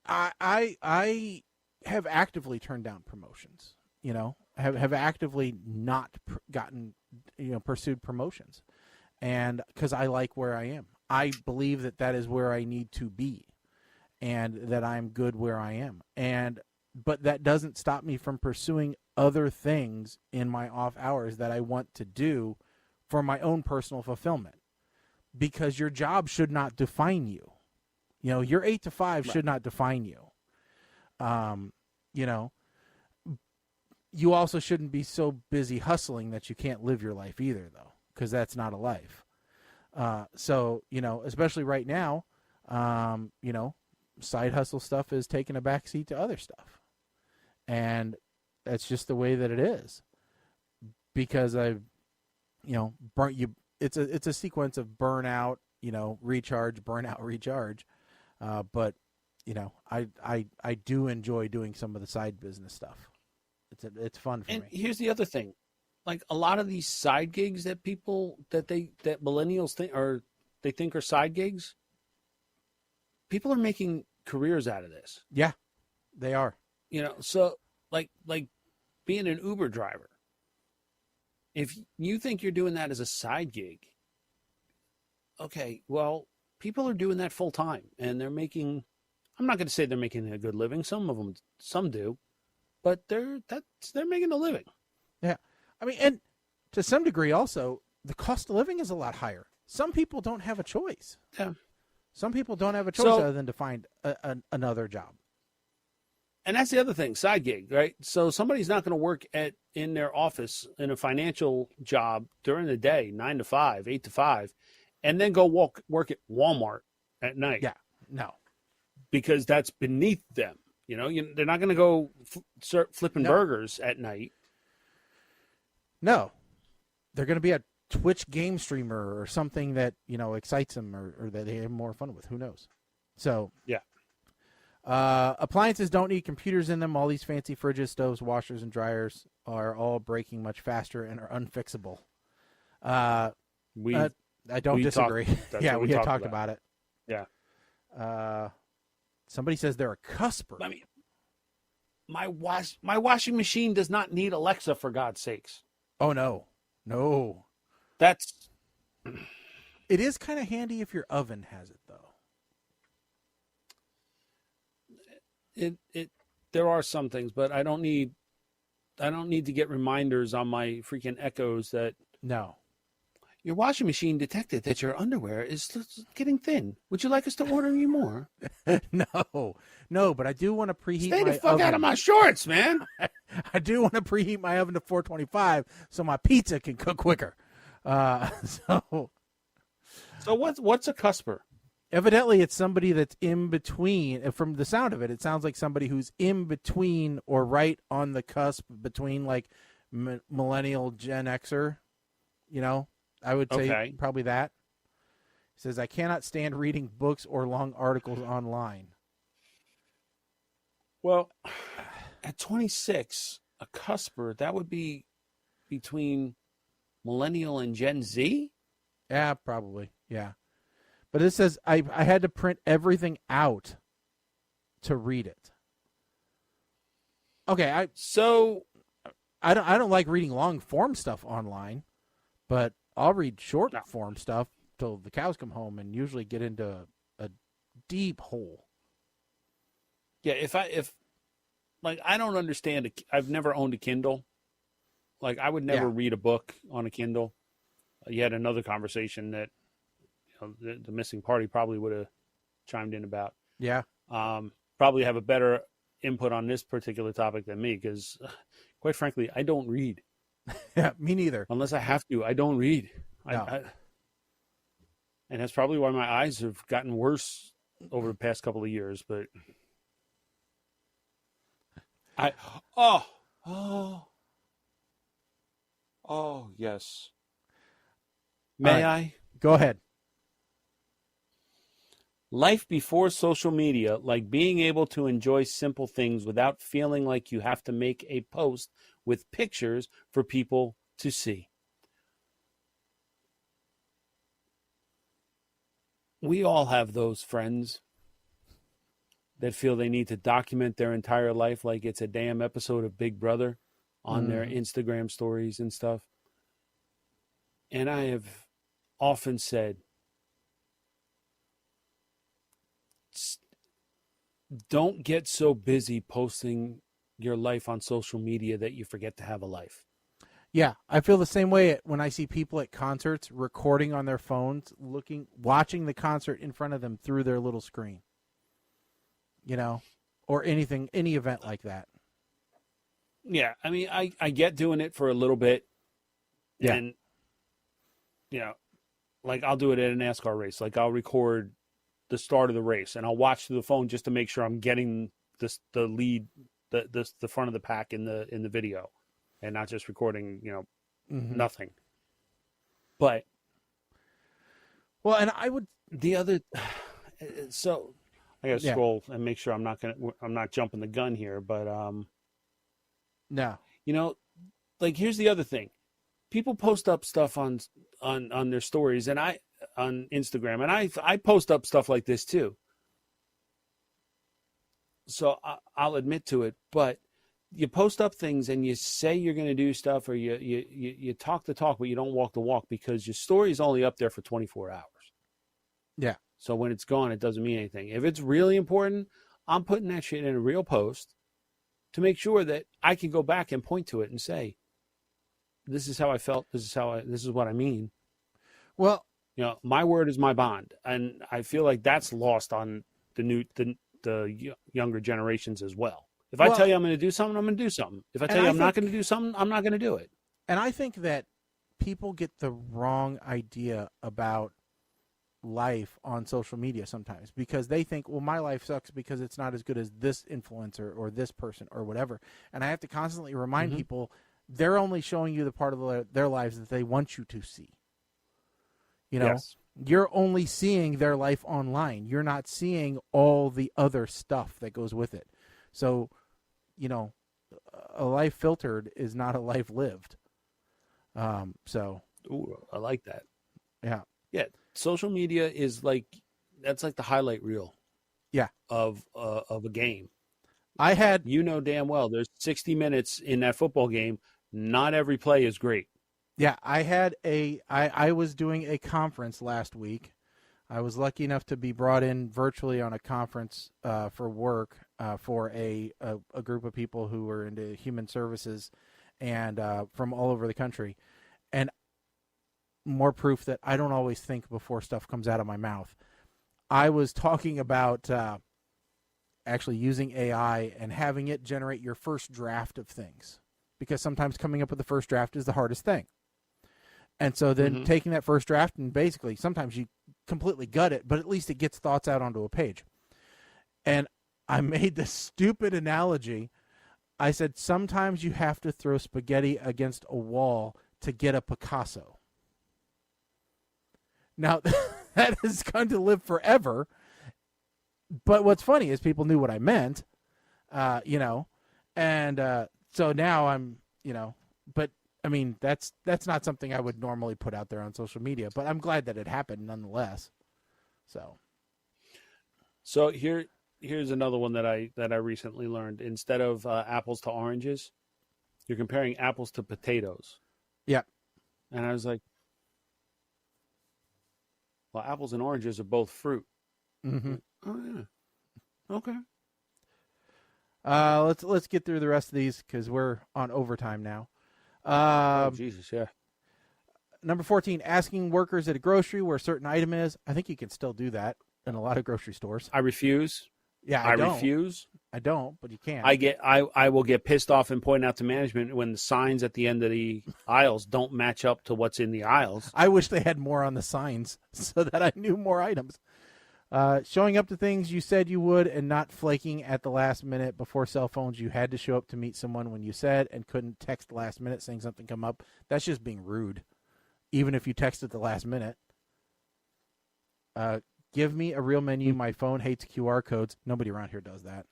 [SPEAKER 1] I have actively turned down promotions. Have actively not gotten pursued promotions, and because I like where I am, I believe that is where I need to be, and that I'm good where I am, but that doesn't stop me from pursuing other things in my off hours that I want to do for my own personal fulfillment. Because your job should not define you. Your 8 to 5 should not define you. You also shouldn't be so busy hustling that you can't live your life either, though, because that's not a life. So, especially right now, side hustle stuff is taking a backseat to other stuff. And that's just the way that it is, because I've, burnt you. It's a sequence of burnout, recharge, burnout, recharge. But I do enjoy doing some of the side business stuff. It's fun for me.
[SPEAKER 2] And here's the other thing, like a lot of these side gigs that millennials think are side gigs. People are making careers out of this.
[SPEAKER 1] Yeah, they are.
[SPEAKER 2] So like being an Uber driver, if you think you're doing that as a side gig, okay, well, people are doing that full time and they're making, I'm not going to say they're making a good living. Some do, but they're making a living.
[SPEAKER 1] Yeah. I mean, and to some degree also, the cost of living is a lot higher. Some people don't have a choice.
[SPEAKER 2] Yeah.
[SPEAKER 1] Some people don't have a choice other than to find another job.
[SPEAKER 2] And that's the other thing, side gig, right? So somebody's not going to work in their office in a financial job during the day, 9 to 5, 8 to 5, and then go work at Walmart at night.
[SPEAKER 1] Yeah, no.
[SPEAKER 2] Because that's beneath them. They're not going to go start flipping burgers at night.
[SPEAKER 1] No. they're going to be a Twitch game streamer or something that, excites them or that they have more fun with. Who knows? So,
[SPEAKER 2] yeah.
[SPEAKER 1] Appliances don't need computers in them. All these fancy fridges, stoves, washers, and dryers are all breaking much faster and are unfixable. I don't disagree. Yeah, we had talked about it.
[SPEAKER 2] Yeah.
[SPEAKER 1] Somebody says they're a cusper.
[SPEAKER 2] I mean, my washing machine does not need Alexa, for God's sakes.
[SPEAKER 1] Oh, no.
[SPEAKER 2] That's...
[SPEAKER 1] It is kind of handy if your oven has it, though.
[SPEAKER 2] There are some things, but I don't need to get reminders on my freaking Echoes that
[SPEAKER 1] no,
[SPEAKER 2] your washing machine detected that your underwear is getting thin. Would you like us to order you more?
[SPEAKER 1] No, but I do want to preheat my oven.
[SPEAKER 2] Stay the fuck out of my shorts, man.
[SPEAKER 1] I do want to preheat my oven to 425 so my pizza can cook quicker. So
[SPEAKER 2] what's a cusper?
[SPEAKER 1] Evidently, it's somebody that's in between. From the sound of it, it sounds like somebody who's in between or right on the cusp between like millennial Gen Xer. I would say probably that. He says, I cannot stand reading books or long articles online.
[SPEAKER 2] Well, at 26, a cusper, that would be between millennial and Gen Z?
[SPEAKER 1] Yeah, probably. Yeah. But it says I had to print everything out to read it. Okay, I don't like reading long form stuff online, but I'll read short form stuff till the cows come home and usually get into a deep hole.
[SPEAKER 2] Yeah, if I don't understand, I've never owned a Kindle. Like, I would never read a book on a Kindle. You had another conversation that the missing party probably would have chimed in about.
[SPEAKER 1] Yeah.
[SPEAKER 2] Probably have a better input on this particular topic than me because, quite frankly, I don't read.
[SPEAKER 1] Yeah, me neither.
[SPEAKER 2] Unless I have to, I don't read.
[SPEAKER 1] No.
[SPEAKER 2] And that's probably why my eyes have gotten worse over the past couple of years. But yes. May I?
[SPEAKER 1] Go ahead.
[SPEAKER 2] Life before social media, like being able to enjoy simple things without feeling like you have to make a post with pictures for people to see. We all have those friends that feel they need to document their entire life like it's a damn episode of Big Brother on their Instagram stories and stuff. And I have often said, don't get so busy posting your life on social media that you forget to have a life.
[SPEAKER 1] Yeah, I feel the same way when I see people at concerts recording on their phones, watching the concert in front of them through their little screen. Or any event like that.
[SPEAKER 2] Yeah, I mean, I get doing it for a little bit.
[SPEAKER 1] Yeah.
[SPEAKER 2] And, like I'll do it at a NASCAR race. Like I'll record the start of the race and I'll watch through the phone just to make sure I'm getting the lead, the front of the pack in the video and not just recording, nothing. But.
[SPEAKER 1] Well, and I would.
[SPEAKER 2] So I got to scroll and make sure I'm not jumping the gun here, but
[SPEAKER 1] no.
[SPEAKER 2] Like here's the other thing. People post up stuff on their stories and on Instagram, and I post up stuff like this too. So I'll admit to it, but you post up things and you say you're going to do stuff, or you talk the talk, but you don't walk the walk because your story is only up there for 24 hours.
[SPEAKER 1] Yeah.
[SPEAKER 2] So when it's gone, it doesn't mean anything. If it's really important, I'm putting that shit in a real post to make sure that I can go back and point to it and say, this is how I felt. This is what I mean.
[SPEAKER 1] Well,
[SPEAKER 2] my word is my bond. And I feel like that's lost on the younger generations as well. If I tell you I'm going to do something, I'm going to do something. If I tell you I'm not going to do something, I'm not going to do it.
[SPEAKER 1] And I think that people get the wrong idea about life on social media sometimes because they think, well, my life sucks because it's not as good as this influencer or this person or whatever. And I have to constantly remind people they're only showing you the part of their lives that they want you to see. You know,
[SPEAKER 2] Yes.
[SPEAKER 1] you're only seeing their life online. You're not seeing all the other stuff that goes with it. So, you know, a life filtered is not a life lived. So,
[SPEAKER 2] Ooh, I like that.
[SPEAKER 1] yeah.
[SPEAKER 2] Yeah, social media is like that's like the highlight reel.
[SPEAKER 1] Yeah.
[SPEAKER 2] Of a game.
[SPEAKER 1] I had
[SPEAKER 2] You know damn well there's 60 minutes in that football game. Not every play is great.
[SPEAKER 1] Yeah, I was doing a conference last week. I was lucky enough to be brought in virtually on a conference for work for a group of people who were into human services and from all over the country. And more proof that I don't always think before stuff comes out of my mouth. I was talking about actually using AI and having it generate your first draft of things, because sometimes coming up with the first draft is the hardest thing. And so then taking that first draft and basically sometimes you completely gut it, but at least it gets thoughts out onto a page. And I made this stupid analogy. I said, sometimes you have to throw spaghetti against a wall to get a Picasso. Now, that is going to live forever. But what's funny is people knew what I meant, you know. And so now I'm, you know, but I mean, that's not something I would normally put out there on social media, but I'm glad that it happened nonetheless. So
[SPEAKER 2] here's another one that I recently learned. Instead of apples to oranges, you're comparing apples to potatoes.
[SPEAKER 1] Yeah.
[SPEAKER 2] And I was like, well, apples and oranges are both fruit.
[SPEAKER 1] Mm-hmm.
[SPEAKER 2] Oh yeah. Okay.
[SPEAKER 1] Let's get through the rest of these because we're on overtime now.
[SPEAKER 2] Oh, Jesus, yeah.
[SPEAKER 1] Number 14, asking workers at a grocery where a certain item is. I think you can still do that in a lot of grocery stores.
[SPEAKER 2] I refuse.
[SPEAKER 1] Yeah,
[SPEAKER 2] I refuse.
[SPEAKER 1] I don't, but you can.
[SPEAKER 2] I will get pissed off and point out to management when the signs at the end of the aisles don't match up to what's in the aisles.
[SPEAKER 1] I wish they had more on the signs so that I knew more items. Showing up to things you said you would and not flaking at the last minute. Before cell phones, you had to show up to meet someone when you said and couldn't text last minute saying something come up. That's just being rude, even if you text at the last minute. Give me a real menu. My phone hates QR codes. Nobody around here does that.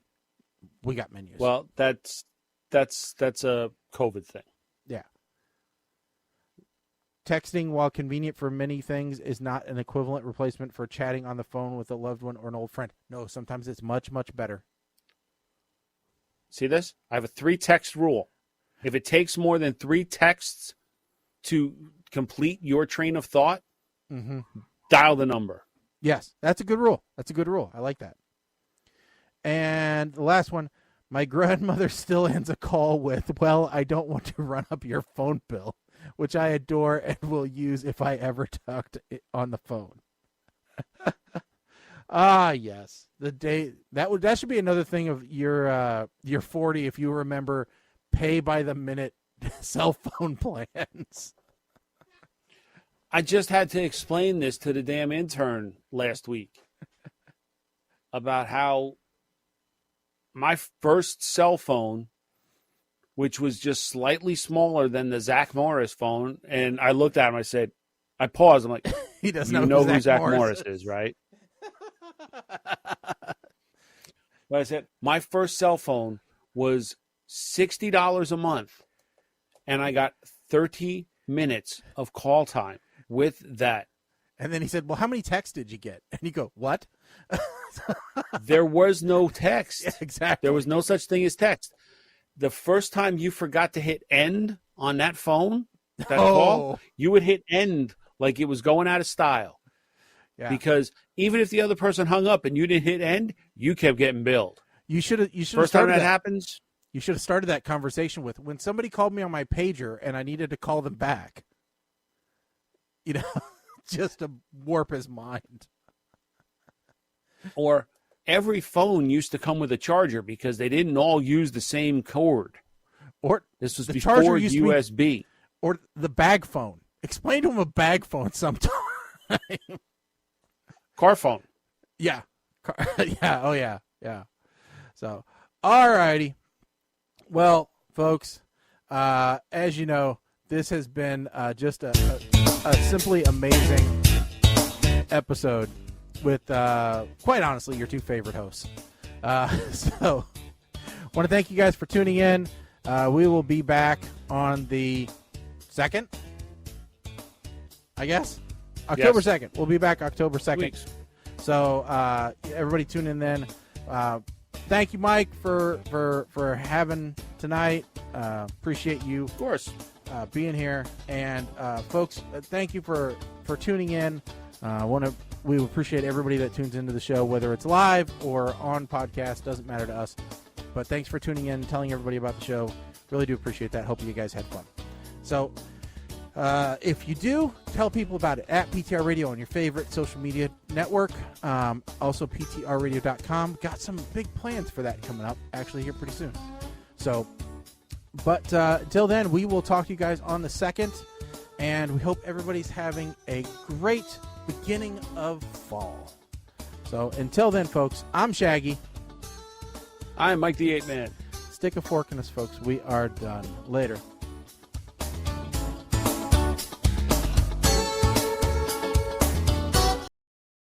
[SPEAKER 1] We got menus.
[SPEAKER 2] Well, that's a COVID thing.
[SPEAKER 1] Yeah. Texting, while convenient for many things, is not an equivalent replacement for chatting on the phone with a loved one or an old friend. No, sometimes it's much, much better.
[SPEAKER 2] See this? I have a 3-text rule. If it takes more than 3 texts to complete your train of thought, dial the number.
[SPEAKER 1] Yes, that's a good rule. That's a good rule. I like that. And the last one, my grandmother still ends a call with, well, I don't want to run up your phone bill, which I adore and will use if I ever talked on the phone. Yes. The day that should be another thing of your 40 if you remember pay by the minute cell phone plans.
[SPEAKER 2] I just had to explain this to the damn intern last week about how my first cell phone, which was just slightly smaller than the Zach Morris phone, and I looked at him, I paused, I'm like,
[SPEAKER 1] he doesn't
[SPEAKER 2] know who Zach Morris is, right? But I said, my first cell phone was $60 a month, and I got 30 minutes of call time with that.
[SPEAKER 1] And then he said, well, how many texts did you get? And you go, what?
[SPEAKER 2] There was no text.
[SPEAKER 1] Yeah, exactly.
[SPEAKER 2] There was no such thing as text. The first time you forgot to hit end on that phone, that call, you would hit end like it was going out of style. Yeah. Because even if the other person hung up and you didn't hit end, you kept getting billed.
[SPEAKER 1] You should have.
[SPEAKER 2] First time that happens,
[SPEAKER 1] you should have started that conversation with when somebody called me on my pager and I needed to call them back. You know, just to warp his mind.
[SPEAKER 2] Or every phone used to come with a charger because they didn't all use the same cord.
[SPEAKER 1] Or
[SPEAKER 2] this was before USB.
[SPEAKER 1] Or the bag phone. Explain to him a bag phone sometime.
[SPEAKER 2] Car phone.
[SPEAKER 1] Yeah. Yeah. Oh, yeah. Yeah. So, all righty. Well, folks, as you know, this has been just a simply amazing episode with, quite honestly, your two favorite hosts. So, want to thank you guys for tuning in. We will be back on the 2nd, I guess. October 2nd. We'll be back October 2nd.
[SPEAKER 2] Weeks.
[SPEAKER 1] So, everybody tune in then. Thank you, Mike, for having tonight. Appreciate you,
[SPEAKER 2] Of course.
[SPEAKER 1] being here. And folks, thank you for tuning in. We appreciate everybody that tunes into the show, whether it's live or on podcast. Doesn't matter to us. But thanks for tuning in, telling everybody about the show. Really do appreciate that. Hope you guys had fun. So, if you do, tell people about it at PTR Radio on your favorite social media network. Also, PTRradio.com. Got some big plans for that coming up, actually, here pretty soon. So, but until then, we will talk to you guys on the 2nd. And we hope everybody's having a great beginning of fall. So, until then, folks, I'm Shaggy.
[SPEAKER 2] I'm Mike the 8 Man.
[SPEAKER 1] Stick a fork in us, folks. We are done. Later.